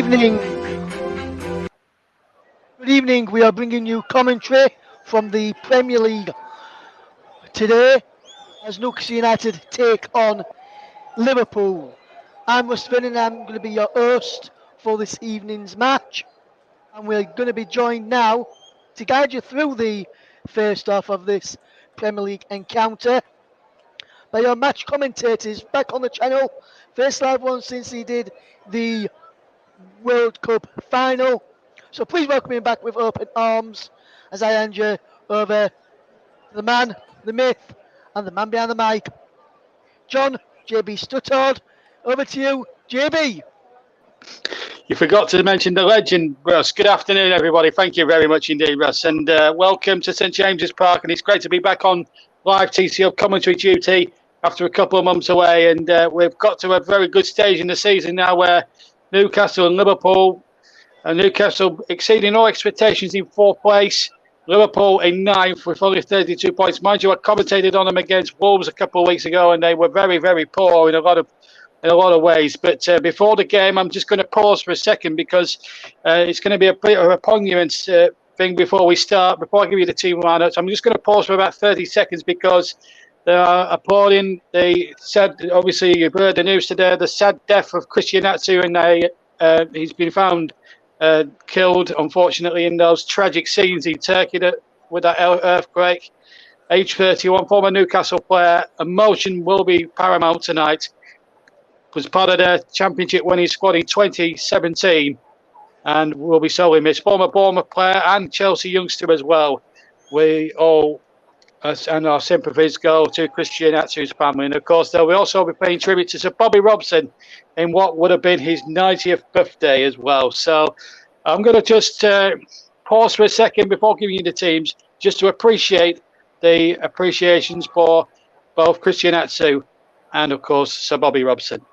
evening. Good evening. We are bringing you commentary from the Premier League today as Newcastle United take on Liverpool. I'm Russ Finn and I'm going to be your host for this evening's match. And we're going to be joined now to guide you through the first half of this Premier League encounter by your match commentators back on the channel. First live one since he did the World Cup final. So please welcome him back with open arms as I hand you over the man, the myth, and the man behind the mic, John JB Stuttard. Over to you, JB. You forgot to mention the legend, Russ. Good afternoon, everybody. Thank you very much indeed, Russ. And welcome to St James's Park. And it's great to be back on live TCO commentary duty after a couple of months away. And we've got to a very good stage in the season now where Newcastle and Liverpool, Newcastle exceeding all expectations in fourth place, Liverpool in ninth with only 32 points. Mind you, I commentated on them against Wolves a couple of weeks ago, and they were very, very poor in a lot of ways. But before the game, I'm just going to pause for a second because it's going to be a bit of a poignant thing before we start. Before I give you the team lineups, I'm just going to pause for about 30 seconds because they are applauding the sad, obviously you've heard the news today, the sad death of Christian Atsu, and he's been found killed, unfortunately, in those tragic scenes in Turkey with that earthquake. Age 31, former Newcastle player. Emotion will be paramount tonight. Was part of the championship winning squad in 2017 and will be sorely missed. Former Bournemouth player and Chelsea youngster as well. We all and our sympathies go to Christian Atsu's family. And of course, they'll also be paying tribute to Sir Bobby Robson in what would have been his 90th birthday as well. So I'm going to just pause for a second before giving you the teams, just to appreciate the appreciations for both Christian Atsu and, of course, Sir Bobby Robson.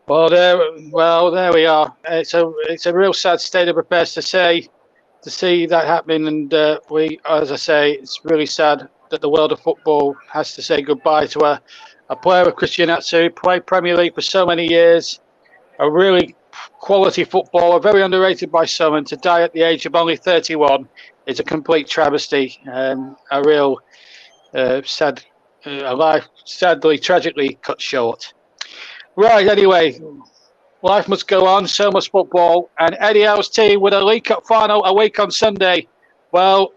Well, there we are. It's a real sad state of affairs to see that happening, and as I say, it's really sad that the world of football has to say goodbye to a player of Christian Atsu, played Premier League for so many years, a really quality footballer, very underrated by some, and to die at the age of only 31 is a complete travesty, a real sad, a life sadly, tragically cut short. Right, anyway, life must go on, so must football. And Eddie Howe's team with a League Cup final a week on Sunday. Well,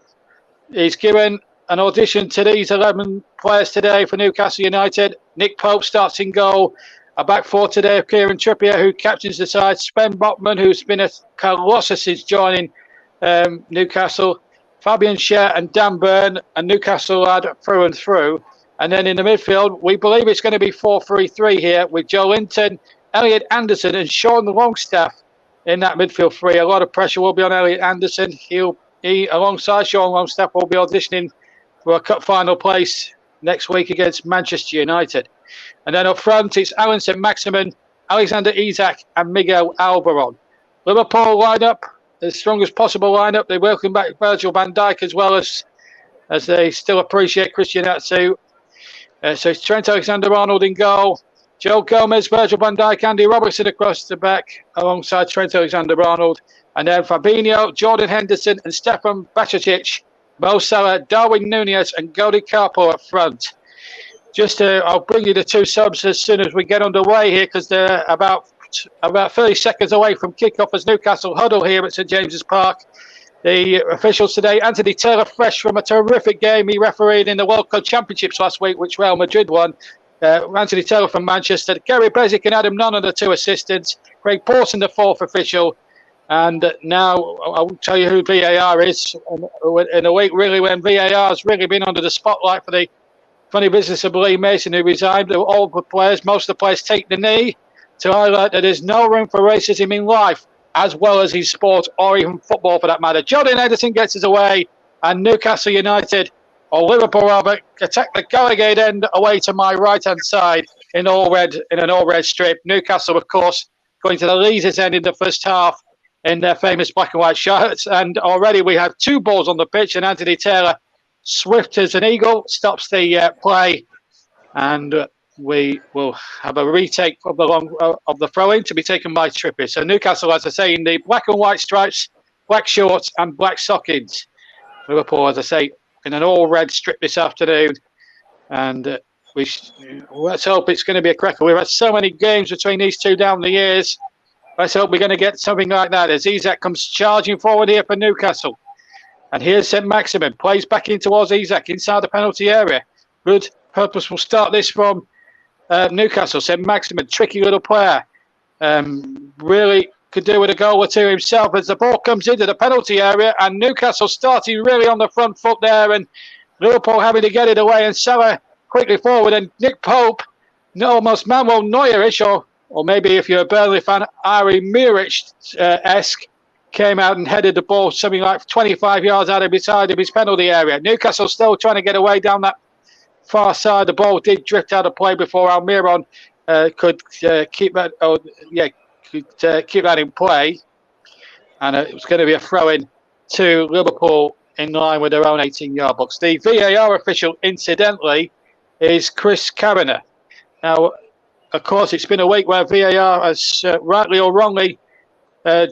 he's given an audition to these 11 players today for Newcastle United. Nick Pope starts in goal. A back four today of Kieran Trippier, who captains the side. Sven Botman, who's been a colossus since joining Newcastle. Fabian Schär and Dan Burn, a Newcastle lad through and through. And then in the midfield, we believe it's going to be 4-3-3 here with Joe Linton, Elliot Anderson and Sean Longstaff in that midfield three. A lot of pressure will be on Elliot Anderson. He alongside Sean Longstaff, will be auditioning for a cup final place next week against Manchester United. And then up front, it's Alan St-Maximin, Alexander Isak and Miguel Almiron. Liverpool lineup, the strongest possible lineup. They welcome back Virgil van Dijk as well as they still appreciate Christian Atsu. So it's Trent Alexander-Arnold in goal, Joe Gomez, Virgil van Dijk, Andy Robertson across the back alongside Trent Alexander-Arnold, and then Fabinho, Jordan Henderson and Stefan Bajcetic, Mo Salah, Darwin Núñez and Cody Gakpo up front. I'll bring you the two subs as soon as we get underway here because they're about 30 seconds away from kickoff as Newcastle huddle here at St James's Park. The officials today, Anthony Taylor, fresh from a terrific game he refereed in the World Cup Championships last week, which Real Madrid won. Anthony Taylor from Manchester, Gary Bezic and Adam Nunn are the two assistants, Craig Pawson the fourth official, and now I'll tell you who VAR is. In a week really when VAR has really been under the spotlight for the funny business of Lee Mason, who resigned. All the players, most of the players take the knee to highlight that there's no room for racism in life, as well as in sport or even football for that matter. Jordan Henderson gets us away, and Newcastle United or Liverpool rather, attack the Gallagher end away to my right-hand side in an all-red strip. Newcastle, of course, going to the Leeds end in the first half in their famous black and white shirts. And already we have 2 balls on the pitch, and Anthony Taylor, swift as an eagle, stops the play, and we will have a retake of the throw-in to be taken by Trippier. So Newcastle, as I say, in the black and white stripes, black shorts and black stockings. Liverpool, as I say, in an all-red strip this afternoon. And let's hope it's going to be a cracker. We've had so many games between these two down the years. Let's hope we're going to get something like that as Isak comes charging forward here for Newcastle. And here's St. Maximin, plays back in towards Isak inside the penalty area. Good, purposeful start this from Newcastle. St. Maximin, tricky little player. Really could do with a goal or two himself as the ball comes into the penalty area, and Newcastle starting really on the front foot there, and Liverpool having to get it away, and Salah quickly forward, and Nick Pope, almost Manuel Neuer-ish, or maybe if you're a Burnley fan, Ari Muric-esque, came out and headed the ball something like 25 yards out of beside of his penalty area. Newcastle still trying to get away down that far side. The ball did drift out of play before Almiron could keep that. Keep that in play, and it was going to be a throw-in to Liverpool in line with their own 18-yard box. The VAR official, incidentally, is Chris Kavanagh. Now, of course, it's been a week where VAR has rightly or wrongly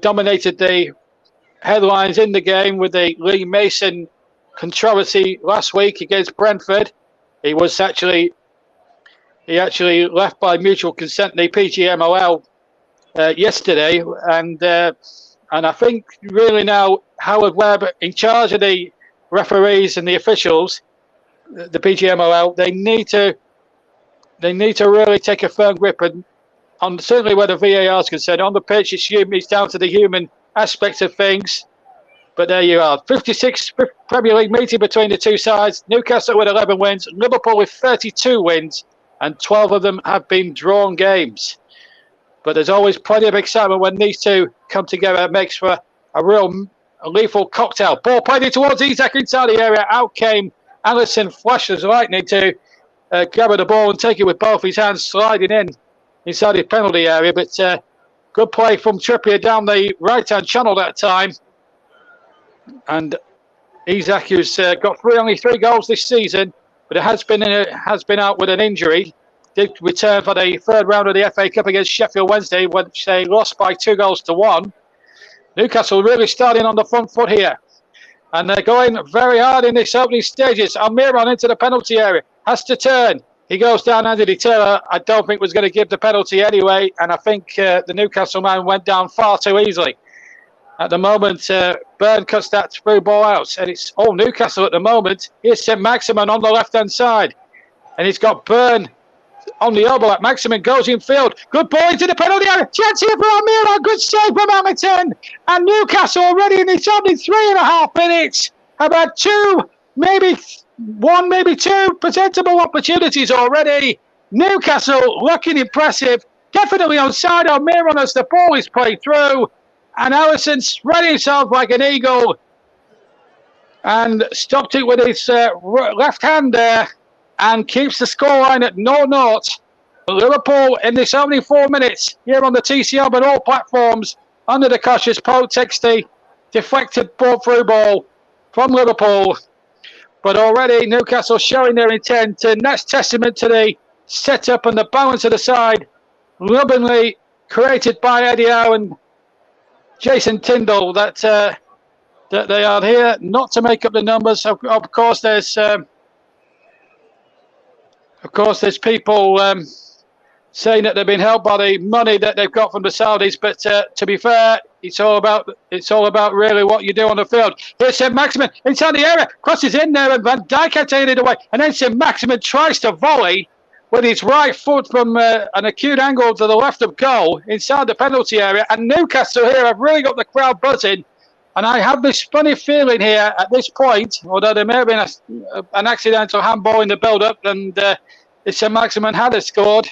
dominated the headlines in the game with the Lee Mason controversy last week against Brentford. He actually left by mutual consent the PGMOL yesterday, and I think really now Howard Webb, in charge of the referees and the officials, the PGMOL, they need to really take a firm grip on certainly where the VAR is concerned. On the pitch, it's down to the human aspect of things. But there you are, 56th Premier League meeting between the two sides. Newcastle with 11 wins, Liverpool with 32 wins, and 12 of them have been drawn games. But there's always plenty of excitement when these two come together. It makes for a lethal cocktail. Ball played in towards Isak inside the area. Out came Alisson, flash as lightning to grab the ball and take it with both his hands, sliding inside the penalty area. But good play from Trippier down the right-hand channel that time. And Isak, who's got only 3 goals this season, but it has been out with an injury. Did return for the third round of the FA Cup against Sheffield Wednesday, which they lost by 2-1. Newcastle really starting on the front foot here. And they're going very hard in this opening stages. Almiron into the penalty area. Has to turn. He goes down. Anthony Taylor, I don't think was going to give the penalty anyway. And I think the Newcastle man went down far too easily. At the moment, Byrne cuts that through ball out. And it's all Newcastle at the moment. Here's St. Maximin on the left-hand side. And he's got Byrne on the elbow at Maximin, goes in field. Good ball into the penalty area. Chance here for Almiron. Good save from Hamilton. And Newcastle already in its only 3.5 minutes have had 2, maybe 1, maybe 2 presentable opportunities already. Newcastle looking impressive. Definitely onside Almiron as the ball is played through. And Alisson spread himself like an eagle and stopped it with his left hand there. And keeps the scoreline at 0-0. Liverpool in this only 4 minutes here on the TCL, but all platforms under the cautious Pope takes the deflected ball through ball from Liverpool. But already Newcastle showing their intent, and that's testament to the setup and the balance of the side. Lovingly created by Eddie Howe and Jason Tyndall that they are here not to make up the numbers. Of course, there's people saying that they've been helped by the money that they've got from the Saudis. But to be fair, it's all about really what you do on the field. Here's St. Maximin inside the area, crosses in there, and Van Dijk had taken it away. And then St. Maximin tries to volley with his right foot from an acute angle to the left of goal inside the penalty area. And Newcastle here have really got the crowd buzzing. And I have this funny feeling here at this point, although there may have been an accidental handball in the build-up, and if St. Maximin had scored,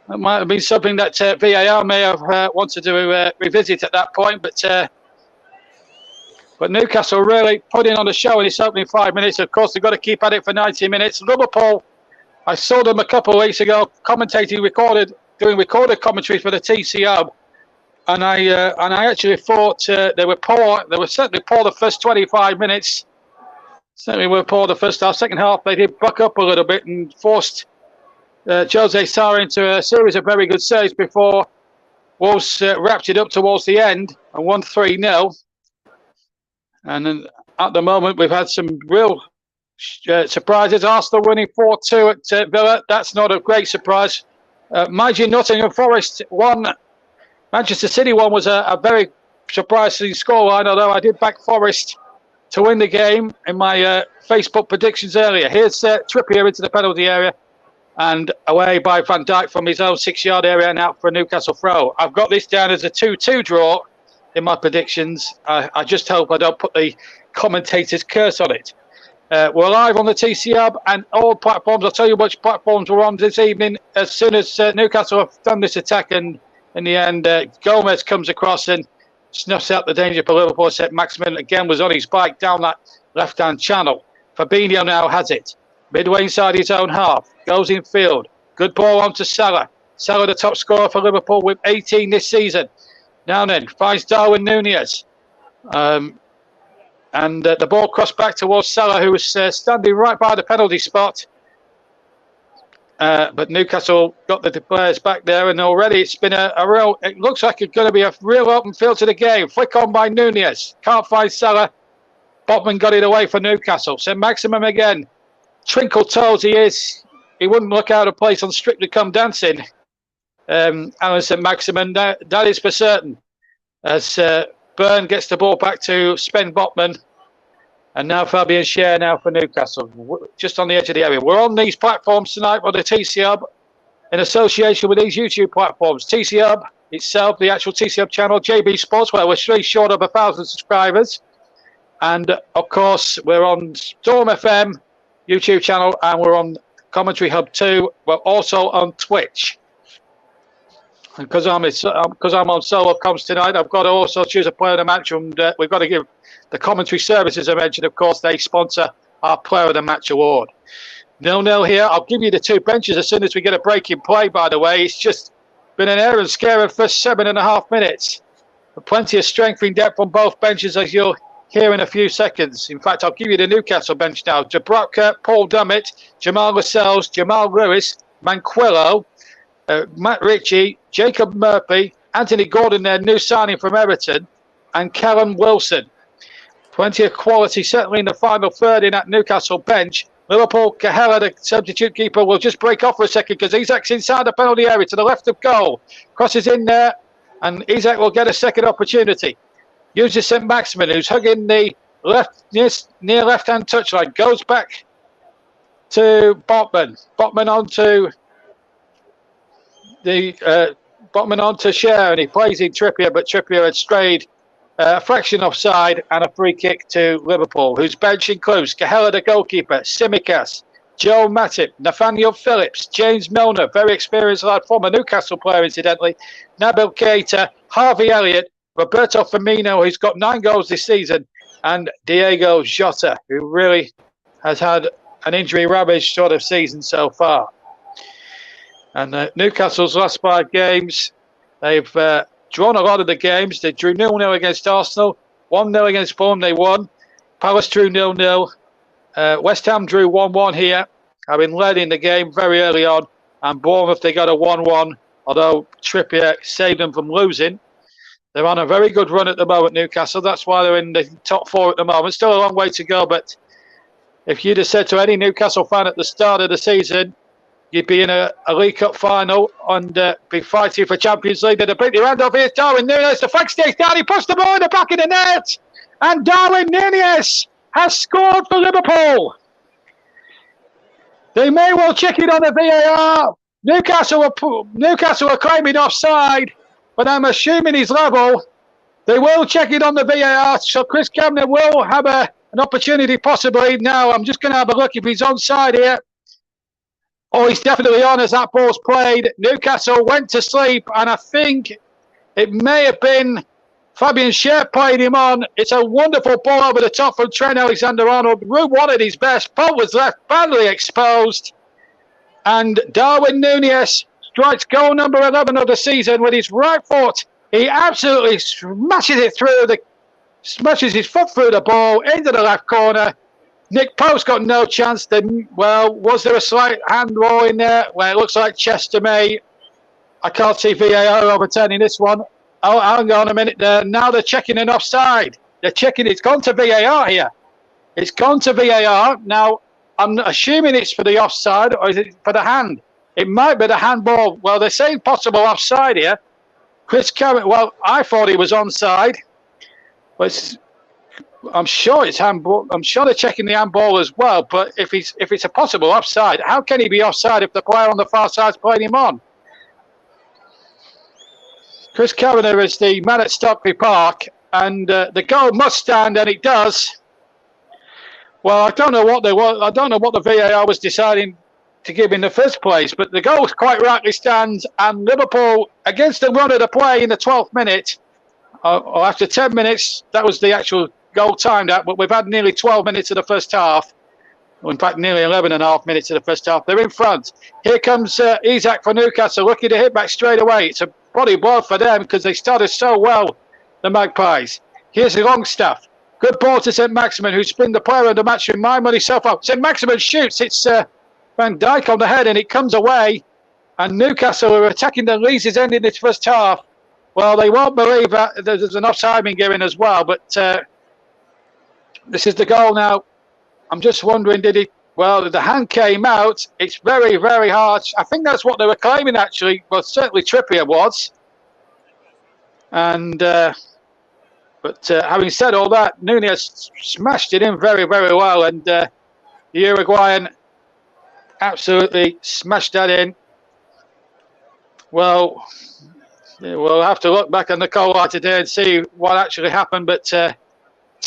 it might have been something that VAR may have wanted to revisit at that point. But But Newcastle really putting on a show in its opening 5 minutes. Of course, they've got to keep at it for 90 minutes. Liverpool, I saw them a couple of weeks ago doing recorded commentary for the TCO. And I actually thought they were poor. They were certainly poor the first 25 minutes. Certainly were poor the first half. Second half, they did buck up a little bit and forced Jose Sarr into a series of very good saves before Wolves wrapped it up towards the end and won 3-0. And then at the moment, we've had some real surprises. Arsenal winning 4-2 at Villa. That's not a great surprise. Mind you, Nottingham Forest won. Manchester City one was a very surprising scoreline, although I did back Forest to win the game in my Facebook predictions earlier. Here's Trippier into the penalty area and away by Van Dijk from his own 6-yard area and out for a Newcastle throw. I've got this down as a 2-2 draw in my predictions. I just hope I don't put the commentator's curse on it. We're live on the TC Hub and all platforms. I'll tell you which platforms we're on this evening. As soon as Newcastle have done this attack, and in the end, Gomez comes across and snuffs out the danger for Liverpool. Maximin again was on his bike down that left-hand channel. Fabinho now has it. Midway inside his own half. Goes in field. Good ball on to Salah. Salah, the top scorer for Liverpool with 18 this season. Now then, finds Darwin Núñez. And the ball crossed back towards Salah, who was standing right by the penalty spot. But Newcastle got the players back there, and already it's been it looks like it's going to be a real open field to the game. Flick on by Núñez. Can't find Salah. Botman got it away for Newcastle. St. Maximum again. Twinkle toes he is. He wouldn't look out of place on Strictly Come Dancing. Alan St. Maximum, that is for certain. As Byrne gets the ball back to Sven Botman. And now Fabian Schär now for Newcastle, just on the edge of the area. We're on these platforms tonight on the TC Hub in association with these YouTube platforms. TC Hub itself, the actual TC Hub channel, JB Sports, where we're 3 short of 1,000 subscribers. And, of course, we're on Storm FM YouTube channel, and we're on Commentary Hub 2. We're also on Twitch. And because I'm on solo comms tonight, I've got to also choose a player of the match, and we've got to give the commentary services I mentioned. Of course, they sponsor our player of the match award. 0-0 here. I'll give you the 2 benches as soon as we get a break in play, by the way. It's just been an errand scare for 7.5 minutes. Plenty of strength in depth on both benches, as you'll hear in a few seconds. In fact, I'll give you the Newcastle bench now. Dubravka, Paul Dummett, Jamal Lascelles, Jamal Lewis, Manquillo, Matt Ritchie, Jacob Murphy, Anthony Gordon, their new signing from Everton, and Callum Wilson. Plenty of quality, certainly in the final third in that Newcastle bench. Liverpool, Cahella, the substitute keeper, will just break off for a second because Isak's inside the penalty area to the left of goal. Crosses in there, and Isak will get a second opportunity. Uses St. Maximin, who's hugging the near left-hand touchline. Goes back to Botman. Botman onto Schär, and he plays in Trippier, but Trippier had strayed a fraction offside, and a free kick to Liverpool, whose bench includes Cahella, the goalkeeper, Tsimikas, Joe Matip, Nathaniel Phillips, James Milner, very experienced lad, former Newcastle player incidentally, Nabil Keita, Harvey Elliott, Roberto Firmino, who's got 9 goals this season, and Diego Jota, who really has had an injury-ravaged sort of season so far. And Newcastle's last 5 games, they've drawn a lot of the games. They drew 0-0 against Arsenal, 1-0 against Fulham, they won. Palace drew 0-0. West Ham drew 1-1 here, having led in the game very early on. And Bournemouth, they got a 1-1, although Trippier saved them from losing. They're on a very good run at the moment, Newcastle. That's why they're in the top 4 at the moment. Still a long way to go, but if you'd have said to any Newcastle fan at the start of the season, you'd be in a League Cup final and be fighting for Champions League. They'd have beat your hand off. Here's Darwin Núñez. The flag stays down. He puts the ball in the back of the net. And Darwin Núñez has scored for Liverpool. They may well check it on the VAR. Newcastle are claiming offside, but I'm assuming he's level. They will check it on the VAR, so Chris Camden will have an opportunity possibly. Now, I'm just going to have a look if he's onside here. Oh, he's definitely on as that ball's played. Newcastle went to sleep, and I think it may have been Fabian Schär playing him on. It's a wonderful ball over the top from Trent Alexander-Arnold. Root wanted his best. Pope was left badly exposed. And Darwin Núñez strikes goal number 11 of the season with his right foot. He absolutely smashes his foot through the ball into the left corner. Nick Pope's got no chance. Was there a slight hand roll in there? Well, it looks like chest to me. I can't see VAR overturning this one. Oh, hang on a minute there. Now they're checking an offside. They're checking. It's gone to VAR here. It's gone to VAR. Now, I'm assuming it's for the offside, or is it for the hand? It might be the handball. Well, they're saying possible offside here. Chris Cameron, well, I thought he was onside. But I'm sure it's handball. I'm sure they're checking the handball as well. But if it's a possible offside, how can he be offside if the player on the far side's playing him on? Chris Kavanagh is the man at Stockley Park, and the goal must stand, and it does. Well, I don't know what the VAR was deciding to give in the first place, but the goal quite rightly stands, and Liverpool, against the run of the play in the 12th minute, or after 10 minutes, that was the actual goal timed at, but we've had nearly 12 minutes of the first half. Well, in fact, nearly 11 and a half minutes of the first half. They're in front. Here comes Isak for Newcastle, looking to hit back straight away. It's a body blow for them because they started so well, the Magpies. Here's Longstaff. Good ball to St. Maximin, who's been the player of the match in my money so far. St. Maximin shoots. It's Van Dijk on the head, and it comes away. And Newcastle, who are attacking the leads, is ending this first half. Well, they won't believe that there's an offside being given as well. But this is the goal now. I'm just wondering, well, the hand came out. It's very, very hard. I think that's what they were claiming, actually. Well, certainly Trippier was. And, but having said all that, Núñez smashed it in very, very well. And the Uruguayan absolutely smashed that in. Well, we'll have to look back on the goal line today and see what actually happened. But to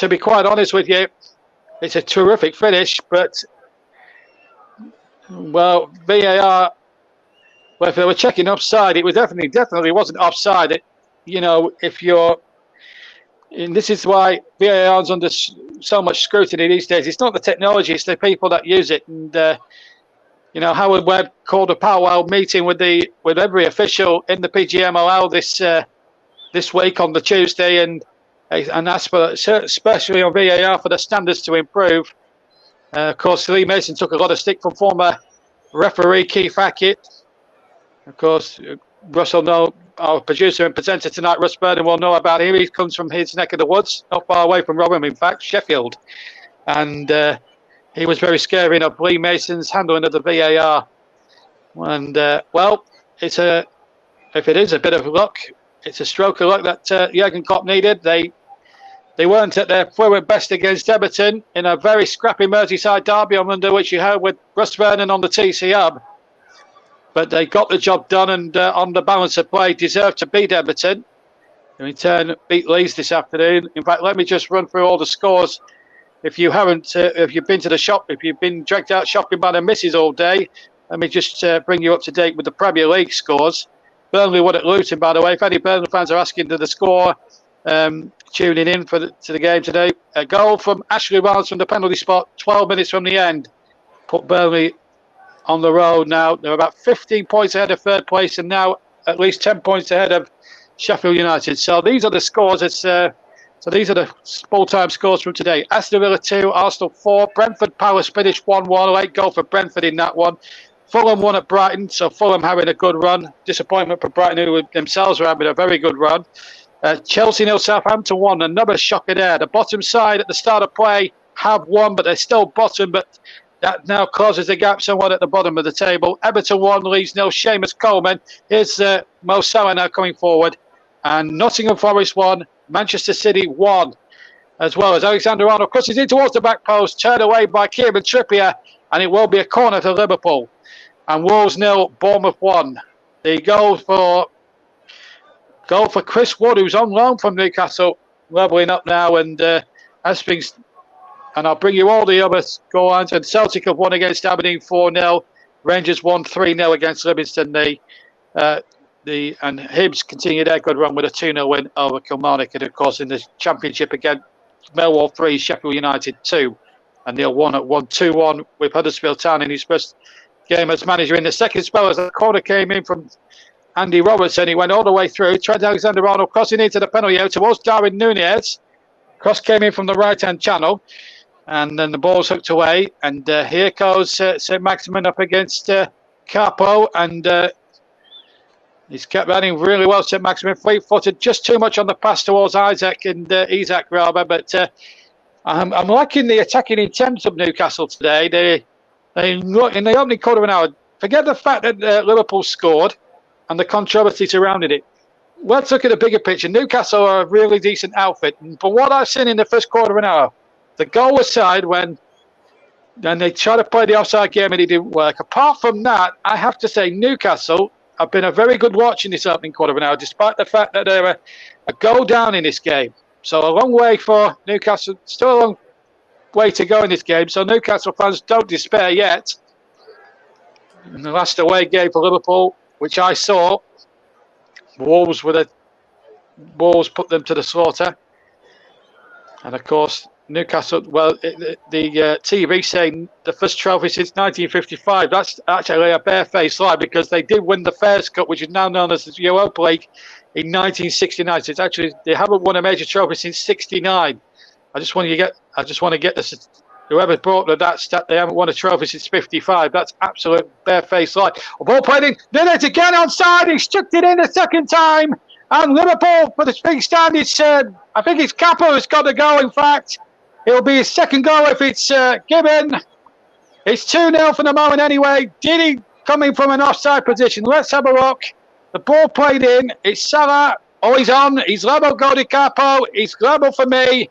be quite honest with you, it's a terrific finish, but, well, VAR, well, if they were checking offside, it was definitely wasn't offside. If you're, and this is why VAR is under so much scrutiny these days. It's not the technology, it's the people that use it. And, Howard Webb called a powwow meeting with every official in the PGMOL this week on the Tuesday, and asked for, especially on VAR, for the standards to improve. Of course, Lee Mason took a lot of stick from former referee Keith Hackett. Of course, Russell, our producer and presenter tonight, Russ Burnham, will know about him. He comes from his neck of the woods, not far away from Rotherham, in fact, Sheffield. And he was very scary of Lee Mason's handling of the VAR. And, well, if it is a bit of luck, it's a stroke of luck that Jurgen Klopp needed. They weren't at their forward best against Everton in a very scrappy Merseyside derby on Monday, which you heard with Russ Vernon on the TC Hub. But they got the job done, and on the balance of play, deserved to beat Everton. In turn, beat Leeds this afternoon. In fact, let me just run through all the scores. If you haven't, if you've been to the shop, if you've been dragged out shopping by the missus all day, let me just bring you up to date with the Premier League scores. Burnley won at Luton, by the way. If any Burnley fans are asking to the score, tuning in to the game today. A goal from Ashley Barnes from the penalty spot, 12 minutes from the end. Put Burnley on the road now. They're about 15 points ahead of third place, and now at least 10 points ahead of Sheffield United. So these are the scores. So these are the full-time scores from today. Aston Villa 2, Arsenal 4. Brentford Palace finished 1-1. Late goal for Brentford in that one. Fulham won at Brighton, so Fulham having a good run. Disappointment for Brighton, who themselves are having a very good run. Chelsea 0, Southampton 1. Another shocker there. The bottom side at the start of play have won, but they're still bottom. But that now closes the gap somewhat at the bottom of the table. Everton 1, Leeds 0. Seamus Coleman. Here's Mo Salah now coming forward. And Nottingham Forest 1. Manchester City 1. As well as Alexander-Arnold crosses in towards the back post. Turned away by Kieran Trippier. And it will be a corner to Liverpool. And Wolves 0, Bournemouth 1. The goal for Chris Wood, who's on loan from Newcastle, levelling up now. And I'll bring you all the other score lines. And Celtic have won against Aberdeen 4-0. Rangers won 3-0 against Livingston. The and Hibs continued their good run with a 2-0 win over Kilmarnock, and of course in the Championship again, Millwall 3, Sheffield United 2, and Neil won at 2-1 with Huddersfield Town in his first game as manager. In the second spell, as the corner came in from Andy Robertson, he went all the way through. Trent Alexander-Arnold crossing into the penalty area towards Darwin Núñez. Cross came in from the right-hand channel, and then the ball's hooked away. And here goes St. Maximin up against Capo, and he's kept running really well. St. Maximin fleet-footed, just too much on the pass towards Isaac and Isaac rather. But I'm liking the attacking intent of Newcastle today. They look in the opening quarter of an hour. Forget the fact that Liverpool scored and the controversy surrounding it. Let's look at the bigger picture. Newcastle are a really decent outfit. And from what I've seen in the first quarter of an hour, the goal aside, when they tried to play the offside game and it didn't work. Apart from that, I have to say Newcastle have been a very good watch in this opening quarter of an hour, despite the fact that they're a goal down in this game. So a long way for Newcastle, still a long way to go in this game. So Newcastle fans, don't despair yet. In the last away game for Liverpool, which I saw, Wolves put them to the slaughter. And of course, Newcastle, well, the TV saying the first trophy since 1955. That's actually a barefaced lie, because they did win the Fairs Cup, which is now known as the Europa League, in 1969. So it's actually, they haven't won a major trophy since '69. I just want to get this. Whoever brought that stat, they haven't won a trophy since '55. That's absolute barefaced lie. A ball played in. Nunes again onside. He chucked it in the second time. And Liverpool, for the big stand, I think it's Capo who's got to go, in fact. It'll be his second goal if it's given. It's 2-0 for the moment anyway. Didi coming from an offside position. Let's have a look. The ball played in. It's Salah. Oh, he's on. He's level goal to Capo. He's level for me.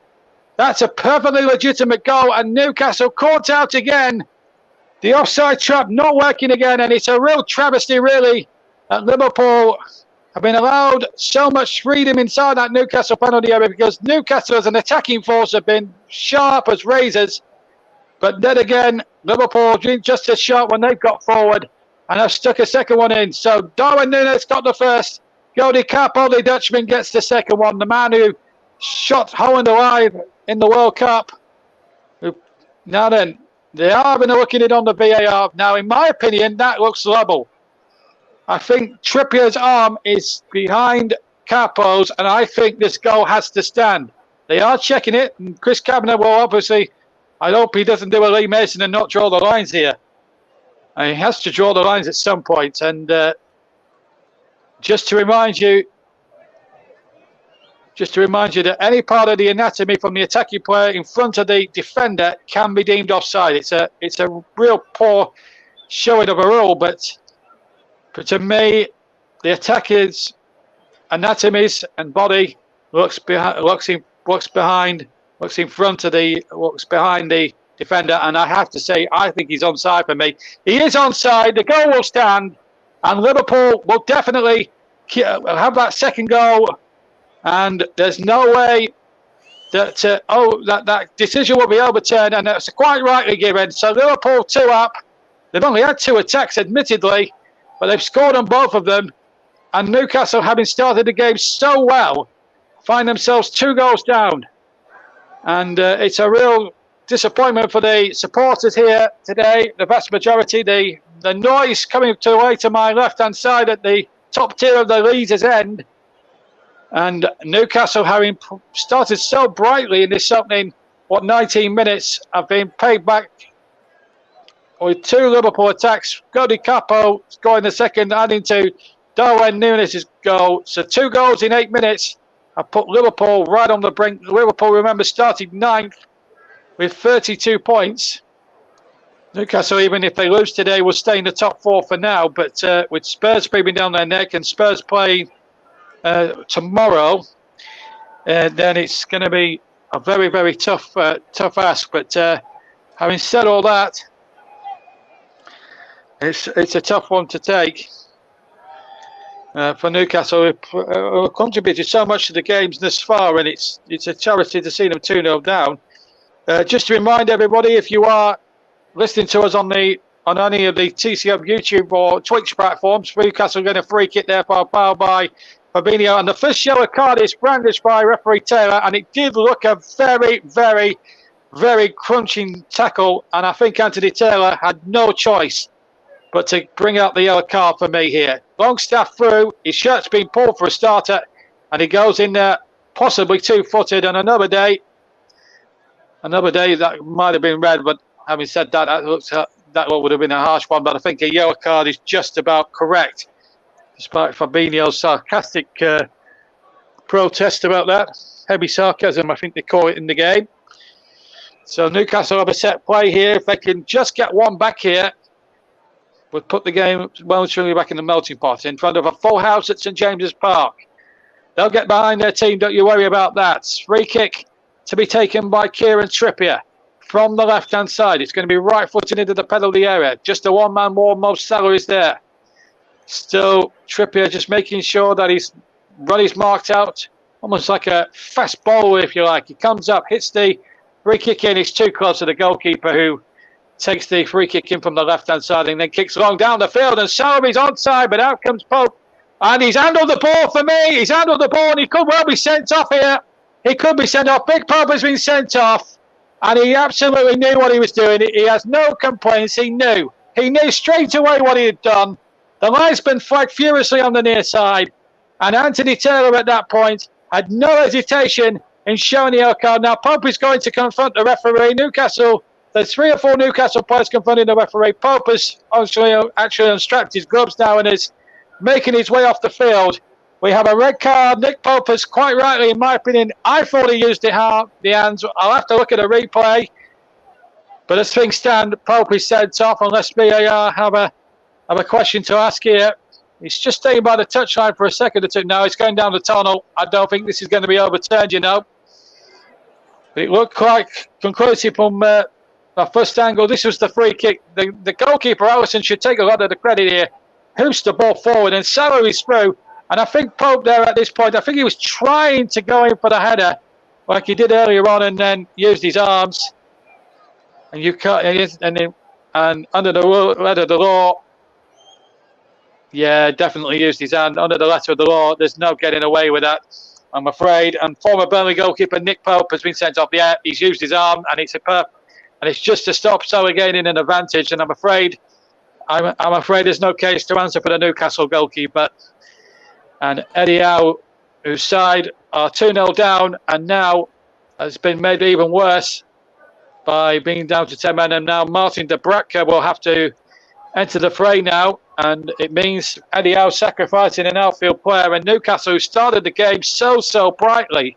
That's a perfectly legitimate goal, and Newcastle caught out again. The offside trap not working again, and it's a real travesty, really, that Liverpool have been allowed so much freedom inside that Newcastle penalty area, because Newcastle as an attacking force have been sharp as razors. But then again, Liverpool just as sharp when they've got forward, and have stuck a second one in. So Darwin Núñez got the first. Jody Capo, the Dutchman, gets the second one. The man who shot Holland alive in the World Cup. Now then, they are having a look at it on the VAR. Now, in my opinion, that looks level. I think Trippier's arm is behind Capo's, and I think this goal has to stand. They are checking it, and Chris Kavanagh will obviously, I hope he doesn't do a Lee Mason and not draw the lines here. And he has to draw the lines at some point. And just to remind you that any part of the anatomy from the attacking player in front of the defender can be deemed offside. It's a real poor showing of a rule, but to me, the attacker's anatomies and body looks behind the defender, and I have to say, I think he's onside for me. He is onside. The goal will stand, and Liverpool will definitely have that second goal. And there's no way that that decision will be overturned, and that's quite rightly given. So Liverpool 2 up. They've only had 2 attacks, admittedly, but they've scored on both of them. And Newcastle, having started the game so well, find themselves 2 goals down. And it's a real disappointment for the supporters here today. The vast majority, the noise coming away to my left-hand side at the top tier of the Leeds' end. And Newcastle, having started so brightly in this opening, 19 minutes, have been paid back with 2 Liverpool attacks. Godi Capo scoring the second, adding to Darwin Núñez's goal. So 2 goals in 8 minutes have put Liverpool right on the brink. Liverpool, remember, started 9th with 32 points. Newcastle, even if they lose today, will stay in the top 4 for now. But with Spurs breathing down their neck and Spurs playing tomorrow, then it's going to be a very, very tough ask. But having said all that, it's a tough one to take for Newcastle, who contributed so much to the games this far, and it's a charity to see them 2-0 down. Just to remind everybody, if you are listening to us on the on any of the TCM YouTube or Twitch platforms. Newcastle getting a free kick there for a foul by Fabinho. And the first yellow card is brandished by referee Taylor. And it did look a very, very, very crunching tackle. And I think Anthony Taylor had no choice but to bring out the yellow card for me here. Longstaff through, his shirt's been pulled for a starter, and he goes in there possibly two-footed. And another day that might have been red, but having said that, that would have been a harsh one. But I think a yellow card is just about correct, despite Fabinho's sarcastic protest about that. Heavy sarcasm, I think they call it in the game. So Newcastle have a set play here. If they can just get one back here, would put the game well and truly back in the melting pot in front of a full house at St James's Park. They'll get behind their team, don't you worry about that. Free kick to be taken by Kieran Trippier from the left-hand side. It's going to be right-footed into the penalty area. Just a one-man war. Mo Salah is there. Still, Trippier just making sure that he's run his marked out, almost like a fast bowler, if you like. He comes up, hits the free kick in. He's too close to the goalkeeper, who takes the free kick in from the left-hand side and then kicks long down the field. And Salary's onside, but out comes Pope. And he's handled the ball for me. He's handled the ball, and he could well be sent off here. He could be sent off. Big Pope has been sent off. And he absolutely knew what he was doing. He has no complaints. He knew. He knew straight away what he had done. The linesman flagged furiously on the near side. And Anthony Taylor at that point had no hesitation in showing the yellow card. Now Pope is going to confront the referee. Newcastle, there's 3 or 4 Newcastle players confronting the referee. Pope has actually unstrapped his gloves now and is making his way off the field. We have a red card. Nick Pope has, quite rightly, in my opinion, I thought he used the hands. I'll have to look at a replay. But as things stand, Pope is sent off unless VAR have a question to ask here. He's just staying by the touchline for a second or two. Now he's going down the tunnel. I don't think this is going to be overturned, you know. But it looked like conclusive from our first angle. This was the free kick. The goalkeeper, Allison, should take a lot of the credit here. Hoops the ball forward and Salah is through. And I think Pope there at this point, I think he was trying to go in for the header like he did earlier on, and then used his arms. And you can't, and under the letter of the law, yeah, definitely used his hand. Under the letter of the law, there's no getting away with that, I'm afraid. And former Burnley goalkeeper Nick Pope has been sent off the air. He's used his arm, and it's just to stop Salah gaining an advantage. And I'm afraid there's no case to answer for the Newcastle goalkeeper. And Eddie Howe, whose side are 2-0 down, and now has been made even worse by being down to 10 men. And now Martin de Bratka will have to enter the fray now. And it means Eddie Howe sacrificing an outfield player. And Newcastle, who started the game so brightly,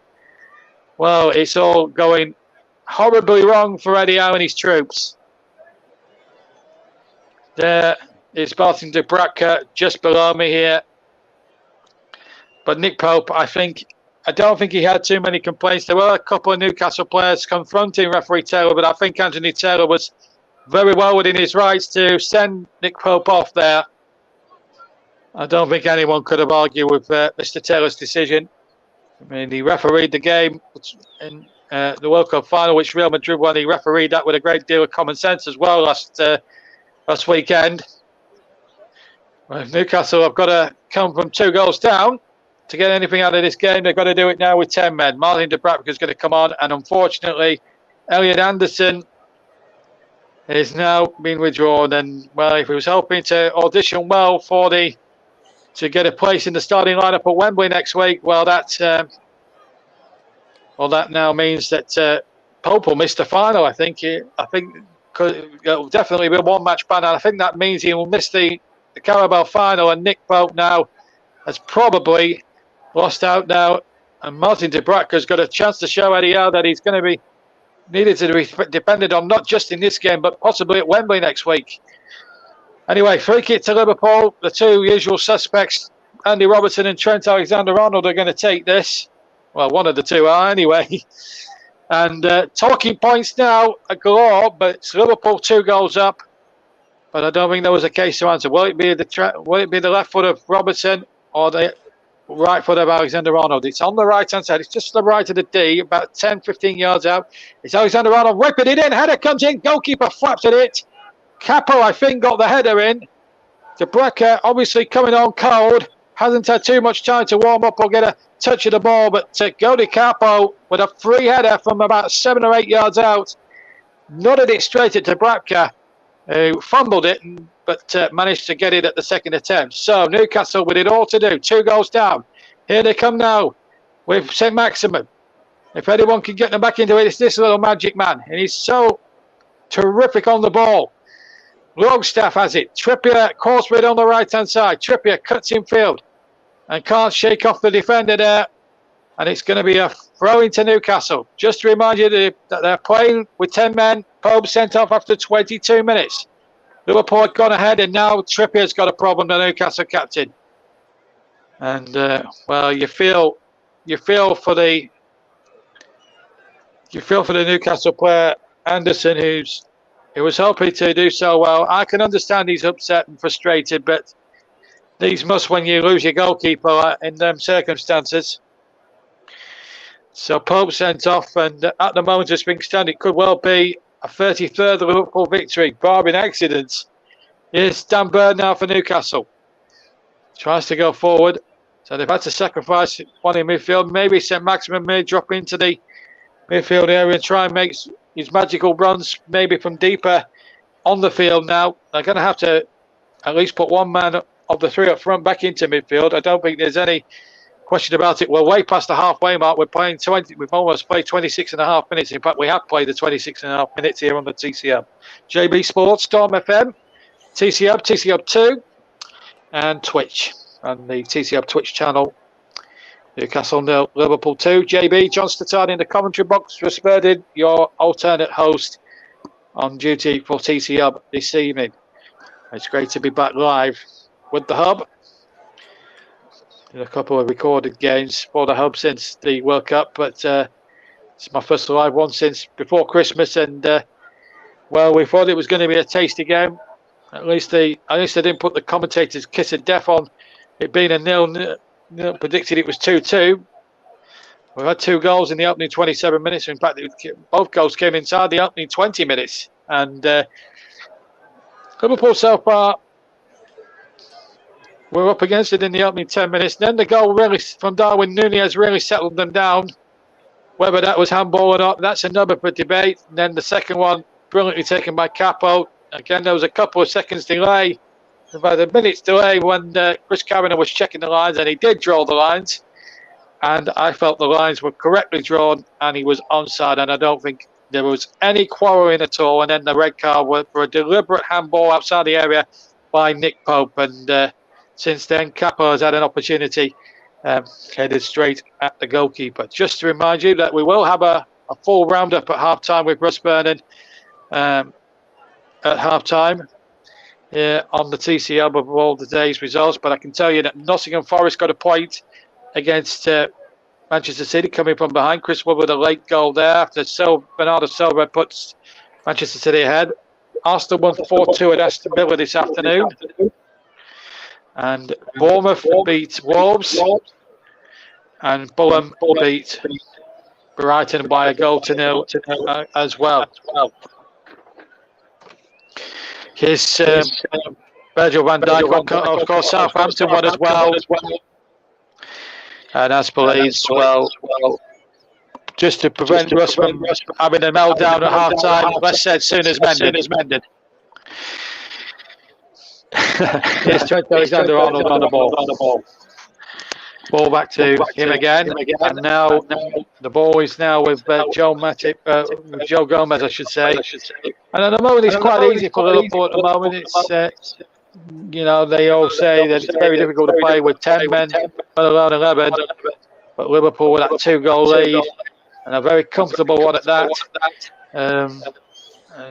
well, it's all going horribly wrong for Eddie Howe and his troops. There is Martin de Bratka just below me here. But Nick Pope, I don't think he had too many complaints. There were a couple of Newcastle players confronting referee Taylor, but I think Anthony Taylor was very well within his rights to send Nick Pope off there. I don't think anyone could have argued with Mr. Taylor's decision. I mean, he refereed the game in the World Cup final, which Real Madrid won. He refereed that with a great deal of common sense as well last weekend. Well, if Newcastle have got to come from 2 goals down to get anything out of this game, they've got to do it now with 10 men. Martin de Bratka is going to come on, and unfortunately, Elliot Anderson is now being withdrawn. And well, if he was hoping to audition well to get a place in the starting lineup at Wembley next week, well, that now means that Pope will miss the final. I think it'll definitely be a 1-match ban, and I think that means he will miss the Carabao final. And Nick Pope now has probably lost out now, and Martin de Bratka's got a chance to show Eddie Howe that he's going to be needed to be depended on, not just in this game, but possibly at Wembley next week. Anyway, free kick to Liverpool. The 2 usual suspects, Andy Robertson and Trent Alexander-Arnold, are going to take this. Well, one of the 2 are anyway. And talking points now at galore, but it's Liverpool 2 goals up. But I don't think there was a case to answer. Will it be the left foot of Robertson or the right foot of Alexander-Arnold? It's on the right-hand side. It's just to the right of the D, about 10, 15 yards out. It's Alexander-Arnold whipping it in. Header comes in. Goalkeeper flaps at it. Capo, I think, got the header in. De Brecker obviously coming on cold. Hasn't had too much time to warm up or get a touch of the ball, but Godi Capo with a free header from about 7 or 8 yards out. Nodded it straight at De Brecker, who fumbled it, but managed to get it at the second attempt. So Newcastle with it all to do. 2 goals down. Here they come now with St. Maximin. If anyone can get them back into it, it's this little magic man. And he's so terrific on the ball. Longstaff has it. Trippier calls for it on the right-hand side. Trippier cuts in field and can't shake off the defender there. And it's going to be a throw into Newcastle. Just to remind you that they're playing with 10 men. Pope sent off after 22 minutes. Liverpool had gone ahead, and now Trippier's got a problem, the Newcastle captain. And well, you feel for the Newcastle player Anderson, who was hoping to do so well. I can understand he's upset and frustrated, but these must when you lose your goalkeeper in them circumstances. So Pope sent off, and at the moment as things stand, it could well be a 33rd Liverpool victory, barring accidents. Here's Dan Bird now for Newcastle. Tries to go forward. So they've had to sacrifice one in midfield. Maybe St. Maximin may drop into the midfield area and try and make his magical runs, maybe from deeper on the field now. They're going to have to at least put one man of the 3 up front back into midfield. I don't think there's any question about it. We're way past the halfway mark. We're playing 20. We've almost played 26 and a half minutes. In fact, we have played the 26 and a half minutes here on the TCM. JB Sports, Storm FM, TCM 2, and Twitch. And the TCM Twitch channel. Newcastle 0, Liverpool 2. JB, John Statard in the commentary box. Resperded, your alternate host on duty for TCM this evening. It's great to be back live with the Hub. A couple of recorded games for the Hub since the World Cup, but it's my first live one since before Christmas, and well, we thought it was going to be a tasty game. At least they didn't put the commentators' kiss of death on it being a 0-0. Predicted it was 2-2. We've had 2 goals in the opening 27 minutes. In fact, both goals came inside the opening 20 minutes, and Liverpool so far, we're up against it in the opening 10 minutes. Then the goal really from Darwin Núñez really settled them down. Whether that was handball or not, that's another for debate. And then the second one, brilliantly taken by Capo. Again, there was a couple of seconds delay, about a minute's delay when Chris Kavanagh was checking the lines, and he did draw the lines. And I felt the lines were correctly drawn, and he was onside, and I don't think there was any quarrelling at all. And then the red card for a deliberate handball outside the area by Nick Pope. And since then, Capo has had an opportunity headed straight at the goalkeeper. Just to remind you that we will have a full roundup at half-time with Russ Vernon at half-time on the TCL of all the day's results. But I can tell you that Nottingham Forest got a point against Manchester City coming from behind. Chris Wood with a late goal there after Bernardo Silva puts Manchester City ahead. Arsenal won 4-2 at Aston Villa this afternoon. And Bournemouth beat Wolves, and Fulham beat Brighton by 1-0 as well. Here's Virgil van Dijk, of course, Southampton won as well. And as Leeds, well, just to prevent Russ from having a meltdown at half time, let's say soon as mended. Here's Trent Alexander-Arnold on the ball. Ball back to him again, and now the ball is now with Joe Gomez, I should say. And at the moment, it's quite easy for Liverpool. At the moment, it's they all say that it's very difficult to play with 10 men, let alone 11. But Liverpool with that 2-goal lead, and a very comfortable one at that.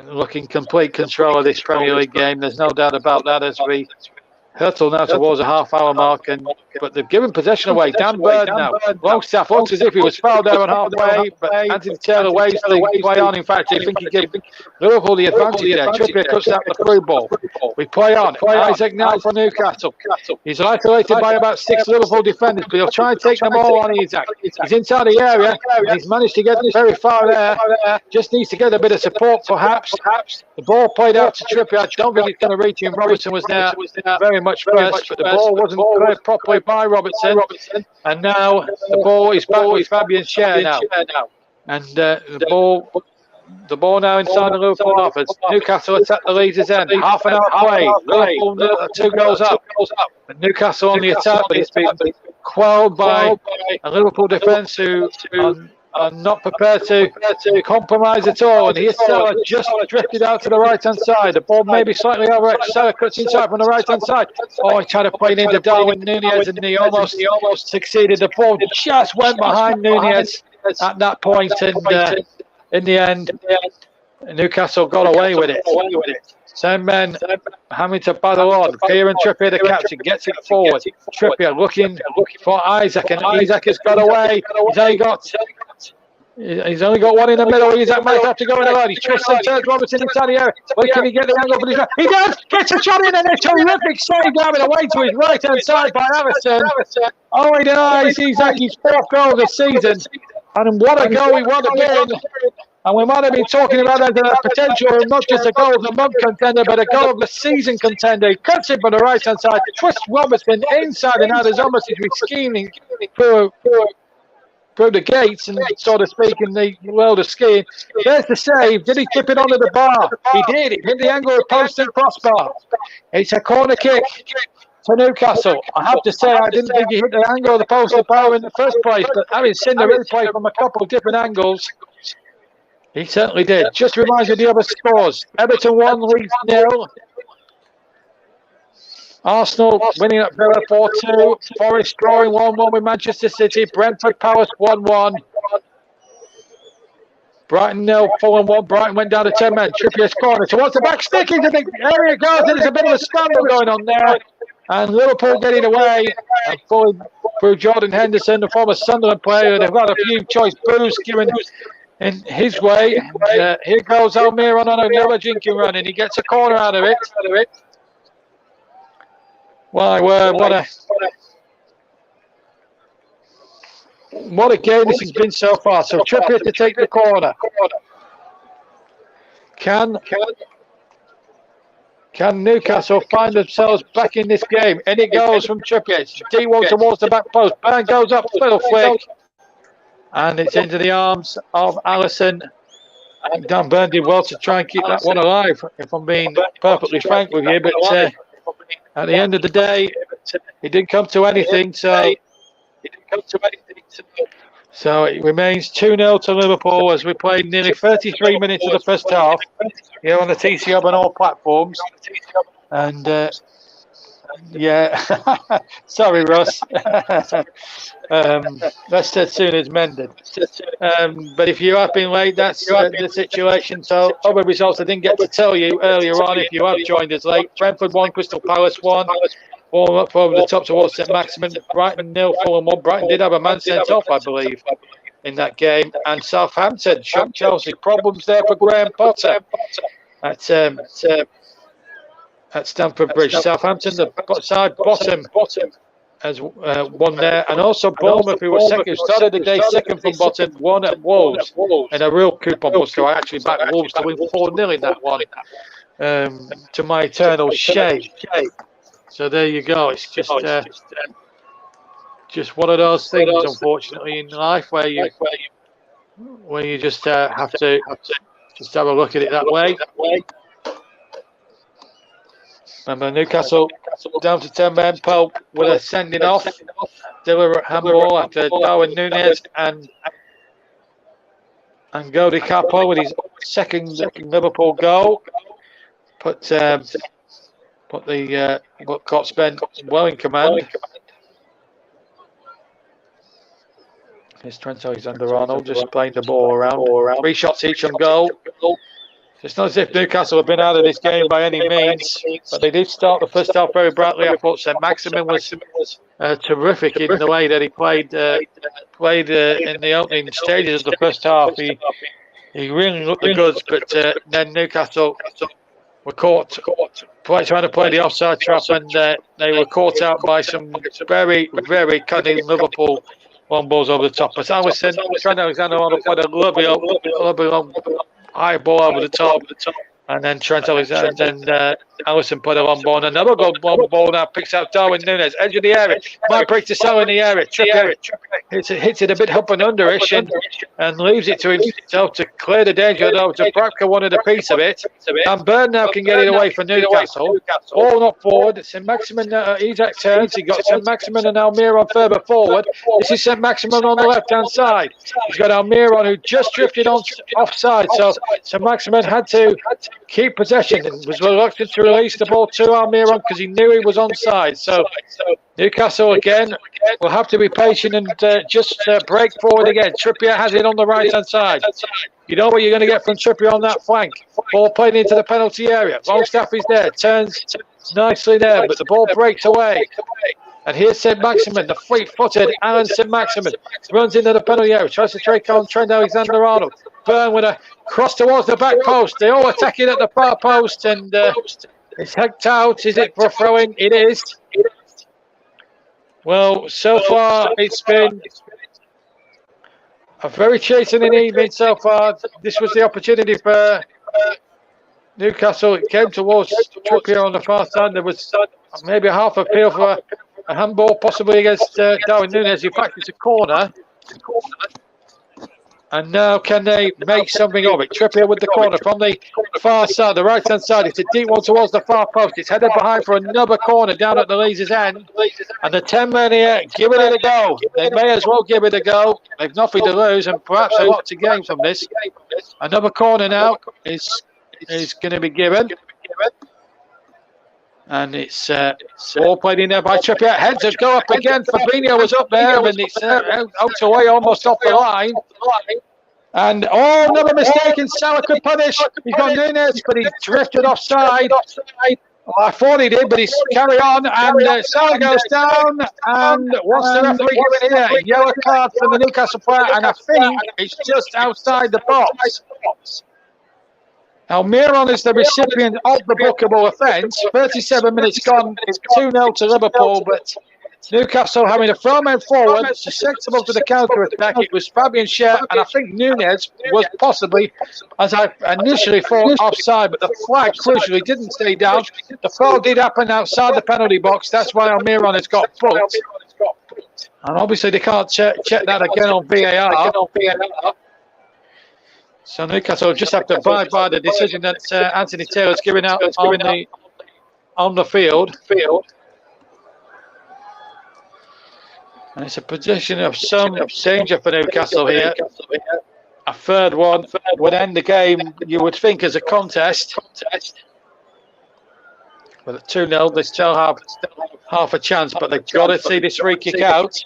Looking complete control of this Premier League game. There's no doubt about that as we Hurtle now towards a half-hour mark, but they've given possession away. Dan Bird now. Longstaff looks as if he was fouled there on halfway, but Anthony Taylor waves the play on. In fact, I think he gave Liverpool the advantage there. Trippier cuts out the through ball. We play on. Isaac now for Newcastle. He's isolated by about 6 Liverpool defenders, but he'll try and take them all on Isaac. He's inside the area, and he's managed to get very far there. Just needs to get a bit of support, perhaps. The ball played out to Trippier. I don't think it's going to reach him. Robertson was there very much first, but the ball wasn't played properly by Robertson. And now the ball is back with Fabian Schär now. And the ball now inside the Liverpool half as Newcastle attack the leaders end. Half an hour play. Liverpool 2 goals up. But Newcastle on the attack, but it's been quelled by a Liverpool defence who are not prepared to compromise at all. And here's Salah just drifted out to the right-hand side. The ball maybe slightly over it. Salah cuts inside from the right-hand side. Oh, he tried to play it into Darwin Nunez, and he almost succeeded. The ball just went behind Nunez at that point, and in the end, Newcastle got away with it. 10 men having to battle on. Kieran Trippier, the captain, gets it forward. Trippier looking for Isaac, and Isaac has got away. He's only got one in the middle. Isaac might have to go in alone. He twists and turns Robertson inside the area. But can he get the angle for his right? He does! Gets a shot in, and a terrific save down and away to his right-hand side by Alisson. Oh, he denies Isaac his 4th goal of the season. And what a goal he would have been. And we might have been talking about that as a potential, not just a goal of the month contender, but a goal of the season contender. He cuts it from the right-hand side, twists Robertson inside and out. There's almost he's skiing through the gates, and so to speak, in the world of skiing. There's the save. Did he tip it onto the bar? He did. It hit the angle of post and crossbar. It's a corner kick to Newcastle. I have to say, I didn't think he hit the angle of the post and bar in the first place, but having seen the replay from a couple of different angles, he certainly did. Just reminds me of the other scores. Everton 1, Leeds 0. Arsenal winning at Villa 4-2. Forest drawing 1-1 with Manchester City. Brentford Palace 1-1. Brighton 0, Fulham 1. Brighton went down to 10 men. Trippier's corner towards the back. Stick into the area goes. There's a bit of a scramble going on there. And Liverpool getting away. And falling through Jordan Henderson, the former Sunderland player. They've got a few choice boos given in his way. Here goes Almiron on another jinking run, and he gets a corner out of it. Why, what a game this has been so far. So Trippier to take the corner. Can Newcastle find themselves back in this game? And it goes from Trippier. D1 towards the back post. Burn goes up, little flick. And it's into the arms of Alisson. And Dan Burn did well to try and keep that one alive, if I'm being perfectly frank with you. But at the end of the day, it didn't come to anything. So it remains 2-0 to Liverpool as we played nearly 33 minutes of the first half here on the TC Hub and all platforms. And yeah, sorry, Ross. That's as soon as mended. But if you have been late, that's the situation. So other results I didn't get to tell you earlier on if you have joined us late. Brentford 1, Crystal Palace 1. Warm up over the top towards St Maximin. Brighton 0, Fulham 1. Brighton did have a man sent off, I believe, in that game. And Southampton shocked Chelsea. Problems there for Graham Potter at Stamford Bridge. Southampton, the side bottom, has won there. And also Bournemouth, who was second, started the day second from bottom, won at Wolves. And a real coupon buster. I actually backed Wolves to win 4-0 in that one, to my eternal shame. So there you go. It's just one of those things, unfortunately, in life where you just have to just have a look at it that way. Remember, Newcastle down to 10 men. Pope with a sending off. Deliberate handball after Darwin Nunez and Godi Capo with his second Liverpool goal. Put Cotsben well in command. Here's Trent Alexander-Arnold just playing the ball around. 3 shots each on goal. It's not as if Newcastle have been out of this game by any means, but they did start the first half very brightly. I thought St Maximin was terrific in the way that he played in the opening stages of the first half. He really looked the goods, but then Newcastle were caught trying to play the offside trap, and they were caught out by some very, very cunning Liverpool long balls over the top. But Alisson, Trent Alexander-Arnold played a lovely long high ball over the top, and then Trent Alexander and Alisson put a long ball, and another good long ball now picks out Darwin Núñez, edge of the area, might break to Salah in the area. Trippier hits it a bit up and underish and leaves it to himself to clear the danger, though Dubravka wanted a piece of it, and Burn now can get it away for Newcastle. All not forward. St Maximin, Isaac turns, he got St Maximin and Almiron further forward. This is St Maximin on the left hand side. He's got Almiron who just drifted offside, so St Maximin had to keep possession and was reluctant to release the ball to Almiron because he knew he was onside. So Newcastle again will have to be patient and just break forward again. Trippier has it on the right hand side. You know what you're going to get from Trippier on that flank. Ball played into the penalty area. Longstaff is there, turns nicely there, but the ball breaks away. And here's St Maximin, the fleet-footed Alan St Maximin, runs into the penalty area, tries to take on Trent Alexander-Arnold. Burn with a cross towards the back post. They all attacking at the far post, and it's hacked out. Is it for a throw-in? It is. Well, so far it's been a very chastening evening so far. This was the opportunity for Newcastle. It came towards Trippier on the far side. There was maybe half a feel for a handball, possibly against Darwin Núñez. In fact, it's a corner. And now can they make something of it? Trippier with the corner from the far side, the right-hand side. It's a deep one towards the far post. It's headed behind for another corner down at the Leazes end. And the 10 men here giving it a go. They may as well give it a go. They've nothing to lose and perhaps a lot to gain from this. Another corner now is going to be given. And it's all played in there by Trippier. Heads will go up again. Fabinho was up there, and it's out away almost off the line. And another mistake, and Salah could punish. He's got Núñez, but he's drifted offside. Well, I thought he did, but he's carry on, and Salah goes down. And what's the referee giving here? A yellow card for the Newcastle player, and I think it's just outside the box. Almiron is the recipient of the bookable offence. 37 minutes gone. It's 2-0 to Liverpool, but Newcastle having a throw man forward, susceptible to the counter-attack. It was Fabian Schär, and I think Núñez was possibly, as I initially thought, offside, but the flag crucially didn't stay down. The foul did happen outside the penalty box. That's why Almiron has got booked. And obviously they can't check that again on VAR. So Newcastle just have to abide by the decision that Anthony Taylor's given out on the field. And it's a position of some danger for Newcastle here. A third one would end the game, you would think, as a contest. But at 2-0, they still have half a chance, but they've got to see this free kick out.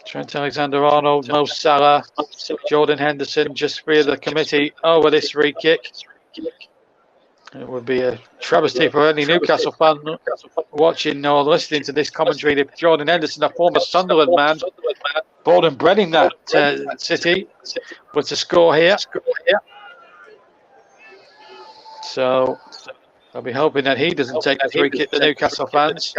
Trent Alexander-Arnold, Mo Salah, Jordan Henderson, just three of the committee over this free kick. It would be a travesty for any Newcastle fan watching or listening to this commentary if Jordan Henderson, a former Sunderland man, born and bred in that city, was to score here. So I'll be hoping that he doesn't take the free kick, the Newcastle fans.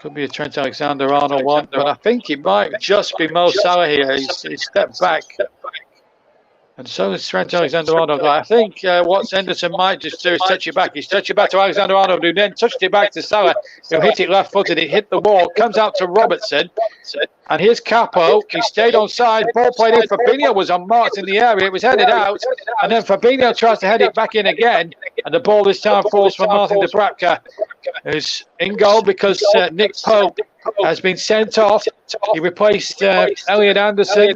Could be a Trent Alexander-Arnold one, but I think it might just be Mo Salah here. He's stepped back. And so is Trent Alexander-Arnold. I think what Henderson might just do is touch it back. He's touched it back to Alexander-Arnold, who then touched it back to Salah, who hit it left-footed. It hit the wall, comes out to Robertson. And here's Capo. He stayed on side. Ball played in. Fabinho was unmarked in the area. It was headed out. And then Fabinho tries to head it back in again. And the ball this time falls for Martin Dubravka, who's in goal because Nick Pope has been sent off. He replaced Elliot Anderson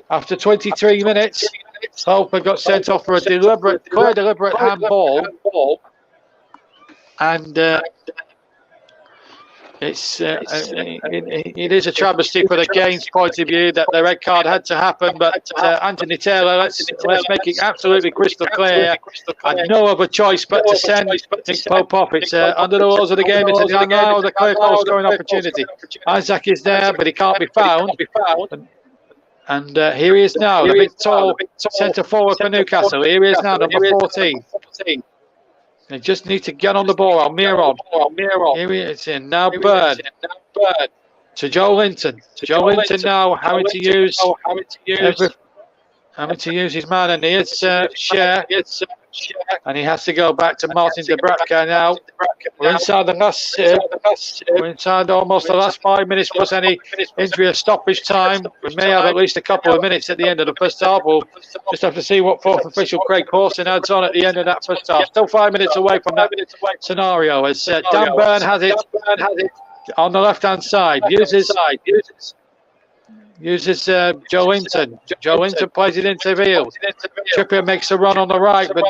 after 23 minutes. Pope got sent off for a clear deliberate handball. And it is a travesty for the game's point of view that the red card had to happen, but Anthony Taylor, let's make it absolutely crystal clear. Had no other choice but to send Nick Pope off. It's under the rules of the game. It's now the clear goal scoring opportunity. Isaac is there, but he can't be found. And here he is now, the big tall centre forward for Newcastle. Here he is now, number 14. They just need to get on the ball. Almiron. Here he is in. Now Bird. To Joe Linton. Joe Linton now having to use his man. And here's Cher. And he has to go back to Martin Dubravka now. We're inside we're inside almost the last 5 minutes plus any injury or stoppage time. We may have at least a couple of minutes at the end of the first half. We'll just have to see what fourth official Craig Pawson adds on at the end of that first half. Still 5 minutes away from that scenario as Dan Burn has it on the left-hand side. Uses Joe Linton. Joe Linton plays it into the field. Trippier makes a run on the right, but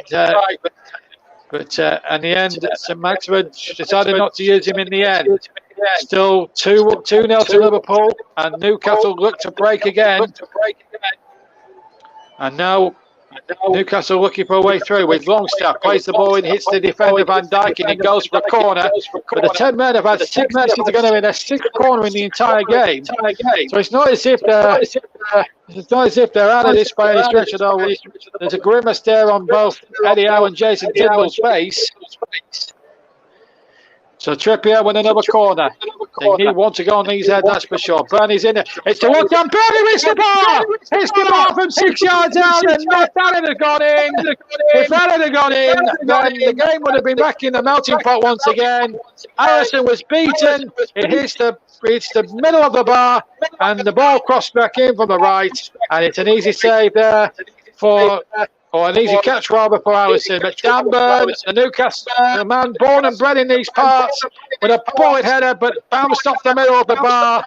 in the end, St Maximin decided not to use him in the end. Still 2-0 to Liverpool, and Newcastle look to break again. And now Newcastle looking for a way through with Longstaff, plays the ball in, hits the defender Van Dijk, and it goes for a corner. But the 10 men have had 6 minutes to go in their 6th corner in the entire game. So it's not as if they're out of this by any stretch at all. There's a grimace there on both Eddie Howe and Jason Tindall's face. So Trippier with another corner. They need one to go on these head, that's for sure. Bernie's in there. It's to one down. Bernie hits the bar! Hits the bar from 6 yards out, and if that had gone in, then the game would have been back in the melting pot once again. Harrison was beaten. It hits the middle of the bar, and the ball crossed back in from the right, and it's an easy save there or an easy catch rather for Allison. But Dan Burn, the man born and bred in these parts, with a bullet header, but bounced off the middle of the bar.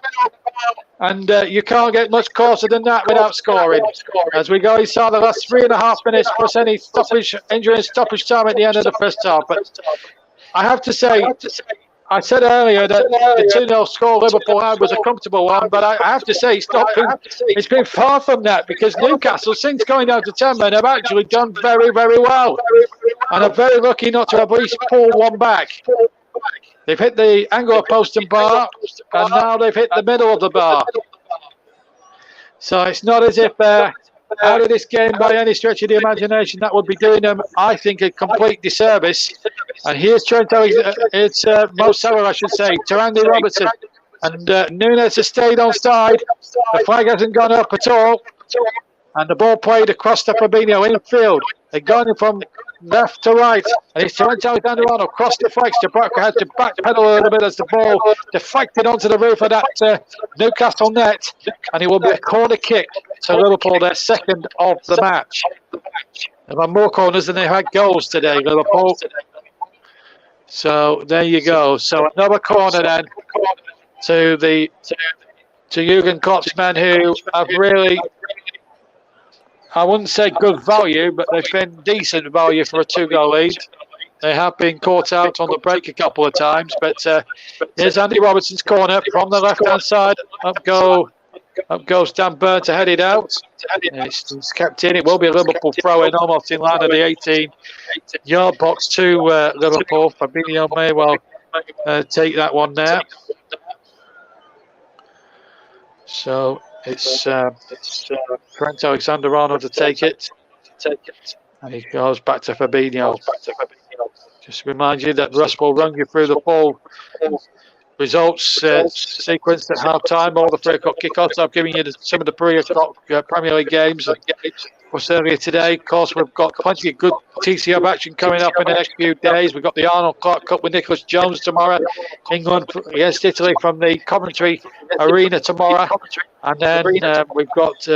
And you can't get much closer than that without scoring. As we go inside the last 3.5 minutes, plus any injury and stoppage time at the end of the first half. But I have to say, I said earlier that the 2-0 score Liverpool had was a comfortable one, but I have to say it's been far from that, because Newcastle, since going down to 10 men, have actually done very, very well and are very lucky not to have at least pulled one back. They've hit the angle of post and bar, and now they've hit the middle of the bar. So it's not as if they're out of this game by any stretch of the imagination. That would be doing them, I think, a complete disservice. And here's it's Mo Salah, I should say, to Andy Robertson. And Nunes has stayed on side. The flag hasn't gone up at all. And the ball played across to Fabinho infield. They're going from left to right. And it's Trent Alexander-Arnold across the flags. Dubravka had to backpedal a little bit as the ball deflected onto the roof of that Newcastle net. And it will be a corner kick to Liverpool, their second of the match. They've had more corners than they've had goals today, Liverpool. So there you go. So another corner then to Jurgen Klopp's men, who have really, I wouldn't say good value, but they've been decent value for a 2-goal lead. They have been caught out on the break a couple of times, but here's Andy Robertson's corner from the left-hand side. Up goes Dan Burn to head it out. It's kept in. It will be a Liverpool throw-in, almost in line of the 18-yard box to Liverpool. Fabinho may well take that one there. So it's Trent Alexander-Arnold to take it. And he goes back to Fabinho. Just remind you that Russ will run you through the full results sequence at half-time, all the 3 o'clock kickoffs. I've given you some of the 3 o'clock Premier League games. Was earlier today. Of course, we've got plenty of good TCO action coming up in the next few days. We've got the Arnold Clark Cup with Nicholas Jones tomorrow. England against Italy from the Coventry Arena tomorrow. And then we've got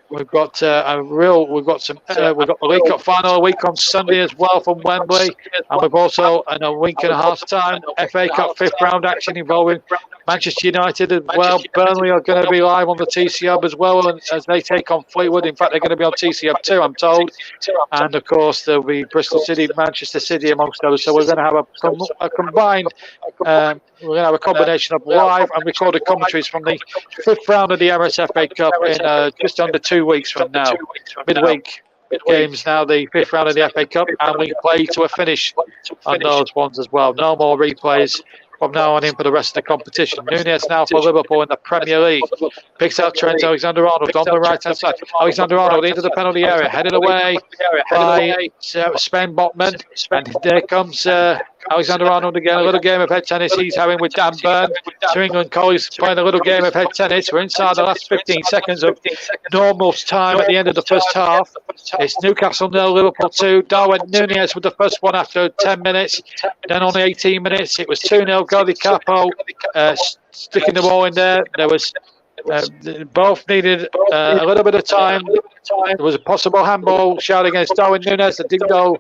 we've got the League Cup final a week on Sunday as well from Wembley, and we've also in a week and a half time FA Cup fifth round action involving Manchester United as well. Burnley are going to be live on the TC Hub as well, and as they take on Fleetwood. In fact, they're going to be on TC Hub too, I'm told. And of course, there'll be Bristol City, Manchester City, amongst others. So we're going to have a combined. We're going to have a combination of live and recorded commentaries from the fifth round of the Emirates FA Cup in just under 2 weeks from now. Midweek games now, the fifth round of the FA Cup, and we play to a finish on those ones as well. No more replays from now on in for the rest of the competition. Nunez now for Liverpool in the Premier League. Picks out Trent Alexander-Arnold on the right-hand side. Alexander-Arnold into the penalty area, headed away by Sven Botman. And there comes Alexander-Arnold again. A little game of head tennis he's having with Dan Burn. Two England colleagues playing a little game of head tennis. We're inside the last 15 seconds of normal time at the end of the first half. It's Newcastle 0, Liverpool 2. Darwin Nunez with the first one after 10 minutes. Then on 18 minutes, it was 2-0. Godi Capo sticking the ball in there. There was both needed a little bit of time. There was a possible handball shot against Darwin Nunez that didn't go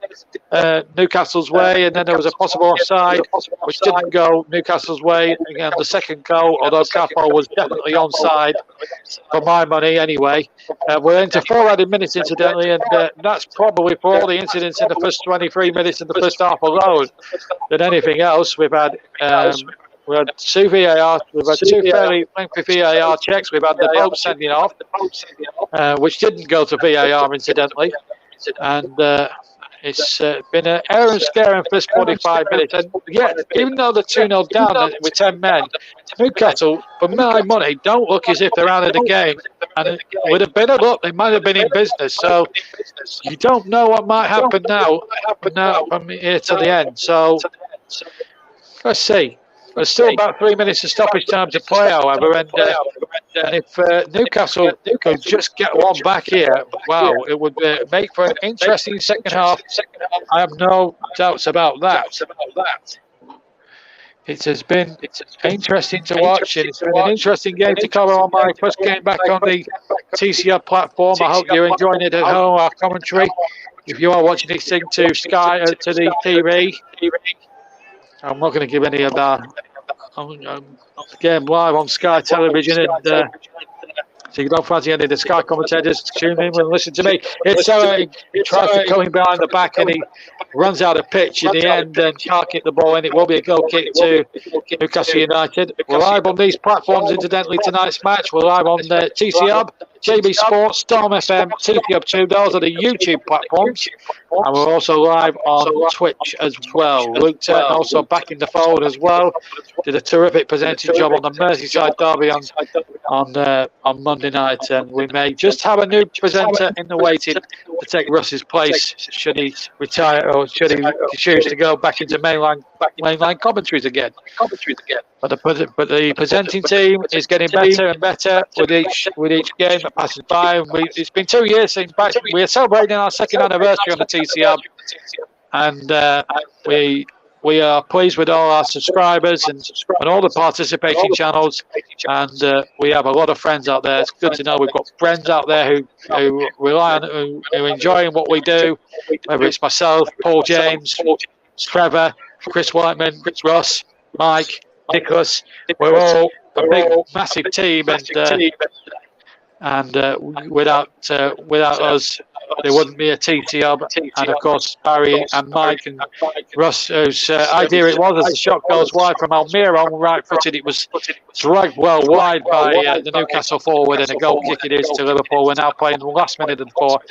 Newcastle's way, and then there was a possible offside which didn't go Newcastle's way. Again, the second goal, although Capo was definitely onside for my money anyway. We're into 4 added minutes incidentally, and that's probably for all the incidents in the first 23 minutes in the first half alone than anything else. We've had 2 VAR. We've had 2 fairly lengthy VAR checks. We've had the boat sending off, which didn't go to VAR incidentally, and it's been an error and scare in the first 45 minutes. And yet, even though they're 2-0 down with 10 men, Newcastle, for my money, don't look as if they're out of the game. And with a bit of luck, they might have been in business. So you don't know what might happen now from here to the end. So let's see. There's still about 3 minutes of stoppage time to play, however, and if Newcastle could just get one back here, wow, it would make for an interesting second half. I have no doubts about that. It has been interesting to watch, and it's been an interesting game to cover on my first game back on the TCR platform. I hope you're enjoying it at home, our commentary. If you are watching it, sing to Sky, to the TV. I'm not going to give any of that. Game live on Sky Television, and so you don't fancy any of the Sky commentators, tune in and listen to me. It's traffic coming behind the back, and he runs out of pitch in the end and can't kick the ball in. It will be a goal kick to Newcastle United. We're live on these platforms, incidentally, tonight's match. We're live on TC Hub, JB Sports, Storm FM, TC Hub 2. Those are the YouTube platforms. And we're also live on Twitch as well. Luke Turton also back in the fold as well. Did a terrific presenting job on the Merseyside derby on Monday night. And we may just have a new presenter in the waiting to take Russ's place should he retire or should he choose to go back into mainline commentaries again. But the presenting team is getting better and better with each game that passes by. It's been 2 years since we are celebrating our second anniversary on the TC Hub, and we are pleased with all our subscribers and all the participating channels, and we have a lot of friends out there. It's good to know we've got friends out there who rely on, who are enjoying what we do, whether it's myself, Paul James, Trevor, Chris Whiteman, Ross, Mike, Nicholas. We're all a big, massive team, and without us, there wouldn't be a TT Hub. And of course, Barry and Mike and Russ, whose idea it was as the shot goes wide from Almira on right-footed. It was dragged well wide by the Newcastle forward, and a goal kick it is to Liverpool. We're now playing the last minute of the 4.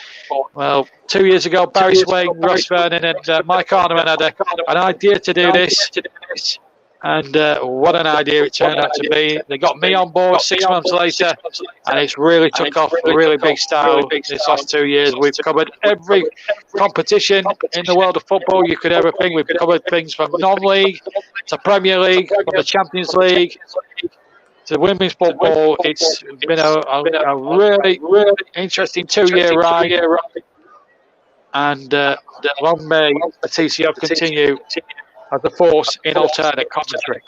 Well, 2 years ago, Barry Swain, Russ Vernon, and Mike Arneman had an idea to do this. And what an idea it turned out to be. They got me on board 6 months later, and it's really took off a really big style this last 2 years. We've covered every competition in the world of football you could ever think. We've covered things from non-league to Premier League, from the Champions League to women's football. It's been a really, really interesting 2-year ride. And long may the TCF continue as the force in alternate commentary.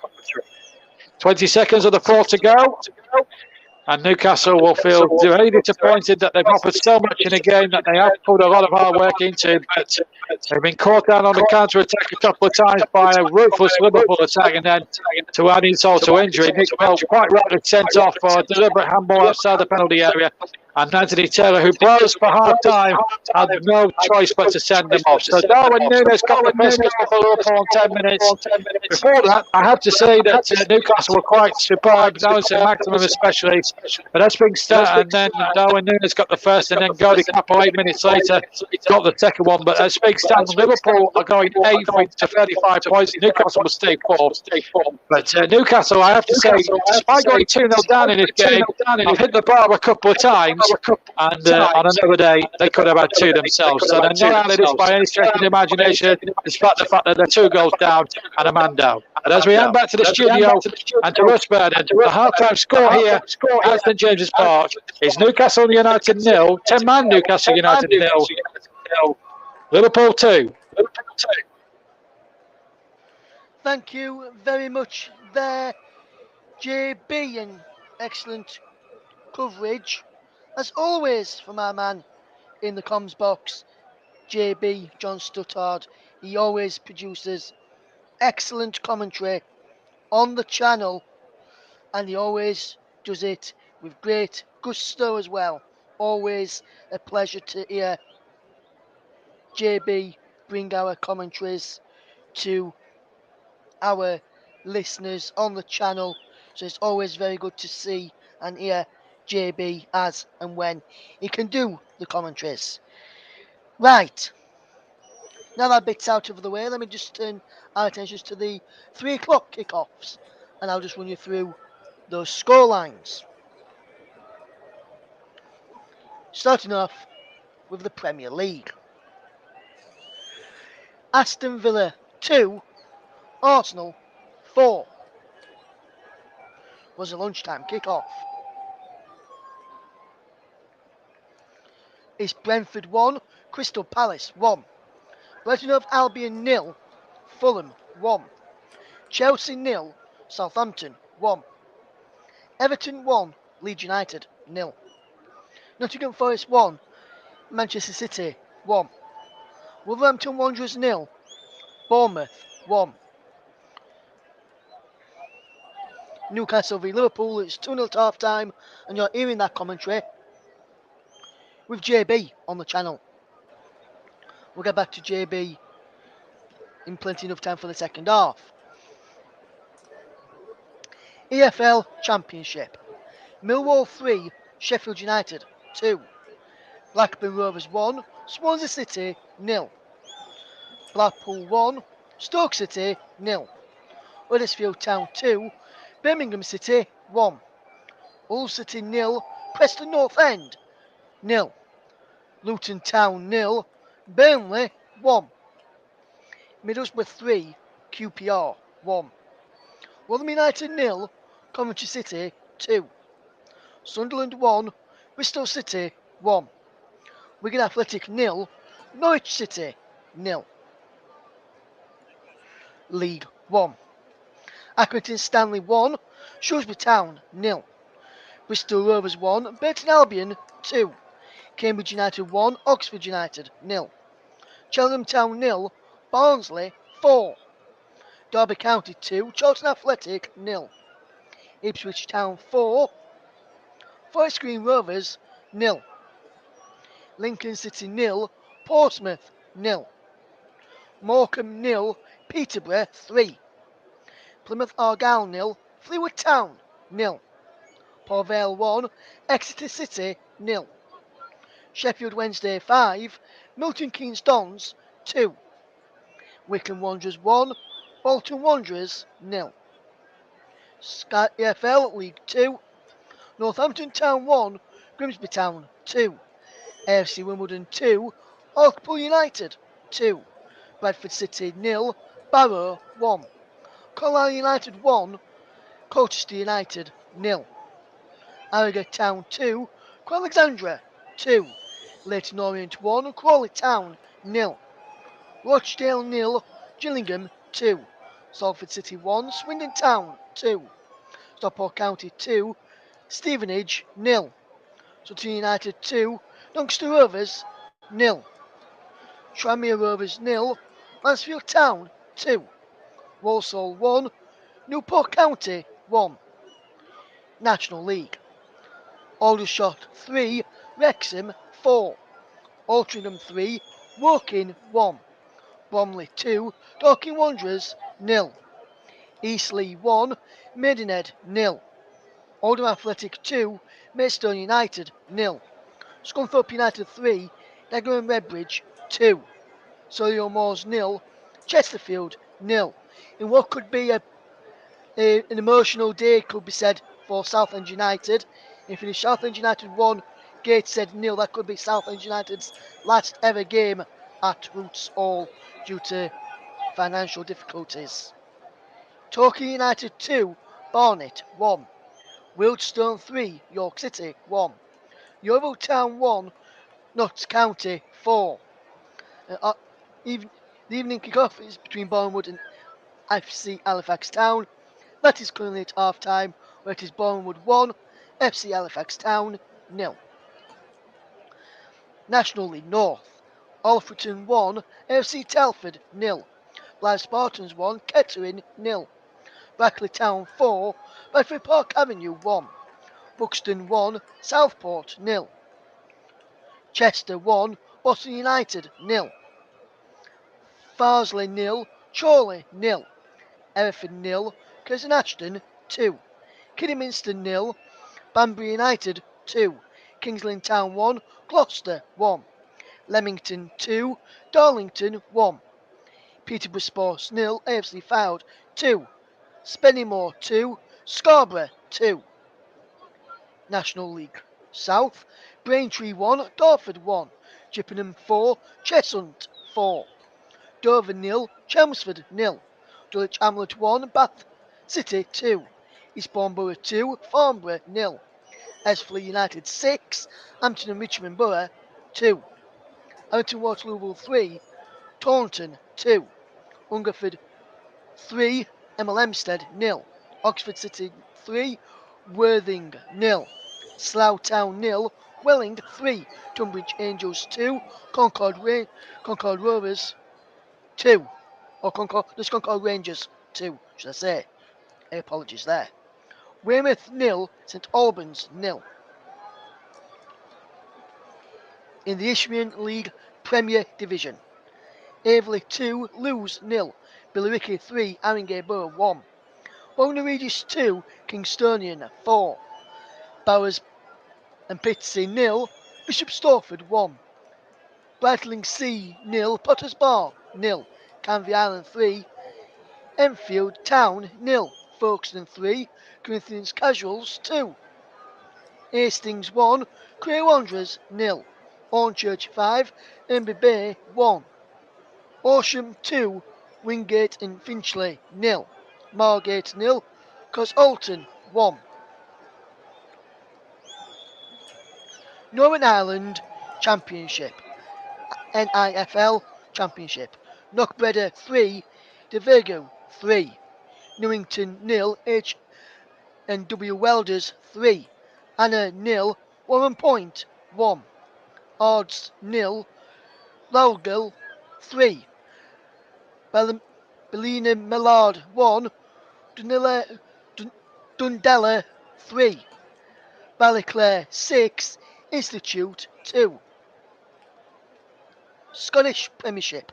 20 seconds of the 4 to go. And Newcastle will feel very disappointed that they've offered so much in a game that they have put a lot of hard work into, but they've been caught down on the counter-attack a couple of times by a ruthless Liverpool attack, and then to add insult to injury, Nick Pope quite rightly sent off for a deliberate handball outside the penalty area, and Anthony Taylor, who blows for half-time, had no choice but to send them off. So Darwin Núñez got the first goal for Liverpool in 10 minutes. Before that, I have to say that Newcastle were quite superb, down to maximum especially. But that's being start, and then Darwin Núñez got the first, and then Godi Capo 8 minutes later got the second one. But as big stand, Liverpool are going 8th to 35 points. Newcastle will stay 4th. But Newcastle, I have to say, despite going 2-0 down in this game, have hit the bar a couple of times, and on another day they could have had two themselves. So they're not out of this by any stretch of the imagination, despite the fact that they're 2 goals down and a man down. And as we hand back to the studio and to Russ Burden, the half-time score here at St James's Park is Newcastle United 0, 10-man Newcastle United 0, Liverpool 2. Thank you very much there, JB, and excellent coverage, as always, from our man in the comms box, JB, John Stuttard. He always produces excellent commentary on the channel, and he always does it with great gusto as well. Always a pleasure to hear JB bring our commentaries to our listeners on the channel. So it's always very good to see and hear JB as and when he can do the commentaries. Right, now that bit's out of the way, let me just turn our attention to the 3 o'clock kickoffs, and I'll just run you through those score lines. Starting off with the Premier League. Aston Villa 2, Arsenal 4 was a lunchtime kickoff. Is Brentford 1, Crystal Palace 1, Brighton of Albion 0, Fulham 1, Chelsea 0, Southampton 1, Everton 1, Leeds United 0, Nottingham Forest 1, Manchester City 1, Wolverhampton Wanderers 0, Bournemouth 1. Newcastle v Liverpool, it's 2-0 at half time, and you're hearing that commentary with JB on the channel. We'll get back to JB in plenty enough time for the second half. EFL Championship. Millwall 3, Sheffield United 2, Blackburn Rovers 1, Swansea City 0, Blackpool 1, Stoke City 0, Huddersfield Town 2, Birmingham City 1, Hull City 0, Preston North End 0, Luton Town 0, Burnley 1, Middlesbrough 3, QPR 1, Rotherham United 0, Coventry City 2, Sunderland 1, Bristol City 1, Wigan Athletic 0, Norwich City 0. League 1. Accrington Stanley 1, Shrewsbury Town 0, Bristol Rovers 1, Burton Albion 2, Cambridge United 1, Oxford United 0, Cheltenham Town 0, Barnsley 4, Derby County 2, Charlton Athletic 0, Ipswich Town 4, Forest Green Rovers 0, Lincoln City 0, Portsmouth 0, Morecambe 0, Peterborough 3, Plymouth Argyle 0, Fleetwood Town 0, Port Vale 1, Exeter City 0, Sheffield Wednesday 5, Milton Keynes Dons 2, Wycombe Wanderers 1, Bolton Wanderers 0. Sky EFL League 2, Northampton Town 1, Grimsby Town 2, AFC Wimbledon 2, Hartlepool United 2, Bradford City 0, Barrow 1, Carlisle United 1, Colchester United 0, Harrogate Town 2, Crewe Alexandra 2, Leyton Orient 1, Crawley Town 0, Rochdale 0, Gillingham 2, Salford City 1, Swindon Town 2, Stockport County 2, Stevenage 0. Sutton United 2. Doncaster Rovers 0. Tranmere Rovers 0. Mansfield Town 2. Walsall 1. Newport County 1. National League. Aldershot 3. Wrexham 4. Altrincham 3. Woking 1. Bromley 2. Dorking Wanderers 0. Eastleigh 1. Maidenhead 0. Oldham Athletic 2. Maidstone United 0. Scunthorpe United 3. Dagenham Redbridge 2. Solihull Moors 0. Chesterfield 0. In what could be an emotional day, could be said, for Southend United. If it is Southend United 1, Gateshead 0, that could be Southend United's last ever game at Roots Hall due to financial difficulties. Torquay United 2, Barnet 1. Wealdstone 3, York City 1. Yeovil Town 1, Notts County 4. The evening kick-off is between Bournemouth and FC Halifax Town. That is currently at half time, where it is Bournemouth 1, FC Halifax Town 0. National League North. Alfreton 1, FC Telford 0. Blythe Spartans 1, Kettering 0. Brackley Town 4, Bedford Park Avenue 1. Buxton 1, Southport 0. Chester 1, Boston United 0. Farsley 0, Chorley 0. Hereford 0, Curzon Ashton 2. Kidderminster 0, Banbury United 2. Kingsland Town 1, Gloucester 1. Leamington 2, Darlington 1. Peterborough Sports 0, AFC Fylde 2. Spennymoor 2, Scarborough 2. National League South. Braintree 1, Dorford 1. Chippenham 4, Cheshunt 4. Dover 0, Chelmsford 0. Dulwich Hamlet 1, Bath City 2. Eastbourne Borough 2, Farnborough 0. Esfleet United 6, Hampton and Richmond Borough 2. Hampton Waterloo 3, Taunton 2. Hungerford 3, Hemel Hempstead 0. Oxford City 3, Worthing 0. Slough Town 0, Welling 3. Tunbridge Angels 2, Concord Rovers 2. Or Concord Rangers 2, should I say. Apologies there. Weymouth 0, St Albans 0. In the Isthmian League Premier Division. Averley 2, Lewes 0. Billericay 3, Haringey Borough 1. Bognor Regis 2, Kingstonian 4. Bowers and Pitsea 0, Bishop Stortford 1. Brightling C 0, Potters Bar 0. Canvey Island 3, Enfield Town 0. Folkestone 3, Corinthians Casuals 2. Hastings 1, Crewe Wanderers 0. Hornchurch 5, Enby Bay 1. Horsham 2, Wingate and Finchley 0. Margate 0, Alton 1. Northern Ireland Championship. NIFL Championship. Knockbreda 3, De Virgo 3. Newington 0, H and W Welders 3. Anna 0, Warren Point 1. Ards 0, Lowgill 3. Ballina Millard 1. Dundela 3. Ballyclare 6. Institute 2. Scottish Premiership.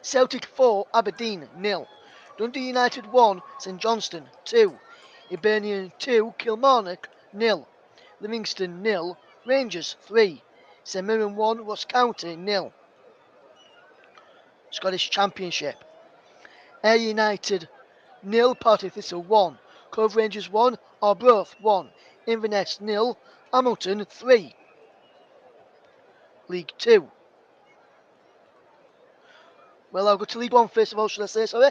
Celtic 4, Aberdeen 0. Dundee United 1, St Johnstone 2. Hibernian 2, Kilmarnock 0. Livingston 0, Rangers 3. St Mirren 1, Ross County 0. Scottish Championship. Ayr United 0, Partick Thistle 1. Cove Rangers 1, Arbroath 1. Inverness 0, Hamilton 3. League 2. Well, I'll go to League 1 first of all, should I say, sorry?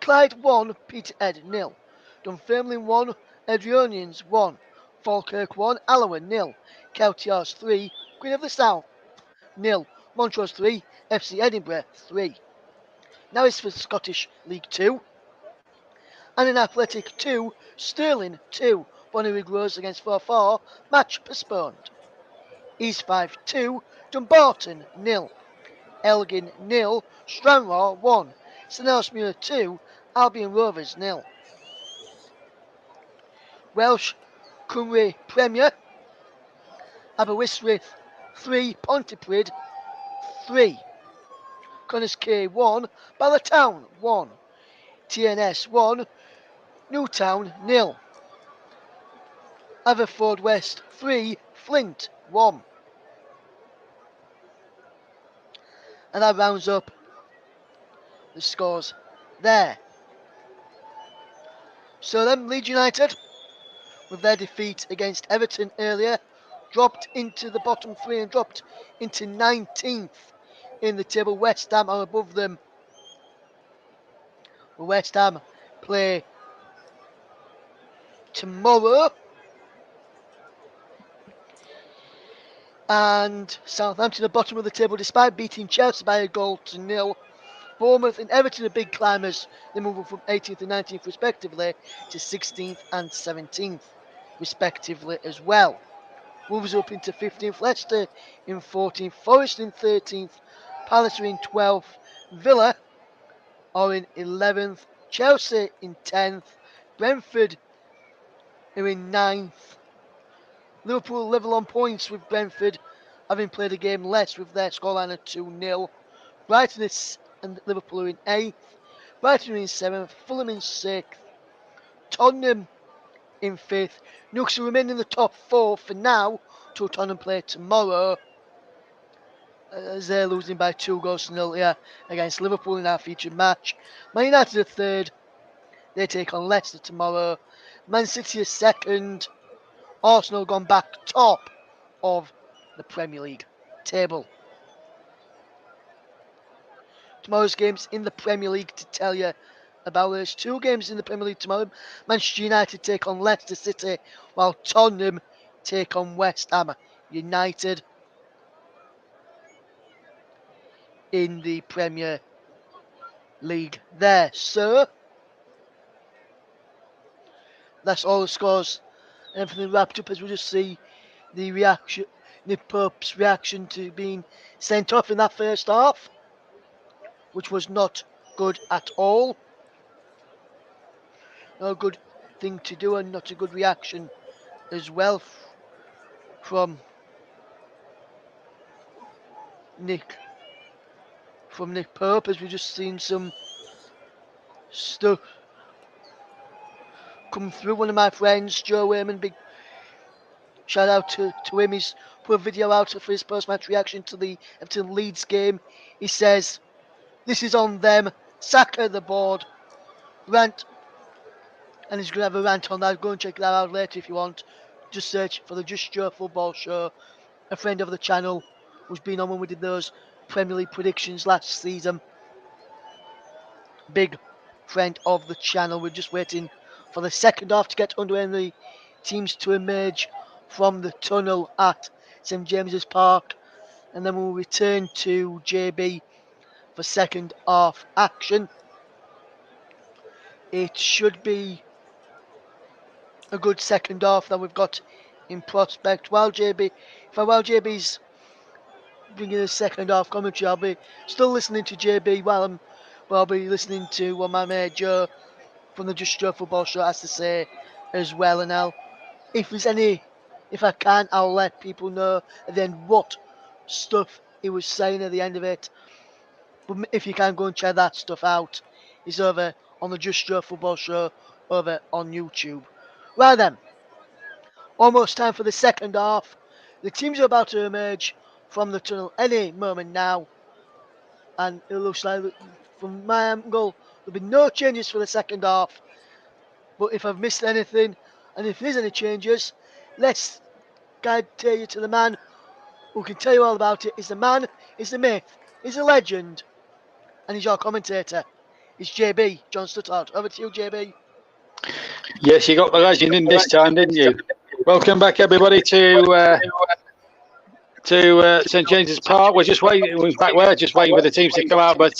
Clyde 1, Peterhead 0. Dunfermline 1, Edrionians 1. Falkirk 1, Alloa 0. Keltiars 3, Queen of the South 0. Montrose 3, FC Edinburgh 3. Now it's for Scottish League 2. And in Athletic 2, Stirling 2, Bonnyrigg Rose against 4-4. Match postponed. East 5-2. Dumbarton 0. Elgin 0. Stranraer 1. St Elsmere 2. Albion Rovers 0. Welsh Cymru Premier. Aberystwyth 3. Pontypridd 3. Connors K 1. Ballatown 1. TNS 1. Newtown 0. Haverford West 3. Flint 1. And that rounds up the scores there. So then Leeds United, with their defeat against Everton earlier, dropped into the bottom 3 and dropped into 19th in the table. West Ham are above them. West Ham play tomorrow. And Southampton are bottom of the table despite beating Chelsea by a goal to 0. Bournemouth and Everton are big climbers. They move from 18th and 19th respectively to 16th and 17th respectively as well. Wolves up into 15th, Leicester in 14th, Forest in 13th, Palace are in 12th, Villa are in 11th, Chelsea in 10th, Brentford are in 9th, Liverpool level on points with Brentford, having played a game less with their scoreline of 2-0. Brighton and Liverpool are in 8th, Brighton are in 7th, Fulham in 6th, Tottenham in 5th, Newcastle remain in the top 4 for now till Tottenham play tomorrow, as they're losing by 2-0 here against Liverpool in our featured match. Man United are 3rd, they take on Leicester tomorrow. Man City is 2nd, Arsenal gone back top of the Premier League table. Tomorrow's games in the Premier League to tell you about. There's 2 games in the Premier League tomorrow. Manchester United take on Leicester City, while Tottenham take on West Ham United in the Premier League there. So that's all the scores. Everything wrapped up as we just see the reaction, Nick Pope's reaction to being sent off in that first half, which was not good at all. No good thing to do and not a good reaction as well from Nick Pope, as we just seen some stuff come through. One of my friends, Joe Wayman, big shout out to him. He's put a video out for his post-match reaction to the Everton Leeds game. He says, "This is on them. Saka the board. Rant." And he's going to have a rant on that. Go and check that out later if you want. Just search for the Just Joe Football Show. A friend of the channel who's been on when we did those Premier League predictions last season. Big friend of the channel. We're just waiting for the second half to get underway and the teams to emerge from the tunnel at St James's Park. And then we'll return to JB for second half action. It should be a good second half that we've got in prospect. While JB's bringing the second half commentary, I'll be still listening to JB while I'll be listening to what my mate Joe from the Just Joe Football Show has to say as well. And if I can, I'll let people know at the end what stuff he was saying at the end of it. But if you can, go and check that stuff out. It's over on the Just Joe Football Show over on YouTube. Right then, almost time for the second half. The teams are about to emerge from the tunnel any moment now. And it looks like, from my angle, there'll be no changes for the second half. But if I've missed anything, and if there's any changes, let's guide you to the man who can tell you all about it. He's the man, he's the myth, he's a legend, and he's your commentator. It's JB, John Stuttard. Over to you, JB. Yes, you got the legend in this time, didn't you? Welcome back, everybody, to St James's Park. We're just waiting. We're back. We're just waiting for the teams to come out, but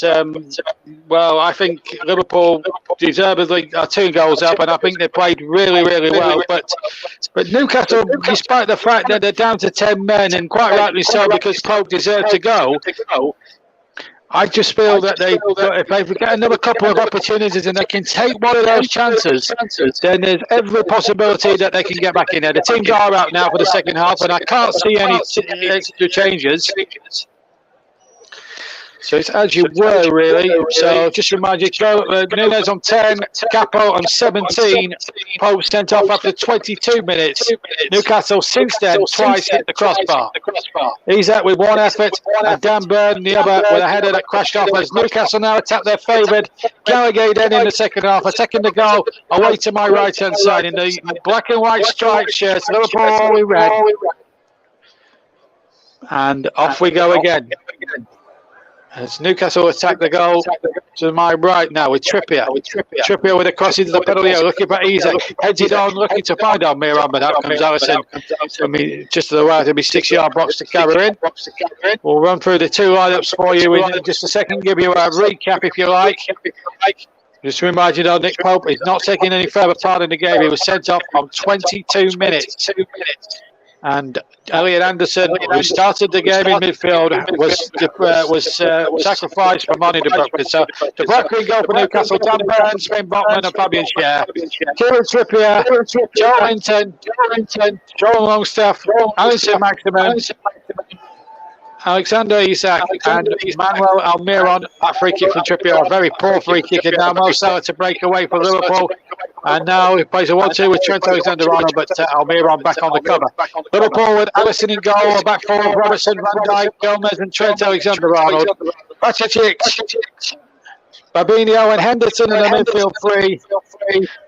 well, I think Liverpool deservedly are 2 goals up, and I think they played really, really well. But Newcastle, despite the fact that they're down to 10 men, and quite rightly so, because Pope deserved to go, I just feel that if they get another couple of opportunities and they can take one of those chances, then there's every possibility that they can get back in there. The teams are out now for the second half, and I can't see any extra changes. So it's as you were, really. So just remind you, Nunes on 10, Capo on 17, Pope sent off after 22 minutes. Newcastle since then twice hit the crossbar. He's out with one effort, and Dan Burn the other with a header that crashed off as Newcastle now attack their favoured Gallagher then in the second half, attacking the goal away to my right-hand side in the black and white striped shirts, Liverpool all in red. And off we go again. As Newcastle attack the goal to my right now with Trippier. Trippier with a cross into the penalty area, looking for Isaac. Heads it on, looking to find Almiron, but out comes Alisson. Just to the right of his 6-yard box to carry in. We'll run through the 2 lineups for you in just a second, give you a recap if you like. Just to remind you though, Nick Pope is not taking any further part in the game. He was sent off on 22 minutes. And Elliot Anderson, who started the game in midfield, was sacrificed for Monty De Bruyne. So De Bruyne in goal for Newcastle, Dan Burn, Sven Botman and Fabian Schär. Kieran Trippier, Joe Linton, Joel Longstaff, Alison Maximin, Alexander Isak and Manuel Almiron. That free kick from Trippier, a very poor free kick, and now Mo Salah to break away for Liverpool. And now he plays a 1-2 with Trent Alexander-Arnold, but Almiron back on the cover. Liverpool with Alisson in goal, a back four of Robertson, Van Dijk, Gomez and Trent Alexander-Arnold. Bacic, Fabinho and Henderson in the midfield 3.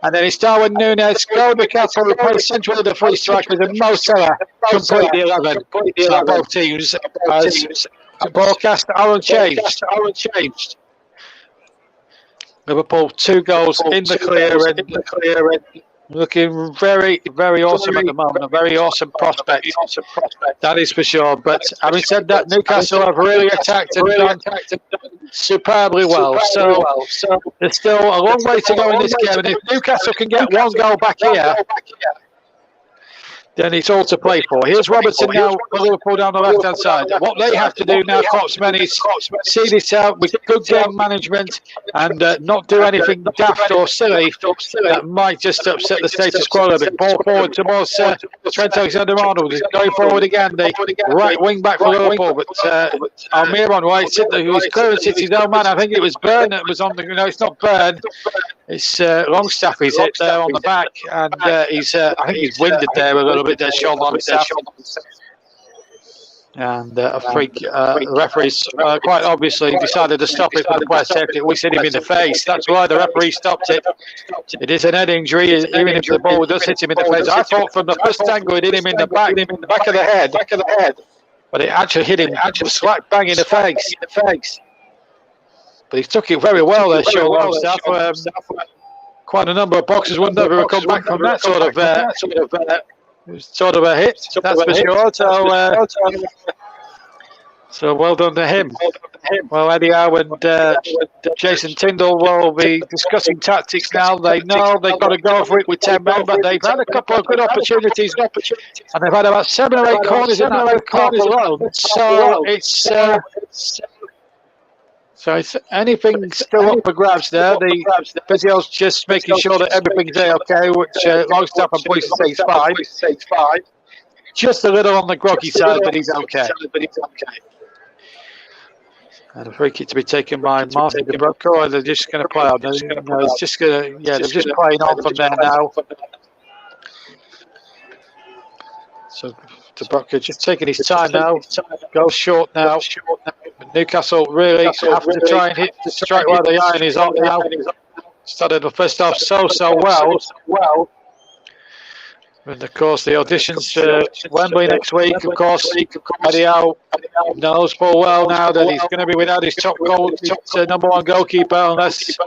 And then it's Darwin Nunes, Newcastle replaced central of the free strikers, and Mo Salah complete the 11 for both teams as broadcast are unchanged. Liverpool 2 goals in the clear and looking very, very awesome at the moment. A very awesome prospect, that is for sure. But having said that, Newcastle have really attacked and done superbly well. So there's still a long way to go in this game. And if Newcastle can get 1 goal back here, then it's all to play for. Here's Robertson now for Liverpool down the left-hand side. What they have to do now, Coxman, is see this out with good game management and not do anything daft or silly that might just upset the status quo a bit. Ball forward towards Trent Alexander-Arnold. He's going forward again, the right wing back for Liverpool. But Almiron, whose clearance hits his own man. I think it was Burn that was on the... No, it's not Burn. It's Longstaff he's hit there on the back, and I think he's winded there a little bit there, Sean Longstaff. And a freak. The referees quite obviously decided to stop it for the player safety. We hit him in the face. That's why the referee stopped it. It is an head injury, even if the ball does hit him in the face. I thought from the first angle it hit him in the back of the head. But it actually hit him slap bang in the face. But he took it very well there, Sean Longstaff. Quite a number of boxers wouldn't ever come back from that sort of a hit, that's for sure. So well done to him. Well, Eddie Howe and Jason Tyndall will be discussing tactics now. They know they've got to go for it with 10 men, but they've had a couple of good opportunities, and they've had about 7 or 8 corners in that half alone. So it's anything still up for grabs there. The physio's just making sure that everything's okay, which Longstaff and Boyce say is fine. Just a little on the groggy side, but he's okay. And a free kick to be taken by Martin De Bruyne. They're just going to play on. It's just going to, they're just playing on from there now. So De Bruyne just taking his time now. Goes short now. Newcastle really have to try and hit the strike while the iron is on now. Started the first half so well. And of course the auditions for Wembley next week, of course, Eddie Howe knows full well now that he's going to be without his top number 1 goalkeeper unless,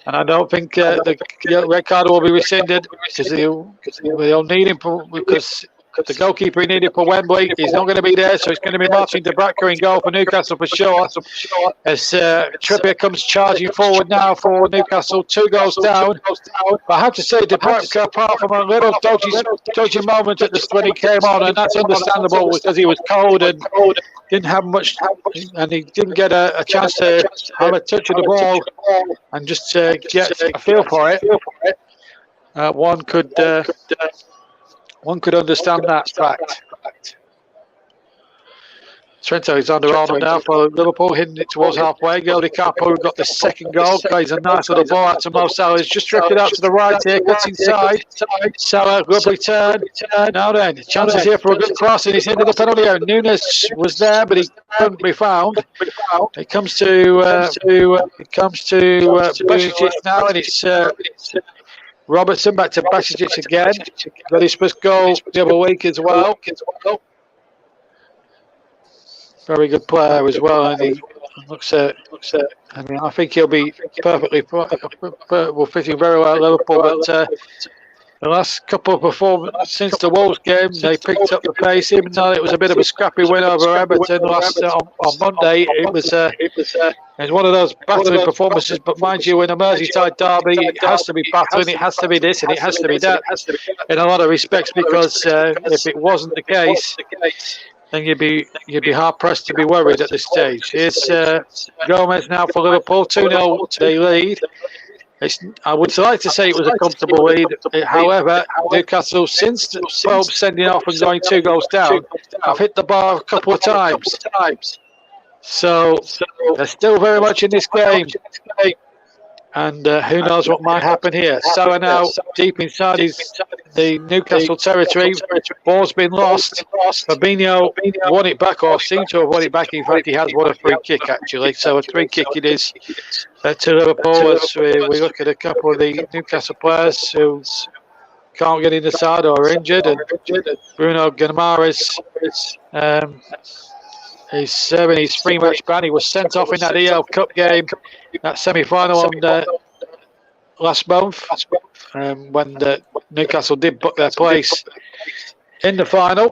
and I don't think the red card will be rescinded because they'll need him because the goalkeeper he needed for Wembley. He's not going to be there, so it's going to be Martin de Bracker in goal for Newcastle for sure. As Trippier comes charging forward now for Newcastle, 2 goals down. But I have to say, de Bracker, apart from a little dodgy moment at the when he came on, and that's understandable because he was cold and didn't have much, and he didn't get a chance to have a touch of the ball and just get a feel for it. One could understand that fact. Trent Alexander-Arnold now for Liverpool, hitting it towards halfway. Geldy Capo got the second goal. Plays a nice little ball out to Mo Salah. He's just drifted out to the right here, cuts inside. Salah, lovely turn. Now then, chances here for a good cross, and he's into the penalty area. Nunes was there, but he couldn't be found. It comes to Bajcetic now, and it's Robertson back to Bajcetic again. Got his first goal the other week as well. Very good player as well, and he looks I mean, I think he'll be perfectly will fit in very well at Liverpool. But the last couple of performances since the Wolves game, they picked up the pace. Even though it was a bit of a scrappy win over Everton on Monday, it was one of those battling performances. But mind you, in a Merseyside derby, it has to be battling, it has to be this, and it has to be that in a lot of respects. Because if it wasn't the case, then you'd be hard pressed to be worried at this stage. Here's Gomez now for Liverpool. 2-0 they lead. I would like to say it was a comfortable lead. However, Newcastle, since the Pope sending off and going 2 goals down, have hit the bar a couple of times. So they're still very much in this game. And who knows what might happen here. Salah now deep inside the Newcastle territory. Ball's been lost. Fabinho won it back, or seemed to have won it back. In fact, he has won a free kick, actually. So a free kick it is to Liverpool as we look at a couple of the Newcastle players who can't get in the side or are injured. And Bruno Guimaraes he's serving his 3-match ban. He was sent off in that EL Cup game, that semi-final on last month, when Newcastle did book their place in the final.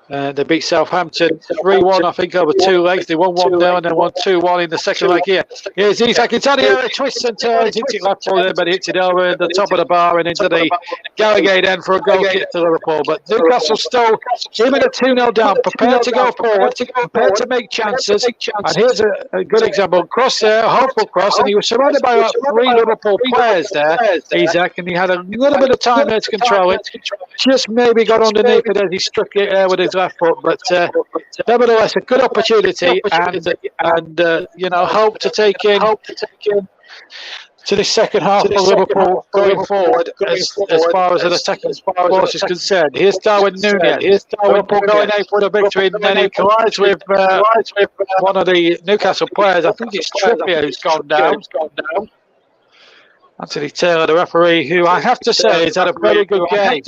They beat Southampton 3-1, I think, over 2 legs. They won 1-0 and then won 2-1 in the second leg here. Here's Isak Antonio, twists and turns, hits it left footed, but hits it over the top of the bar and into the Gallagher end for a goal kick to Liverpool. But Newcastle still, even at 2-0 down, prepared to go forward, prepared to make chances. And here's a good example. Cross there, a hopeful cross, and he was surrounded by about 3 Liverpool players there, Isak, and he had a little bit of time there to control it. Just maybe got underneath it as he struck it there with his left foot, but nevertheless a good opportunity, and hope to take in to the second half of Liverpool going forward as far as an attacking force is concerned. Here's Darwin Núñez. Liverpool going out for the victory, and then he collides with one of the Newcastle players. I think it's Trippier who's gone down. Anthony Taylor, the referee, who I have to say has had a very good game.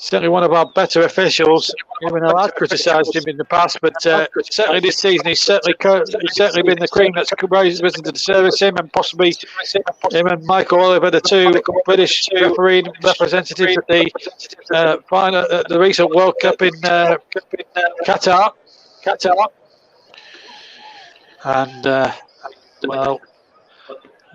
Certainly one of our better officials, even though I've criticised him in the past, but certainly this season he's certainly been the cream that's risen to service him, and possibly him and Michael Oliver, the 2 British referee representatives at the final, the recent World Cup in Qatar. And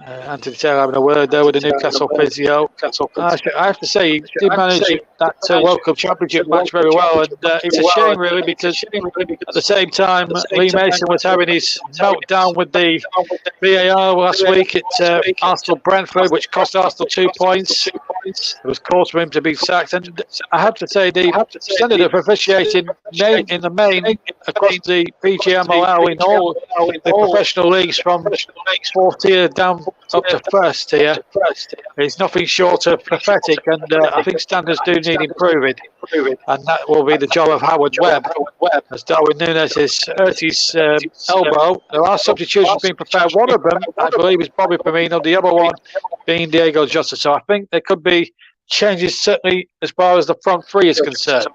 Anthony Taylor having a word there with the Newcastle physio. I have to say, he did manage that World Cup Championship match very well, and it's a shame really, because at the same time Lee Mason was having his meltdown with the VAR last week at Arsenal-Brentford, which cost Arsenal 2 points. It was cause for him to be sacked, and I have to say the standard of officiating in the main across the PGMOL in all the professional leagues from 4th tier down up to 1st tier is nothing short of pathetic, and I think standards do need improving, and that will be the job of Howard Webb, as Darwin Núñez has hurt his elbow. There are substitutions being prepared. One of them, I believe, is Bobby Firmino, the other one being Diego Jota. So I think there could be changes, certainly as far as the front 3 is concerned.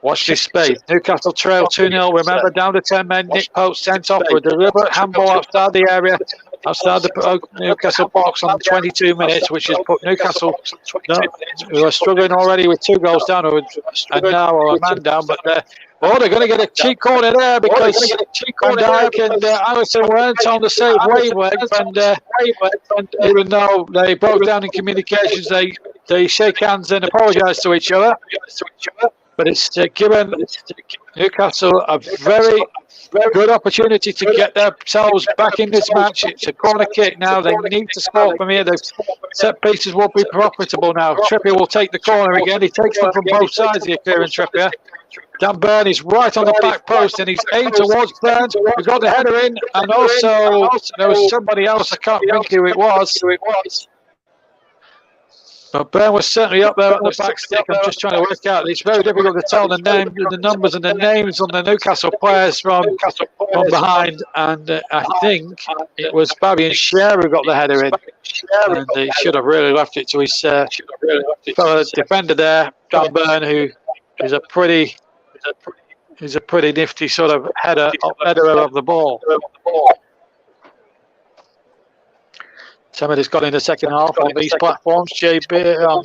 Watch this space. Newcastle trail 2-0. Remember, down to 10 men. Nick Pope sent off for a deliberate handball outside the area outside the Newcastle box on 22 minutes, which has put Newcastle, who are struggling already with 2 goals down, and now are a man down. But they're going to get a cheap corner there because Van Dijk and Alisson weren't on the same wavelength, and even though they broke down in communications, they shake hands and apologise to each other. But it's given Newcastle a very good opportunity to get themselves back in this match. It's a corner kick now. They need to score from here. The set pieces will be profitable now. Trippier will take the corner again. He takes them from both sides here, Kieran Trippier. Dan Burn is right on the back post, and he's aimed towards Burn. We've got the header in, and also there was somebody else. I can't think who it was. But Burn was certainly up there on the back stick. I'm just trying to work out. It's very difficult to tell the numbers and the names on the Newcastle players from behind. And I think it was Fabian Schär who got the header in. And he should have really left it to his fellow defender there, Dan Burn, who is a pretty nifty sort of header of the ball. Somebody's got in the second half on these platforms, JB, on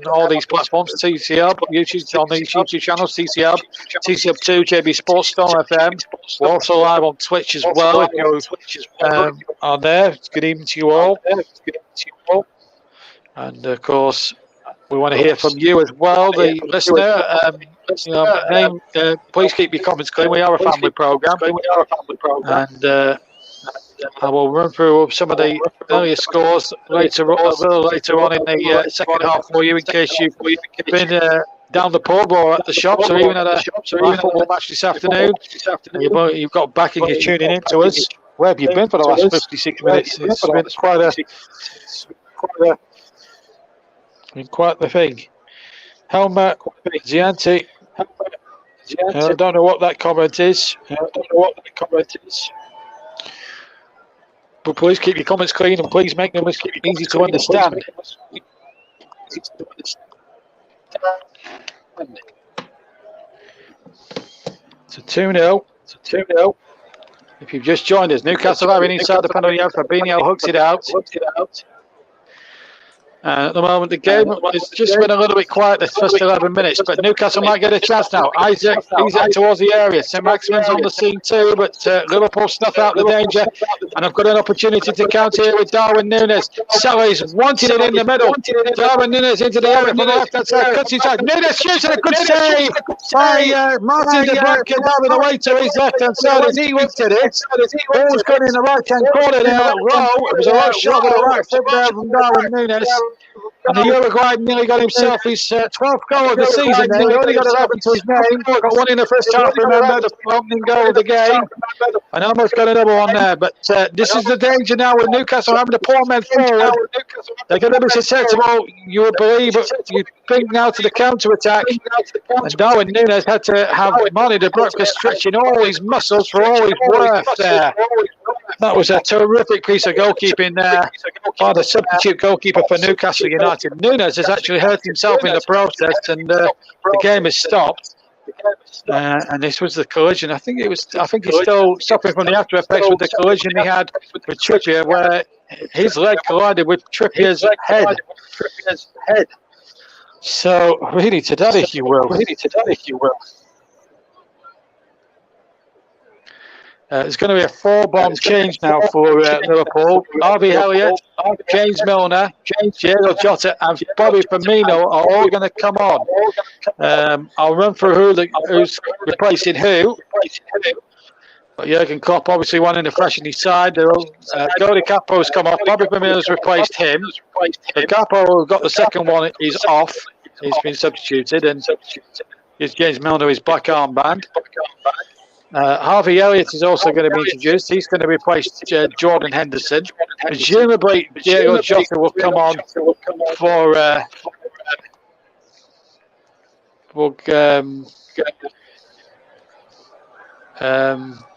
all these platforms, TCL, YouTube, on these YouTube channels, TCL, TCL2, JB Sports, Storm FM. We're also live on Twitch as well, if you're on there. Good evening to you all. And of course, we want to hear from you as well, the listener. Please keep your comments clean. We are a family programme. And I will run through some of the earlier scores a little later on in the second half for you, in case you've been down the pub or at the shops or even at a football match this afternoon. You've got back and you're tuning in to us. Where have you been for the last 56 minutes? It's been quite the thing. Helmer Zianti. I don't know what that comment is. But please keep your comments clean and please make them easy to understand. It's a 2-0. If you've just joined us, Newcastle having inside the penalty area. Fabinho hooks it out. At the moment, the game has just been a little bit quiet the first 11 minutes, but Newcastle might get a chance now. Isaac towards the area. St Maximin's on the scene too, but Liverpool snuff out the danger. And I've got an opportunity to counter here with Darwin Núñez. Sally's wanted it in the middle. Darwin Núñez into the area from the left-hand side. Cuts inside. Núñez shoots and a good save by Martin de Blanc. Darwin away to his left-hand side as he looked at it. Ball's gone in the right-hand corner there. Low. It was a low shot with a right foot there from Darwin Núñez. And the Uruguayan nearly got himself his 12th goal of the season there. He only got 11 to his name. Got one in the first half, remember, the opening goal of the game. And almost got another one there. But this is the danger now with Newcastle having to pour men forward. They're going to be susceptible, you would believe, but you think now to the counter-attack. And Darwin Núñez had to have Martin de Blanc stretching all his muscles for all his worth there. That was a terrific piece of goalkeeping there by the substitute goalkeeper for Newcastle United. Núñez has actually hurt himself in the process, and the game has stopped. And this was the collision. I think he's still suffering from the after effects with the collision he had with Trippier, where his leg collided with Trippier's head. So really to that, if you will. It's going to be a 4-bomb change now for Liverpool. Harvey Elliott, James Milner, Diego Jota and Bobby Firmino are all going to come on. I'll run through who's replacing who. But Jurgen Klopp obviously wanting to freshen his side. Cody Gakpo's come off. Bobby Firmino's replaced him. The Gakpo who got the second one is off. He's been substituted. And here's James Milner, his black armband. Harvey Elliott is also going to be introduced. He's going to replace Jordan Henderson. Presumably, Diego Jota will come on for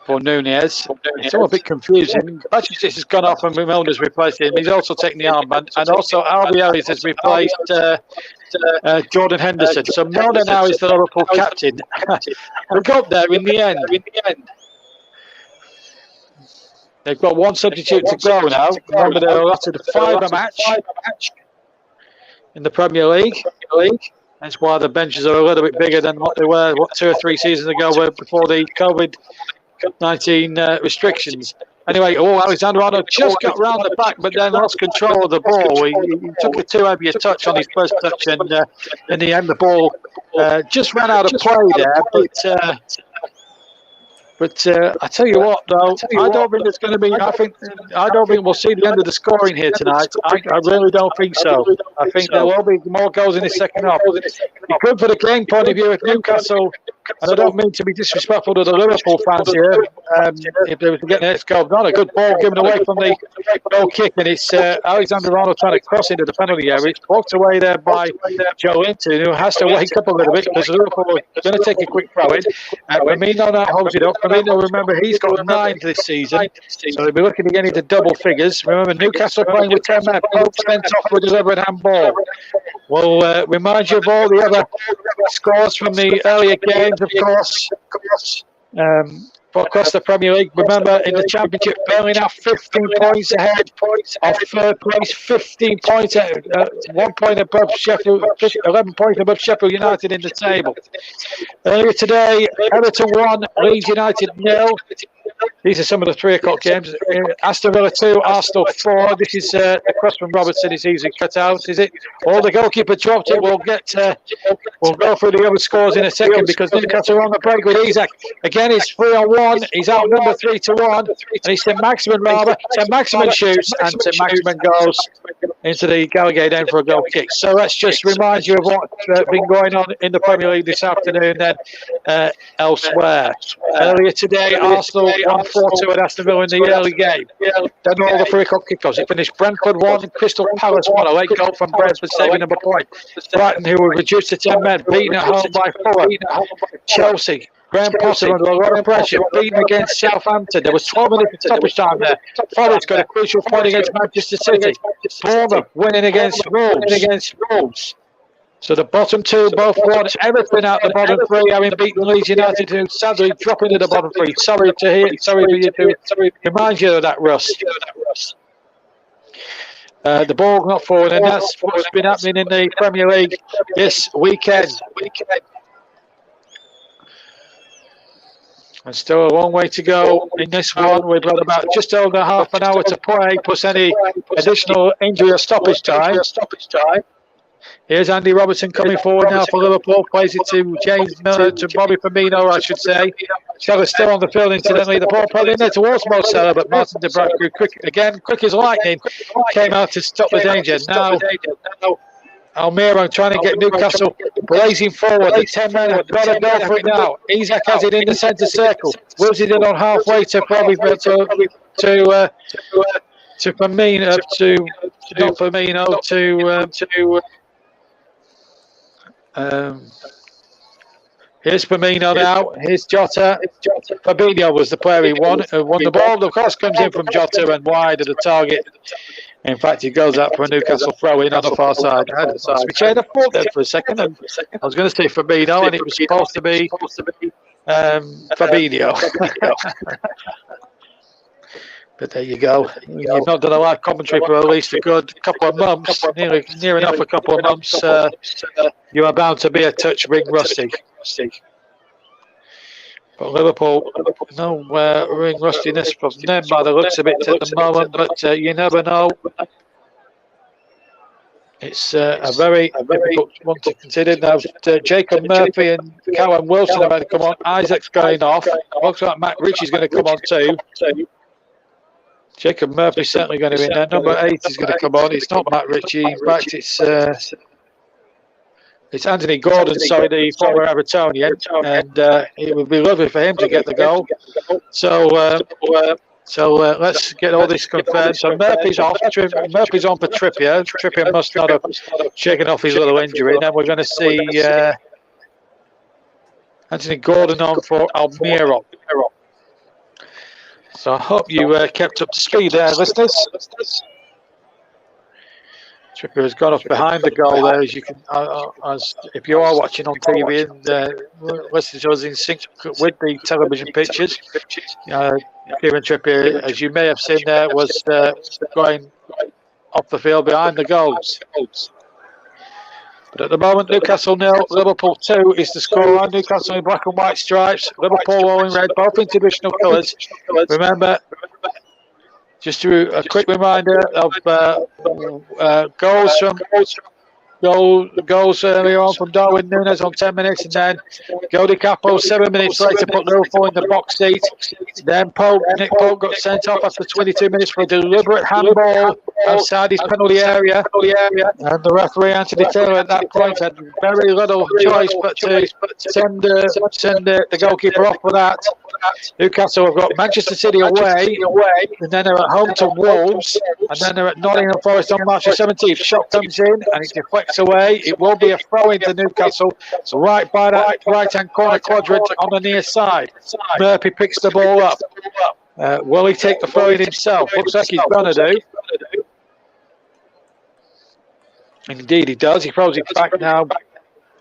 Núñez. It's all a bit confusing. Bajcetic has gone off and Milner's replaced him. He's also taken the armband. And also, Harvey Elliott has replaced Jordan Henderson. So Milner now is the Liverpool captain. We got there in the end. They've got one substitute to go now. Remember, they're allotted a five a match in the Premier League. That's why the benches are a little bit bigger than what they were 2 or 3 seasons ago before the COVID-19 restrictions. Anyway, Alexander Arnold just got round the back, but then lost control of the ball. He took a too heavy a touch on his first touch, and in the end, the ball just ran out of play there. But I tell you what, though, I don't think it's going to be. I don't think we'll see the end of the scoring here tonight. I really don't think so. I think there will be more goals in the second half. It's good for the game point of view if Newcastle, and I don't mean to be disrespectful to the Liverpool fans here, if they were to get the next goal. Not a good ball given away from the goal kick, and it's Alexander Arnold trying to cross into the penalty area. It's walked away there by Joe Linton, who has to wake up a little bit because Liverpool are going to take a quick throw in. Firmino now holds it up. Firmino, remember, he's got 9 this season, so they'll be looking to get into double figures. Remember, Newcastle playing with 10 men. Pope sent off with a delivered handball. We'll remind you of all the other scores from the earlier games, of course. Across the Premier League, remember in the Championship, Burnley now 15 points ahead of third place, 15 points, 1 point above Sheffield, 11 points above Sheffield United in the table. Earlier today, Everton 1, Leeds United 0. These are some of the 3 o'clock games. Aston Villa 2, Arsenal 4. This is the cross from Robertson is easily cut out, is it? Or the goalkeeper dropped it. We'll go through the other scores in a second because Newcastle are on the break with Isak. Again, it's 3-on-1. He's out number 3-1. And it's St Maximin rather. St Maximin shoots and St Maximin goes into the Gallagher end for a goal kick. So let's just remind you of what's been going on in the Premier League this afternoon then elsewhere. Earlier today, Arsenal won 4-2 at Aston Villa in the early game. Then all the 3 o'clock kickoffs. It finished Brentford 1, Crystal Palace 1. A late goal from Brentford saving number point. Brighton, who were reduced to 10 men, beaten at home by Fulham. Chelsea, Graham Potter under a lot of pressure, beaten against Southampton. There was 12 minutes of stoppage time there. Forest got a crucial point against Manchester City. Bournemouth winning against Wolves. So the bottom 2 both won. Everton out the bottom 3, having beaten Leeds United, who sadly drop into the bottom 3. Sorry to remind you of that, Russ. The ball not forward, and that's what's been happening in the Premier League this weekend. And still a long way to go in this one. We've got about just over half an hour to play, plus any additional injury or stoppage time. Here's Andy Robertson coming forward now for Liverpool. Plays it to James Miller, to Bobby Firmino, I should say. Sellers still on the field, incidentally. The ball played in there towards Mo Salah, but Martin de Bruyne grew quick as lightning, came out to stop the danger. Now, Almiron trying to get Newcastle blazing forward. The 10 men have got to go for it now. Isak has it in the centre circle. Wills it in on halfway to probably to Firmino, not Firmino, here's Firmino now. Here's Jota. Fabinho was the player who won the ball. Of course, comes in from Jota and wide of the target. In fact, he goes out for a Newcastle throw in on the far side. We changed the fault there for a second. And I was going to say Fabinho, and it was supposed to be Fabinho. But there you go. You've not done a live commentary for at least a good couple of months, near enough a couple of months. You are bound to be a touch ring rusty. But Liverpool, no ring rustiness from them by the looks of it at the moment, but you never know. It's a very difficult one to consider. Now, Jacob Murphy and Callum Wilson are about to come on. Isaac's going off. Looks like Matt Ritchie's going to come on too. Jacob Murphy's certainly going to be in there. Number 8 is going to come on. It's not Matt Ritchie. In fact, it's Anthony Gordon, the former Evertonian, and it would be lovely for him to get the goal. So let's get all this confirmed. So Murphy's off. Murphy's on for Trippier. Trippier must not have shaken off his little injury. And then we're going to see Anthony Gordon on for Almiron. So I hope you kept up to speed there, listeners. Trippier has gone off behind the goal there, as you can, as if you are watching on TV and listening to us in sync with the television pictures. Kieran Trippier, as you may have seen there, was going off the field behind the goals. But at the moment, Newcastle 0, Liverpool 2 is the scoreline. Newcastle in black and white stripes, Liverpool all in red, both in traditional colours. Remember, just a quick reminder of goals earlier on from Darwin Núñez on 10 minutes, and then Godi Capo 7 minutes later put Liverpool in the box seat. Then Nick Pope got sent off after 22 minutes for a deliberate handball outside his penalty area, and the referee Anthony Taylor at that point had very little choice but to send the goalkeeper off for that. Newcastle have got Manchester City away, and then they're at home to Wolves, and then they're at Nottingham Forest on March the 17th. Shot comes in and it deflects away. It will be a throw into Newcastle, right by that right-hand corner quadrant on the near side. Murphy picks the ball up. Will he take the throw in himself? Looks like he's going to do. Indeed he does. He throws it back now.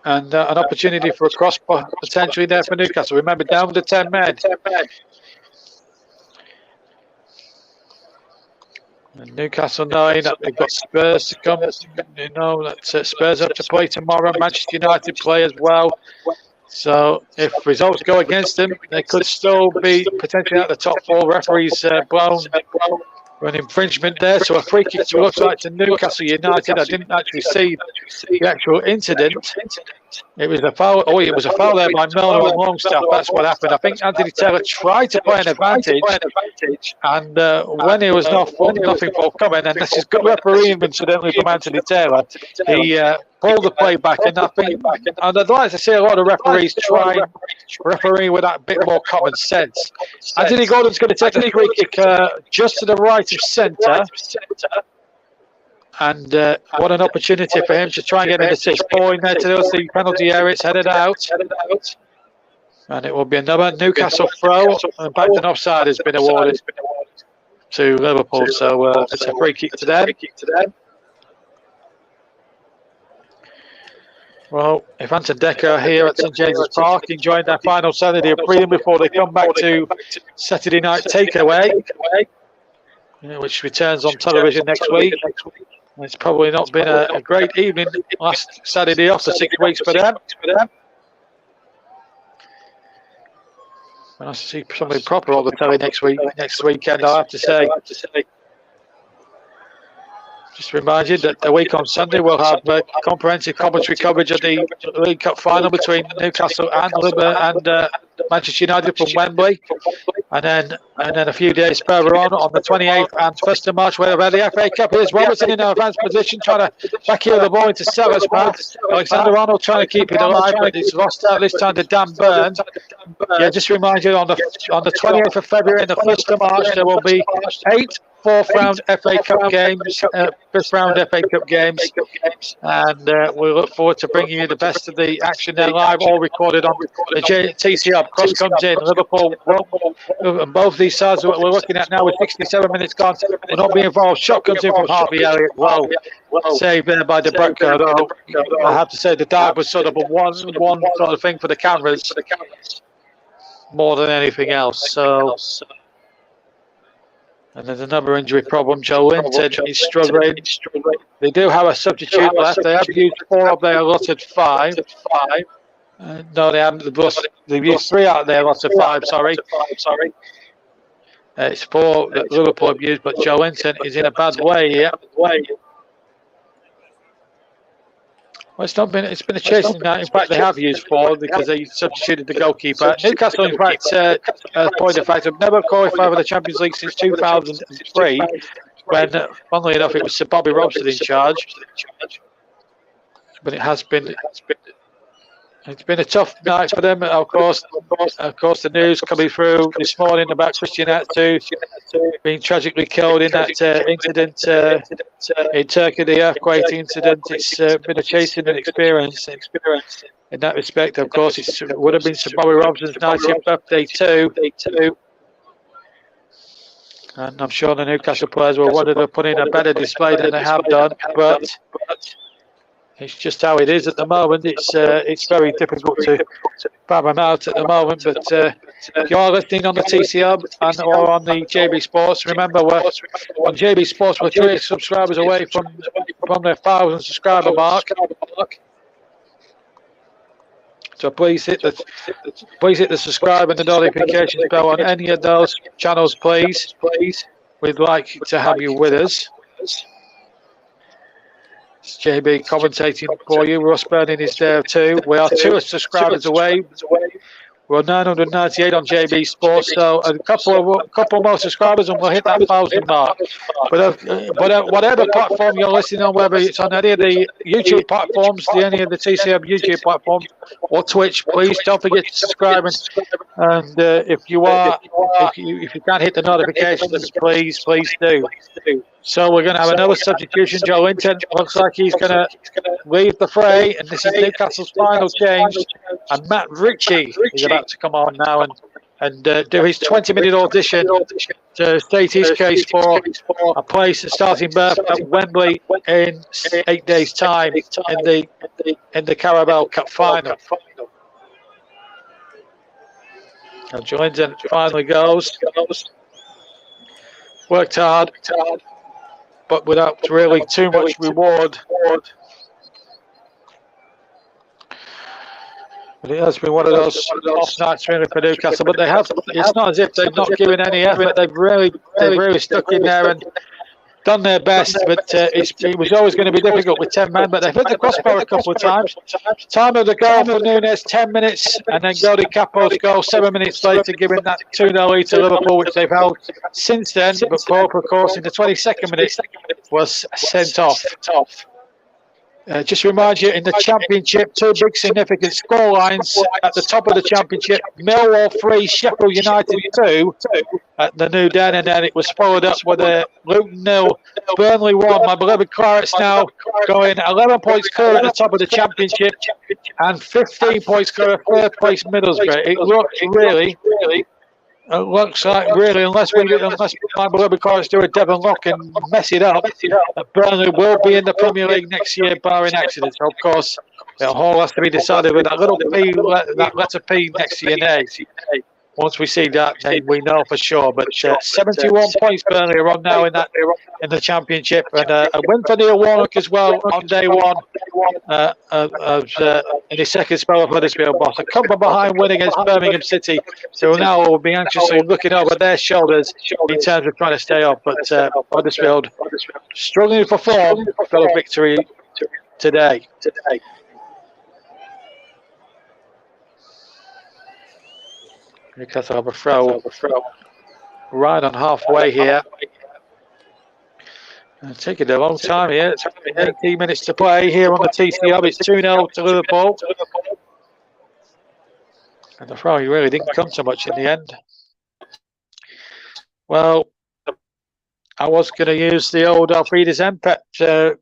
And an opportunity for a cross potentially there for Newcastle. Remember, down to 10 men. And Newcastle knowing that they've got Spurs to come. You know that Spurs have to play tomorrow. Manchester United play as well. So if results go against them, they could still be potentially at the top four. Referees blown for an infringement there. So a free kick looks like to Newcastle United. I didn't actually see the actual incident. It was a foul. Oh, it was a foul there by Milner and Longstaff. That's what happened. I think Anthony Taylor tried to play an advantage, and when he was nothing forthcoming, and this is good refereeing incidentally from Anthony Taylor, he pulled the play back. And I think, and I'd like to see a lot of referees try refereeing with that bit more common sense. Anthony Gordon's going to take the free kick just to the right of centre. And what an opportunity for him to try and get an assist. Ball in there to the penalty area. It's headed out. And it will be another Newcastle throw. In fact, an offside has been awarded to Liverpool. So it's a free kick to them. Well, if Anton Decker are here at St James's Park enjoying their final Saturday of freedom before they come back to Saturday night takeaway, which returns on television next week. It's probably not been a great evening last Saturday after 6 weeks for them. Nice to see something proper on the telly next weekend, I have to say. Just to remind you that the week on Sunday we'll have comprehensive commentary coverage of the League Cup final between Newcastle and Manchester United from Wembley, and then a few days further on the 28th and 1st of March, where the FA Cup is. Robertson in our advanced position, trying to backheel the ball into Sellers' path. Alexander Arnold trying to keep it alive, but it's lost out this time to Dan Burn. Yeah, just remind you on the 28th of February and the 1st of March there will be 8 fourth round FA Cup games, fifth round FA Cup games, and we look forward to bringing you the best of the action there live, all recorded on the TC Hub. Cross comes in, Liverpool, and both these sides that we're looking at now with 67 minutes gone will not be involved. Shot comes in from Harvey Elliott, well saved there by De Bruyne. I have to say the dive was sort of a one sort of thing for the cameras more than anything else. So. And there's another injury problem. Joe Linton is struggling. They do have a substitute left. They have used 4 of their allotted 5. No, they haven't. They've used 3 out of their allotted 5. Sorry. It's 4 that Liverpool have used, but Joe Linton is in a bad way here. Well, it's been a chasing night. In fact, they have used 4 because they substituted the goalkeeper. Newcastle, in fact, point of fact, have never qualified for the Champions League since 2003, when, funnily enough, it was Sir Bobby Robson in charge. But it's been a tough night for them. Of course, the news coming through this morning about Christian Atsu being tragically killed in that incident in Turkey, the earthquake incident. It's been a chasing experience. In that respect, of course, it would have been Sir Bobby Robson's 90th birthday too. And I'm sure the Newcastle players will want to put in a better display than they have done. But it's just how it is at the moment. It's very difficult to grab them out at the moment. But if you are listening on the TC Hub and or on the JB Sports, remember we're on JB Sports. We're 3 subscribers away from the 1,000 subscriber mark. So please hit the subscribe and the notifications bell on any of those channels, please. We'd like to have you with us. It's JB commentating for you. Ross Burning is there too. We are 2 subscribers away. We're 998 on JB Sports, so a couple more subscribers and we'll hit that 1,000 mark. But whatever platform you're listening on, whether it's on any of the YouTube platforms, any of the TCM YouTube platforms, or Twitch, please don't forget to subscribe. And if you can't hit the notifications, please do. So we're going to have another substitution. Joe Linton looks like he's going to leave the fray, and this is Newcastle's final change. And Matt Ritchie is about to come on now and do his 20-minute audition to state his case for a place, a starting berth at Wembley in 8 days' time in the Carabao Cup final. And Joe Linton finally goes. Worked hard, but without really too much reward. But it has been one of those off nights really for Newcastle. But it's not as if they've not given any effort. They've really stuck in there and done their best. But it was always going to be difficult with 10 men. But they've hit the crossbar a couple of times. Time of the goal for Nunes, 10 minutes, and then Godi Capo's goal 7 minutes later, giving that 2-0 lead to Liverpool, which they've held since then. But Pope, of course, in the 22nd minute was sent off. Just remind you, in the Championship, 2 big significant scorelines at the top of the Championship. Millwall 3, Sheffield United 2 at the New Den, and then it was followed up with a Luton 0, Burnley 1. My beloved Clarets now going 11 points clear at the top of the Championship and 15 points clear of third place Middlesbrough. It looks like really, unless my beloved Clarets do a Devon Lock and mess it up, that Burnley will be in the Premier League next year, barring accidents. Of course, it all has to be decided with that little P, that letter P next to your name. Once we see that, then we know for sure. But 71 points Burnley are on now in the Championship, and a win for Neil Warnock as well on day one in his second spell of Huddersfield boss. A come from behind win against Birmingham City, who now will be anxiously looking over their shoulders in terms of trying to stay up. But Huddersfield struggling to perform, got a victory today. Newcastle have a throw right on halfway here. Taking a long time here. 18 minutes to play here on the TC Hub. It's 2-0 to Liverpool. And the throw really didn't come so much in the end. Well, I was going to use the old Alfreda's Empet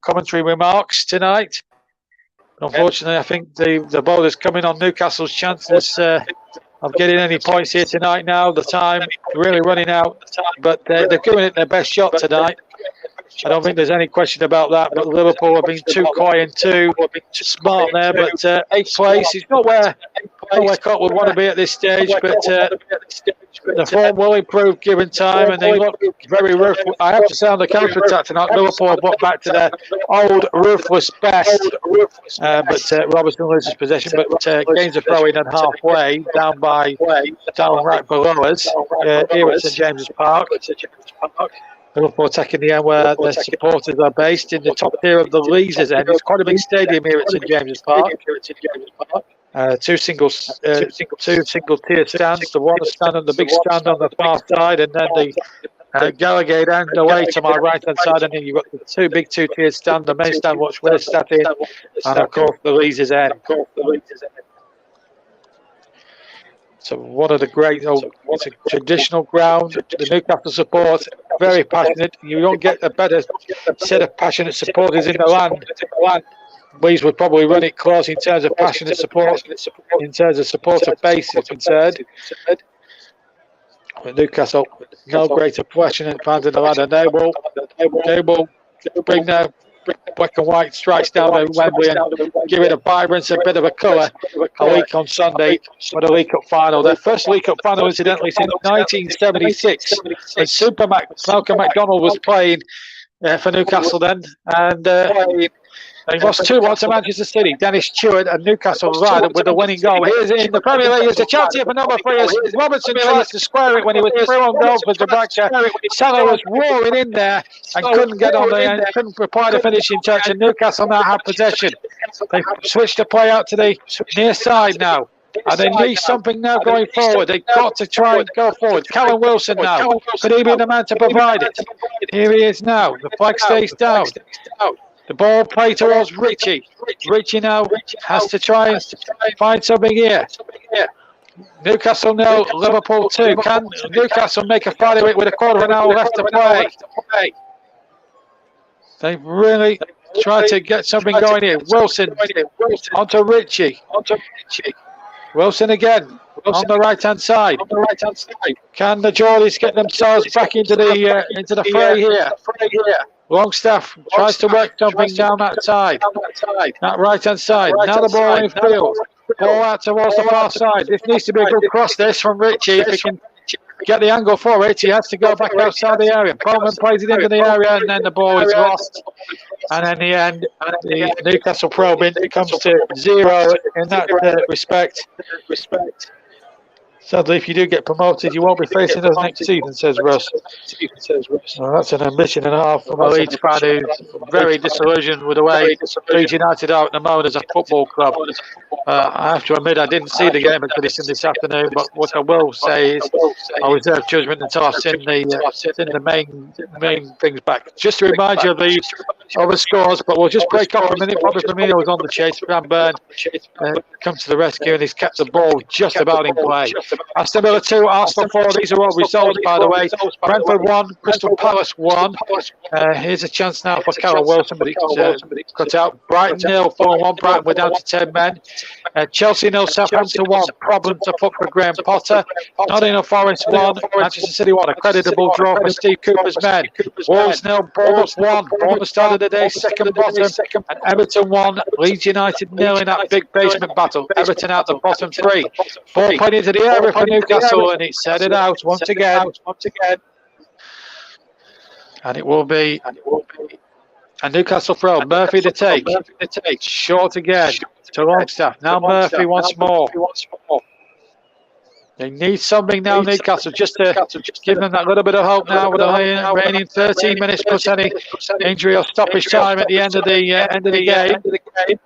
commentary remarks tonight. Unfortunately, I think the ball is coming on Newcastle's chances of getting any points here tonight now. The time really running out, but they've given it their best shot tonight. I don't think there's any question about that, but Liverpool have been too quiet and too smart there. But 8th place, it's not where Cott would want to be at this stage, but the form will improve given time, and they look very ruthless. I have to say, on the counter-attack tonight, Liverpool have got back to their old ruthless best, but Robertson loses possession, but gains a throw-in and halfway, down right below us, here at St James's Park. Liverpool taking the end where their supporters are based in the top tier of the Leazes end. It's quite a big stadium here at St James's Park. Two single tier stands, the one stand and the big stand on the far side, and then the Gallagher end away to my right hand side, and then you've got the two big two-tier stand, the main stand which we're sat in, and of course the Leazes end. So one of the great, it's a traditional ground. The Newcastle support, very passionate. You don't get a better set of passionate supporters in the land. Leeds would probably run it close in terms of passionate support, in terms of supporter base is concerned. But Newcastle, no greater question in pounding the ladder. They will bring their black and white stripes down to Wembley and give it a vibrance, a bit of a colour a week on Sunday for the League Cup final. Their first League Cup final, incidentally, since 1976, when Malcolm MacDonald was playing for Newcastle then, and they lost 2-1 to Manchester City. Dennis Stewart and Newcastle rider with the winning goal. Here's in the Premier League. Here's a chance here for number 3. Robertson tries to square it when he was through on goal for Gibraltar. Salah was roaring in there and couldn't get on the end, couldn't apply the finishing touch, and Newcastle now have possession. They switched the play out to the near side now. And they need something now going forward. They've got to try and go forward. Callum Wilson now. Could he be the man to provide it? Here he is now. The flag stays down. The ball played towards Richie. Richie now has to try and find something here. Newcastle 0, Liverpool 2. Can Newcastle make a fight of it with a quarter of an hour left to play? They've really tried to get something going here. Wilson onto Richie. Wilson again on the right-hand side. Can the Geordies get themselves back into the fray here? Longstaff tries to work something down that side, that right-hand side. Now the ball in field. Ball out towards the far side. This needs to be a good cross, this, from Richie. If he can get the angle for it, he has to go back outside the area. Bowman plays it into the area, and then the ball is lost. And in the end, the Newcastle probing comes to 0 in that respect. Sadly, if you do get promoted, you won't be facing us next season, says Russ. Well, that's an ambition and a half from a Leeds fan who's very disillusioned with the way Leeds United are at the moment as a football club. I have to admit, I didn't see the game at Goodison this afternoon, but what I will say is I reserve judgment until I've seen the main things back. Just to remind you of the other scores, but we'll just break off a minute. Bobby Firmino was on the chase. Bram Byrne comes to the rescue, and he's kept the ball just about in play. Aston Villa 2, Arsenal 4. These are all results, by the way. Brentford 1, Crystal Palace 1. Here's a chance now for Callum Wilson, but it's cut out. Brighton 0, 4-1. Brighton we're down to 10 men. Chelsea 0, Southampton 1. Problems afoot for Graham Potter. Nottingham Forest 1, Manchester City 1. A creditable draw for Steve Cooper's men. Wolves 0, Bournemouth 1. Bournemouth started the day second bottom. And Everton 1, Leeds United 0 in that big basement battle. Everton out the bottom 3. Ball played into the area for Newcastle, and it set it out once again. And it will be a Newcastle throw. Murphy to take. Short again to Longstaff. Now Murphy once more. They need something now, Newcastle, just to give them that little bit of hope now with the remaining 13 minutes plus any injury or stoppage time at the end of the game.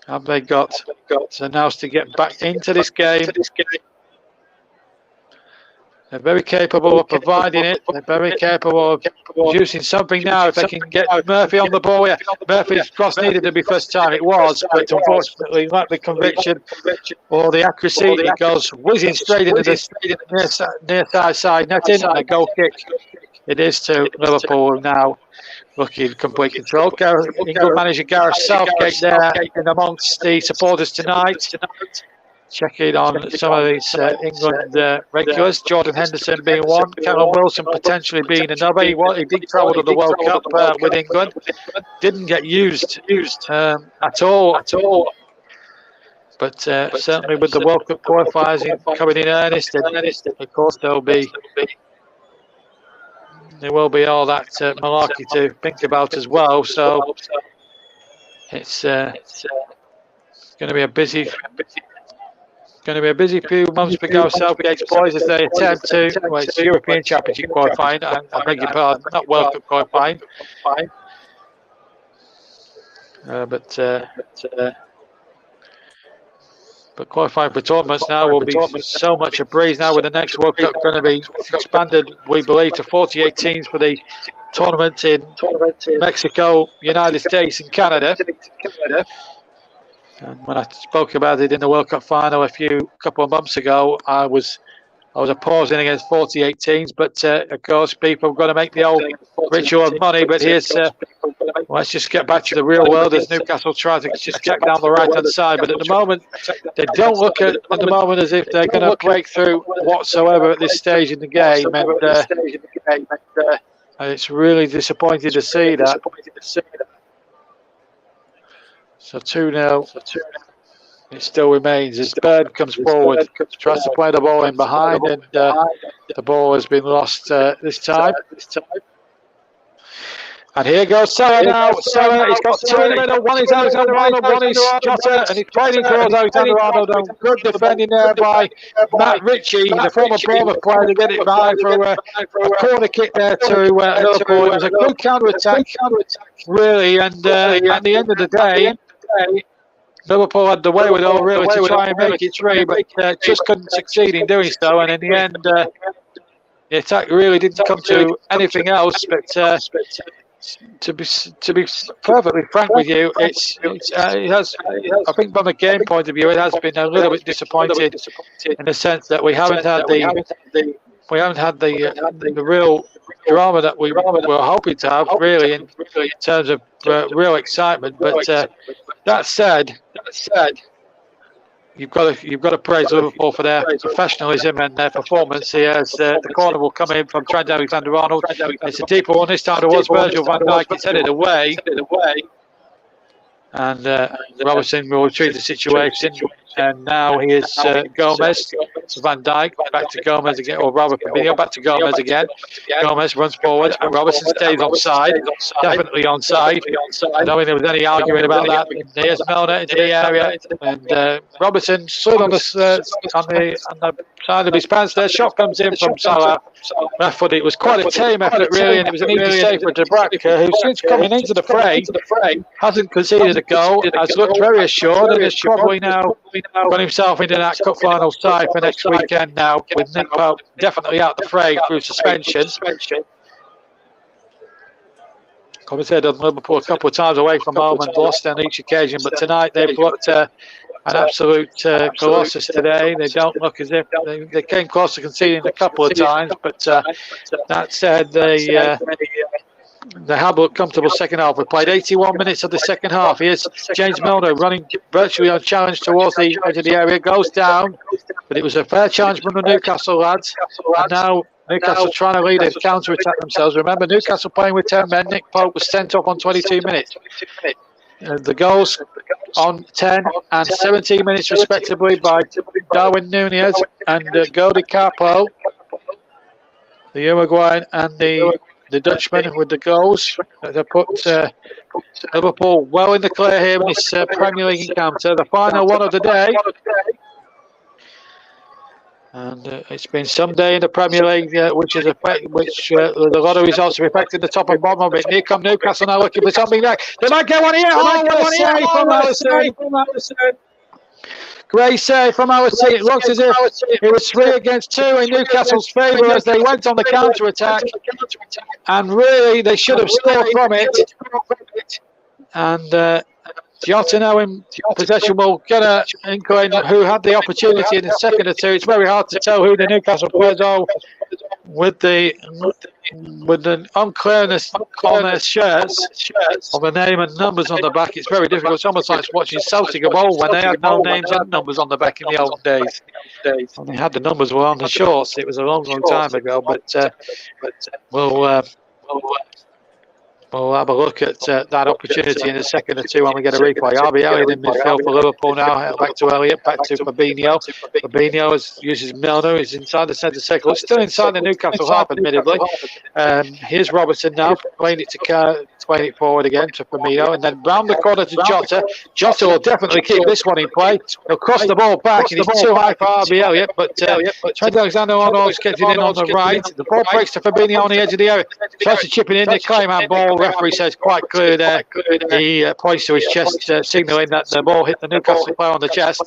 Have they got enough to get back into this game? They're very capable of providing it. They're very capable of producing something now. If they can get Murphy on the ball, yeah. Murphy's cross needed to be first time. It was, but unfortunately, like the conviction or the accuracy, it goes whizzing straight into the near side netting, and a goal kick. It is to Liverpool now. Looking in complete control. England manager Gareth Southgate there in amongst the supporters tonight. Checking on some of these England regulars. Jordan Henderson being one. Callum Wilson potentially being another. He did travel to the World Cup with England. Didn't get used at all. But certainly with the World Cup qualifiers coming in earnest, of course there will be all that malarkey to think about as well. So it's going to be a busy few months for Gareth Southgate's boys as they attempt to. Well, it's European Championship qualifying. I beg your pardon, not World Cup qualifying. But qualifying for tournaments now will be so much a breeze now, with the next World Cup going to be expanded, we believe, to 48 teams for the tournament in Mexico, United States and Canada. And when I spoke about it in the World Cup final a couple of months ago, I was I was opposing against 48 teams, but of course, people have got to make the old ritual of money. But here's, let's just get back to the real world as Newcastle try to attack down the right-hand side. But at the moment, they don't look at the moment as if they're going to break through whatsoever at this stage in the game. And it's really disappointing to see that. So 2-0. It still remains as Bird comes forward, tries to play the ball in behind, and the ball has been lost this time. And here goes Salah now. Salah, he's got two in the middle. One is Alexander Arnold, one is Jota, and he's playing towards Alexander Arnold. And good defending there by Matt Ritchie, the former Bournemouth player, to get it behind for a corner kick there to Liverpool. It was a good counter-attack, really, and at the end of the day, Liverpool had the way with all really to try and make it three, but just couldn't succeed in doing so. And in the end, the attack really didn't come to anything else. But to be perfectly frank with you, it has. I think from a game point of view, it has been a little bit disappointing in the sense that we haven't had the real drama that we were hoping to have, really, in terms of real excitement. But that said, you've got to praise Liverpool for their professionalism and their performance here. As the corner will come in from Trent Alexander-Arnold. It's a deeper one this time. Towards Virgil van Dijk. It's headed away, and Robertson will retrieve the situation. And now here's Gomez to Van Dijk, back to Gomez again, or rather Fabinho, back to Gomez again. Gomez runs forward, and Robertson stays onside, definitely onside. I don't think there was any arguing about that. Here's Milner into the area, and Robertson stood on the side of his pants there. Shot comes in from Salah. I thought it was quite a tame effort, really, and it was an easy save for Dubravka, who since coming into the fray hasn't conceded a goal, has looked very assured, and is probably now got himself into that cup final side for next weekend now, with Nick Pope definitely out the fray through suspension. Commentated on Liverpool a couple of times away from home and lost on each occasion, but tonight they've looked an absolute colossus today. They don't look as if they came close to conceding a couple of times, but that said, they have looked comfortable second half. We played 81 minutes of the second half. Here's James Milner running virtually unchallenged towards the edge of the area. Goes down, but it was a fair challenge from the Newcastle lads. And now Newcastle trying to lead and counter-attack themselves. Remember, Newcastle playing with 10 men. Nick Pope was sent off on 22 minutes. The goals on 10 and 17 minutes respectively by Darwin Núñez and Godi Capo, the Uruguayan, and the Dutchman with the goals. They put Liverpool well in the clear here in this Premier League encounter, the final one of the day. And it's been some day in the Premier League, which a lot of results have affected the top and bottom of it. Here come Newcastle now looking for something there. They might get one here. What a save from Alisson. Great save from Alisson. It looks as if it was 3 against 2 in Newcastle's favour as they went on the counter-attack. And really, they should have scored from it. And Jota now in possession will get an inkling who had the opportunity in the second or two. It's very hard to tell who the Newcastle players are with the unclearness on their shirts, of the name and numbers on the back. It's very difficult. It's almost like watching Celtic of old when they had no names and numbers on the back in the old days. And they had the numbers were on the shorts. It was a long time ago, but we'll have a look at that opportunity in a second or two when we get a replay. RB Elliott in midfield for Liverpool now. Back to Elliott, back to Fabinho. Fabinho uses Milner. He's inside the centre circle. It's still inside the Newcastle half, admittedly. Here's Robertson now, playing it forward again to Firmino, and then round the corner to Jota. Jota will definitely keep this one in play. He'll cross the ball back, and it's too high for RB Elliott, but Trent Alexander-Arnold's kept it in on the right. The ball breaks to Fabinho on the edge of the area. Tries to chip it in. The claim ball. Referee says quite clear there. He points to his chest, signalling that the ball hit the Newcastle player on the chest.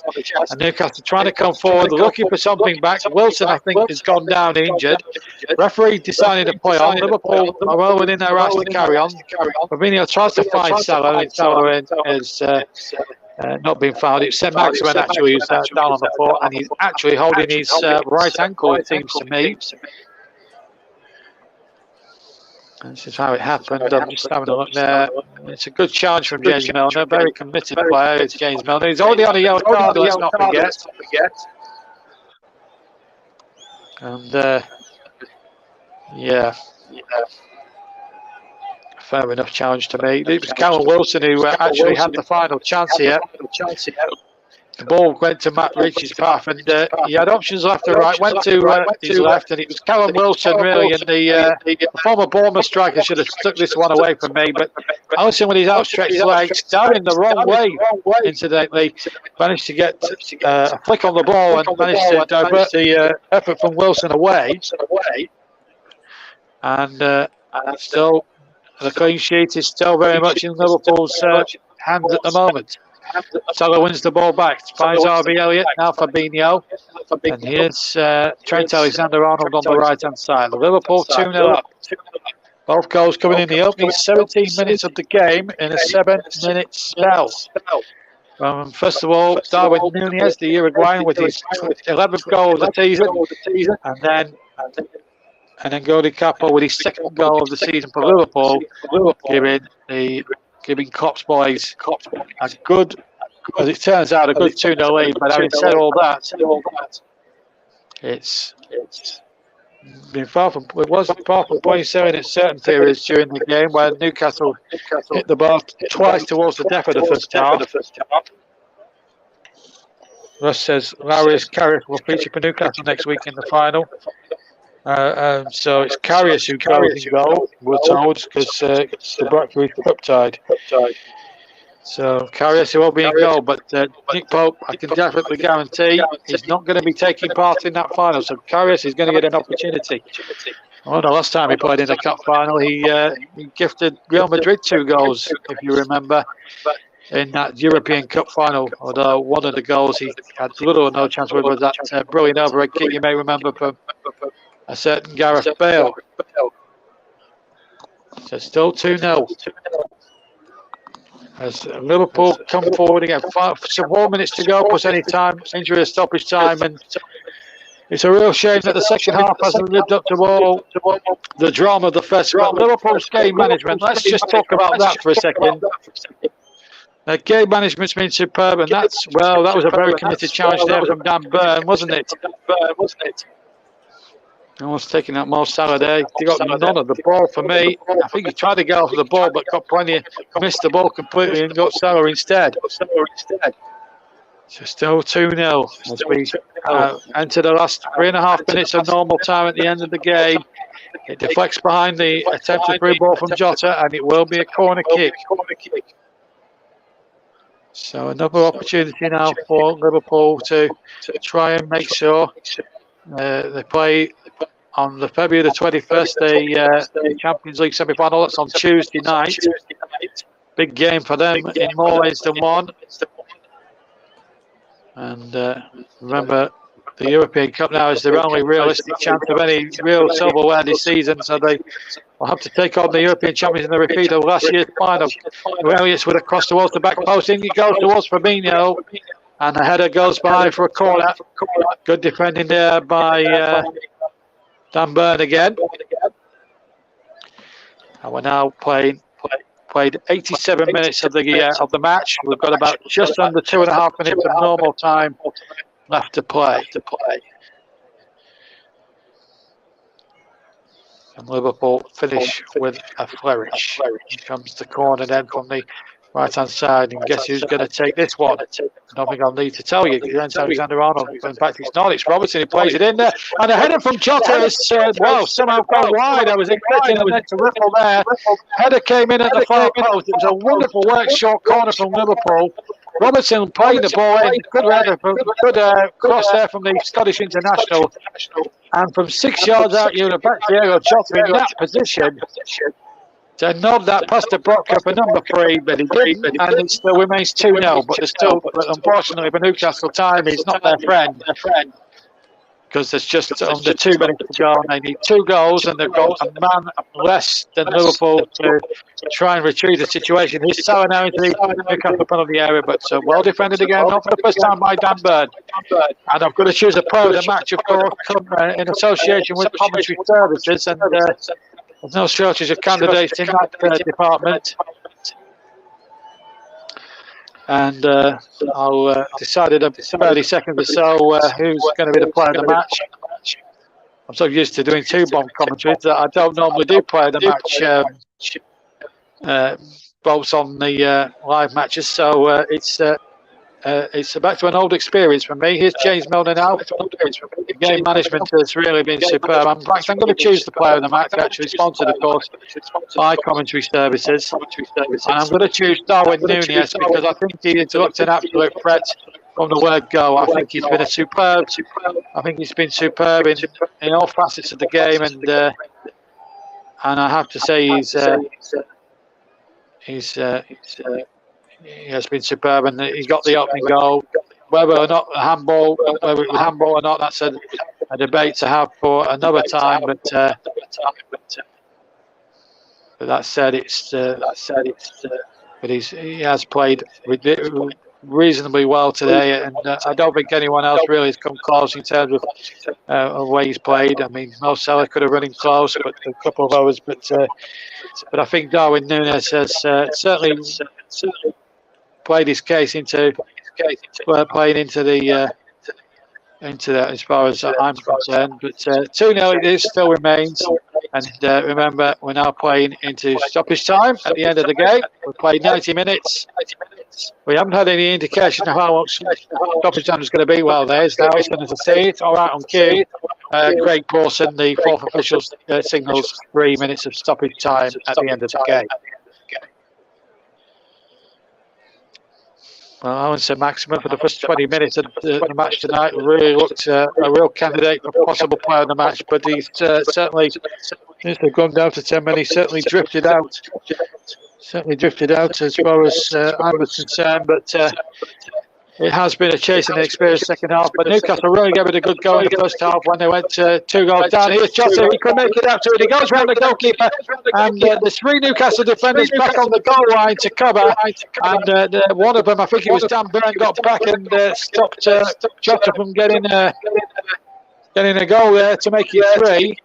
And Newcastle trying to come forward, looking for something back. Wilson, I think, has gone down injured. Referee decided to play on. Liverpool are well within their rights to carry on. Fabinho tries to find Salah, and Salah is not being fouled. It's St. Maximin actually who's down on the floor, and he's actually holding his right ankle, it seems to me. This is how it happened. I'm just having a look there. It's a good charge from James Milner. Very committed player is James Milner. He's already on a yellow card, let's not forget. And yeah. Fair enough challenge to me. It was Callum Wilson who actually had the final chance here. The ball went to Matt Ritchie's path, and he had options left and right. Went to his left, and it was Callum Wilson really. And the former Bournemouth striker should have stuck this one away from me, but Alisson with his outstretched legs, down in the wrong way, incidentally, managed to get a flick on the ball and managed to divert the effort from Wilson away. And still, the clean sheet is still very much in Liverpool's hands at the moment. Salah wins the ball back. Finds RB Elliott, now Fabinho. And here's Trent Alexander-Arnold on the right-hand side. Liverpool 2-0 up. Both goals coming in the opening 17 minutes of the game in a 7-minute spell. First of all, Darwin Núñez, the Uruguayan, with his 11th goal of the season. And then Godi Capo with his second goal of the season for Liverpool, giving Klopp's boys a good, as it turns out, a good 2-0 lead. But having said all that, it's been far from point selling at certain periods during the game where Newcastle hit the ball twice towards the death of the first half. Russ says Lowry's Carrick will feature for Newcastle next week in the final. So it's Karius who goes in goal, we're told, because the Blackpool Cup tied. So Karius won't be in goal, but Nick Pope, I can definitely guarantee, he's not going to be taking part in that final. So Karius is going to get an opportunity. Well, the last time he played in the cup final, he gifted Real Madrid 2 goals, if you remember, in that European Cup final. Although one of the goals he had little or no chance with was that brilliant overhead kick you may remember from a certain Gareth Bale. So still 2-0. As Liverpool come forward again. 4 minutes to go, plus any time, injury stoppage time. And it's a real shame that the second half hasn't lived up to all the drama of the first. But Liverpool's game management, let's just talk about that for a second. Game management's been superb, and that was a very committed challenge there from Dan Burn, wasn't it? Almost taking out Mo Salah there. He got none of the ball for me. I think he tried to get off the ball, but got missed the ball completely and got Salah instead. So still 2-0 as we enter the last 3.5 minutes of normal time at the end of the game. It deflects behind the attempted free ball from Jota, and it will be a corner kick. So another opportunity now for Liverpool to try and make sure they play on the February the 21st, the Champions League semi-final. That's on Tuesday night. Big game for them in more ways than one. And remember, the European Cup now is their only realistic chance of any real silverware this season, so they will have to take on the European champions in the repeat of last year's final. Elliott's with a cross towards the back post, in it goes towards Fabinho, and the header goes by for a corner. Good defending there by Dan Burn again. And we're now played 87 minutes of the match. We've got about just under 2.5 minutes of normal time left to play. And Liverpool finish with a flourish. Here comes the corner then from the right-hand side, and guess who's going to take this one? I don't think I'll need to tell you. It's Alexander-Arnold. In fact, it's not. It's Robertson who plays it in there. And a header from Jota is, somehow gone wide. I was expecting a net to ripple there. Header came in at the far post. It was a wonderful work short corner from Liverpool. Robertson playing the ball in. Good header, good cross there from the Scottish international. And from 6 yards out, you back Diego Jota in that position to nod that past the Brock for number 3, but he didn't, and it still remains 2-0. But unfortunately for Newcastle, time is not their friend. because there's just under 2 minutes to go, and they need 2 goals, and they've got a man less than Liverpool to try and retrieve the situation. He's selling now into the Newcastle penalty area, but well defended again, not for the first time by Dan Burn. And I've got to choose a player of the match, of course, in association with commentary services, and there's no shortage of candidates in that department. And I'll decide in 30 seconds or so who's going to be the player of the match. I'm so used to doing 2-bomb commentaries that I don't normally do player of the match votes on the live matches. So it's back to an old experience for me. Here's James Milner now. The game management has really been superb. I'm going to choose the player of the match, actually sponsored, of course, by commentary services. And I'm going to choose Darwin Núñez because I think he's looked an absolute threat from the word go. I think he's been superb in all facets of the game, and I have to say he has been superb, and he got the opening goal. Whether or not handball, whether it was handball or not, that's a debate to have for another time. But that said, but he has played reasonably well today, and I don't think anyone else really has come close in terms of the way he's played. I mean, Mo Salah could have run in close, but a couple of others. But I think Darwin Núñez has certainly played his case into playing into the as far as I'm concerned. But 2-0 it is, still remains. And remember, we're now playing into stoppage time at the end of the game. We've played 90 minutes. We haven't had any indication of how much stoppage time is going to be. Well, there's now, as soon as I see it, all right on cue. Craig Pawson, the fourth official, signals 3 minutes of stoppage time at the end of the game. Well, I would say Maxima for the first 20 minutes of the match tonight really looked a real candidate for possible player of the match, but he's certainly, since they've gone down to 10 men, he's certainly drifted out. As far as I'm concerned, but it has been a chasing experience second half. But Newcastle really gave it a good go in the first half when they went 2 goals down. Here's Jota, he could make it out to it. He goes round the goalkeeper, and there's 3 Newcastle defenders back on the goal line to cover. And one of them, I think it was Dan Burn, got back and stopped Jota from getting a goal there to make it 3.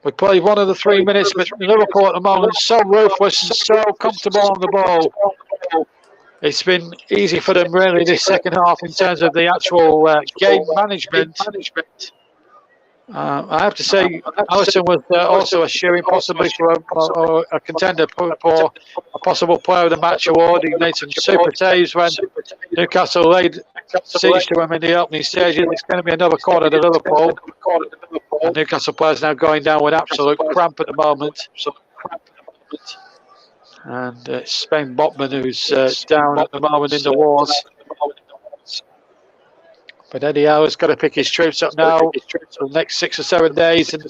We played one of the 3 minutes, but Liverpool at the moment so ruthless and so comfortable on the ball. It's been easy for them really this second half in terms of the actual game management. I have to say, Alisson was also a shoo-in possibly for a contender for a possible player of the match award. He made some super saves when Newcastle laid siege to him in the opening stages. It's going to be another corner to Liverpool. And Newcastle players now going down with absolute cramp at the moment. And it's Spain Botman who's down at the moment in the wars. But Eddie Howe's got to pick his troops up now for the next 6 or 7 days. And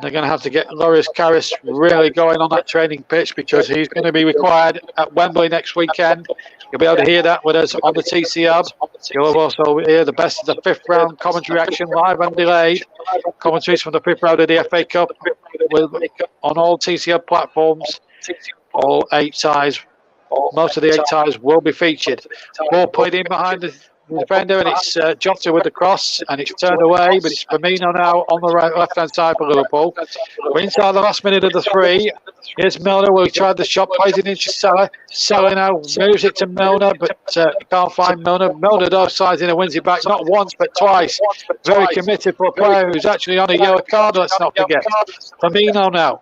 they're going to have to get Loris Karius really going on that training pitch, because he's going to be required at Wembley next weekend. You'll be able to hear that with us on the TC Hub. You'll also hear the best of the 5th round commentary action, live and delayed. Commentaries from the 5th round of the FA Cup on all TC Hub platforms. All 8 ties, most of the 8 ties will be featured. Ball played in behind the defender, and it's Jota with the cross, and it's turned away, but it's Firmino now on the left-hand side for Liverpool. We're inside the last minute of the 3. Here's Milner, where he tried the shot, plays it into Salah. Salah now moves it to Milner, but can't find Milner. Milner though slides in and wins it back, not once but twice. Very committed for a player who's actually on a yellow card, let's not forget. Firmino now.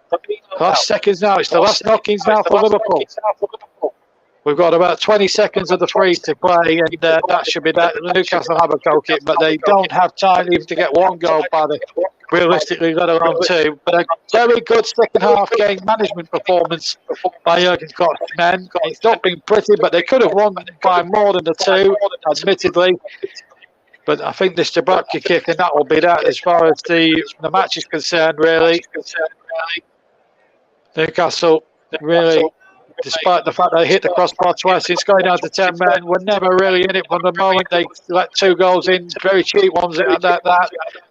Last seconds now, it's the last knockings now for Liverpool. We've got about 20 seconds of the 3 to play, and that should be that. Newcastle have a goal kick, but they don't have time even to get 1 goal by the realistically, let alone 2. But a very good second half game management performance by Jurgen Klopp's men. It's not been pretty, but they could have won by more than the 2, admittedly. But I think this Dubravka kick, and that will be that as far as the match is concerned, really. Newcastle really despite the fact they hit the crossbar twice. It's going down to 10 men. We're never really in it from the moment they let 2 goals in, very cheap ones at that.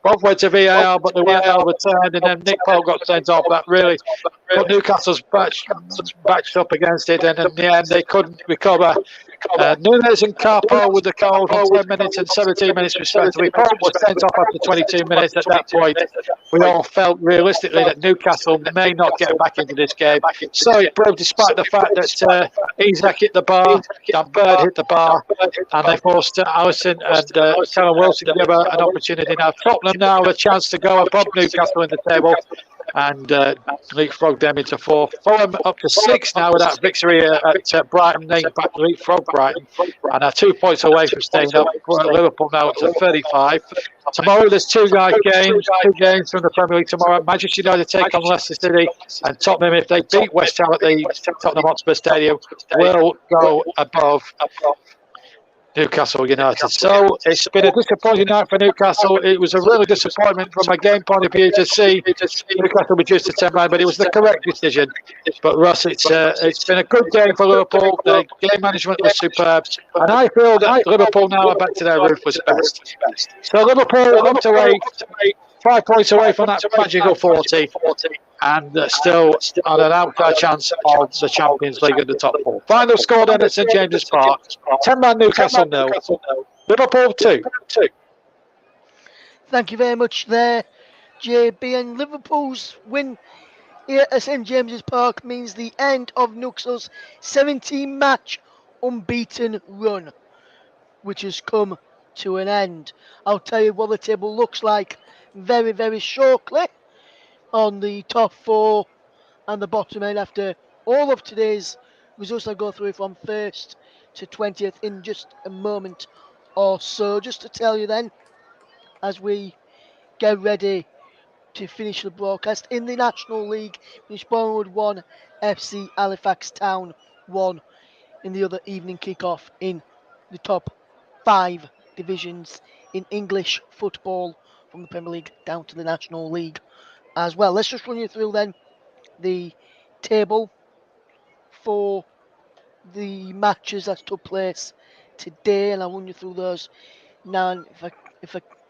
Both went to VAR, but they weren't overturned, and then Nick Pope got sent off. That really put Newcastle's backs up against it, and in the end they couldn't recover. Nunes and Carpo with the goal from 10 minutes and 17 minutes respectively. Pope was sent off after 22 minutes. At that point, we all felt realistically that Newcastle may not get back into this game. So it proved, despite the fact that Isak hit the bar, Dan Bird hit the bar, and they forced Allison and Callum Wilson to give an opportunity. Now Tottenham now have a chance to go above Newcastle in the table and leapfrog them into 4th. Fulham up to 6 now with that victory at Brighton. They back leapfrog Brighton and are 2 points away from staying up. Liverpool now up to 35. Tomorrow there's 2 games from the Premier League tomorrow. Manchester United take on Leicester City, and Tottenham, if they beat West Ham at the Tottenham Hotspur Stadium, will go above Newcastle United. So it's been a disappointing night for Newcastle. It was a really disappointment from a game point of view to see Newcastle reduced to 10 men, but it was the correct decision. But Russ, it's been a good game for Liverpool. The game management was superb, and I feel that Liverpool now are back to their ruthless best. So Liverpool up to 8, 5 points away from that magical 40, and still on an outside chance of the Champions League at the top 4. Final score then at St James's Park: 10-man Newcastle 0, Liverpool 2. Thank you very much there, JB. And Liverpool's win here at St James's Park means the end of Newcastle's 17-match unbeaten run, which has come to an end. I'll tell you what the table looks like very, very shortly on the top 4 and the bottom end after all of today's results. I'll go through from 1st to 20th in just a moment or so. Just to tell you then, as we get ready to finish the broadcast, in the National League, finished Bournemouth 1, FC Halifax Town 1 in the other evening kick-off in the top 5 divisions in English football, from the Premier League down to the National League as well. Let's just run you through then the table for the matches that took place today, and I'll run you through those now. And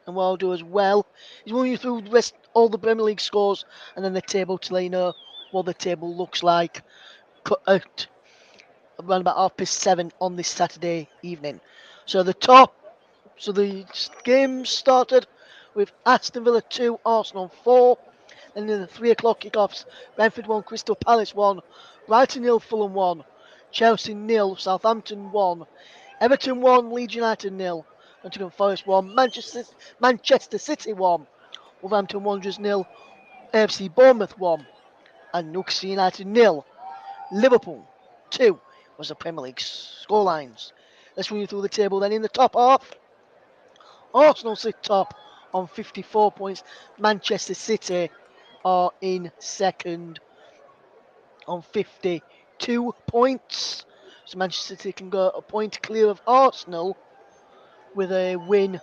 and what I'll do as well is run you through the rest, all the Premier League scores, and then the table to let you know what the table looks like at around about 7:30 on this Saturday evening. So the game started with Aston Villa 2, Arsenal 4. And in the 3 o'clock kickoffs, Brentford 1, Crystal Palace 1, Brighton 0, Fulham 1, Chelsea 0, Southampton 1, Everton 1, Leeds United 0, Nottingham Forest 1, Manchester City 1, Wolverhampton Wanderers 0, AFC Bournemouth 1, and Newcastle United 0. Liverpool 2 was the Premier League scorelines. Let's run you through the table then. In the top half, Arsenal sit top on 54 points. Manchester City are in second on 52 points. So Manchester City can go a point clear of Arsenal with a win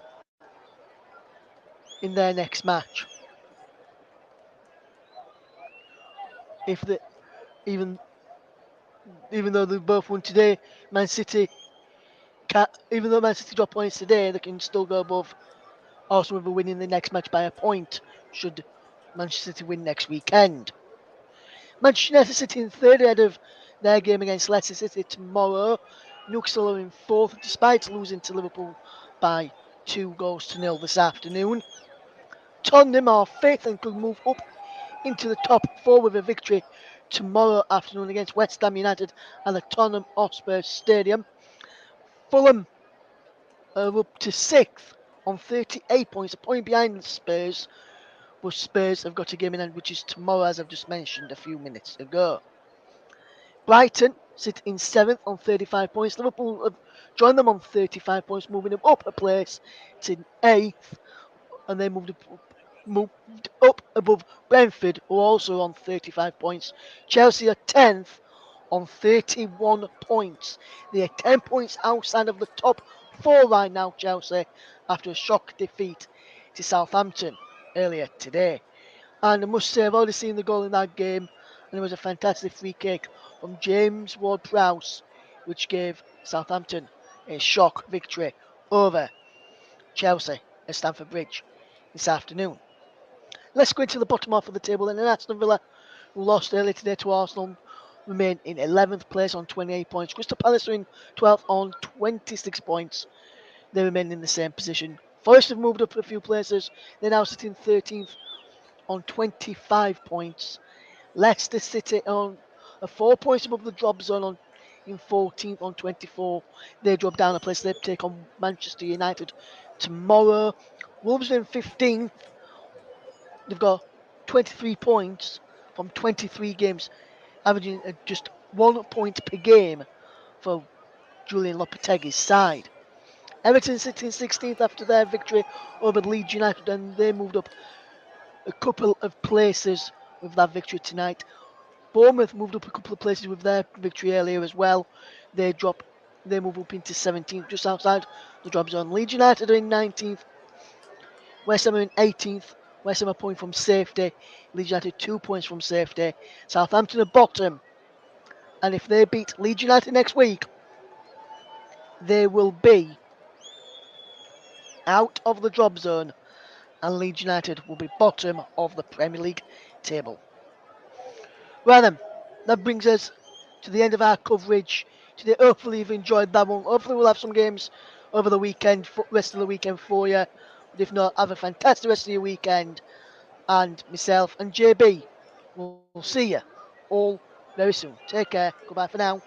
in their next match. If the even though they both won today, Man City even though Man City drop points today, they can still go above Arsenal with a win in the next match by a point, should Manchester City win next weekend. Manchester City in third ahead of their game against Leicester City tomorrow. Newcastle are in fourth despite losing to Liverpool by 2-0 this afternoon. Tottenham are fifth and could move up into the top 4 with a victory tomorrow afternoon against West Ham United at the Tottenham Hotspur Stadium. Fulham are up to 6th on 38 points, a point behind the Spurs, but Spurs have got a game in hand, which is tomorrow, as I've just mentioned a few minutes ago. Brighton sit in 7th on 35 points. Liverpool have joined them on 35 points, moving them up a place to 8th, and they moved up above Brentford, who are also on 35 points. Chelsea are 10th on 31 points. They are 10 points outside of the top 4 right now, Chelsea, after a shock defeat to Southampton earlier today. And I must say, I've already seen the goal in that game, and it was a fantastic free kick from James Ward-Prowse, which gave Southampton a shock victory over Chelsea at Stamford Bridge this afternoon. Let's go into the bottom half of the table then. Aston Villa, who lost earlier today to Arsenal, remain in 11th place on 28 points. Crystal Palace are in 12th on 26 points. They remain in the same position. Forest have moved up a few places. They're now sitting 13th on 25 points. Leicester City on 4 points above the drop zone in 14th on 24. They drop down a place. They take on Manchester United tomorrow. Wolves are in 15th. They've got 23 points from 23 games, averaging just 1 point per game for Julian Lopetegui's side. Everton sitting 16th after their victory over Leeds United, and they moved up a couple of places with that victory tonight. Bournemouth moved up a couple of places with their victory earlier as well. They move up into 17th, just outside the drop zone. Leeds United are in 19th. West Ham are in 18th. West Ham a point from safety. Leeds United 2 points from safety. Southampton are bottom. And if they beat Leeds United next week, they will be out of the drop zone, and Leeds United will be bottom of the Premier League table. Right then, that brings us to the end of our coverage today. Hopefully you've enjoyed that one. Hopefully we'll have some games over the weekend, rest of the weekend for you. But if not, have a fantastic rest of your weekend. And myself and JB will see you all very soon. Take care. Goodbye for now.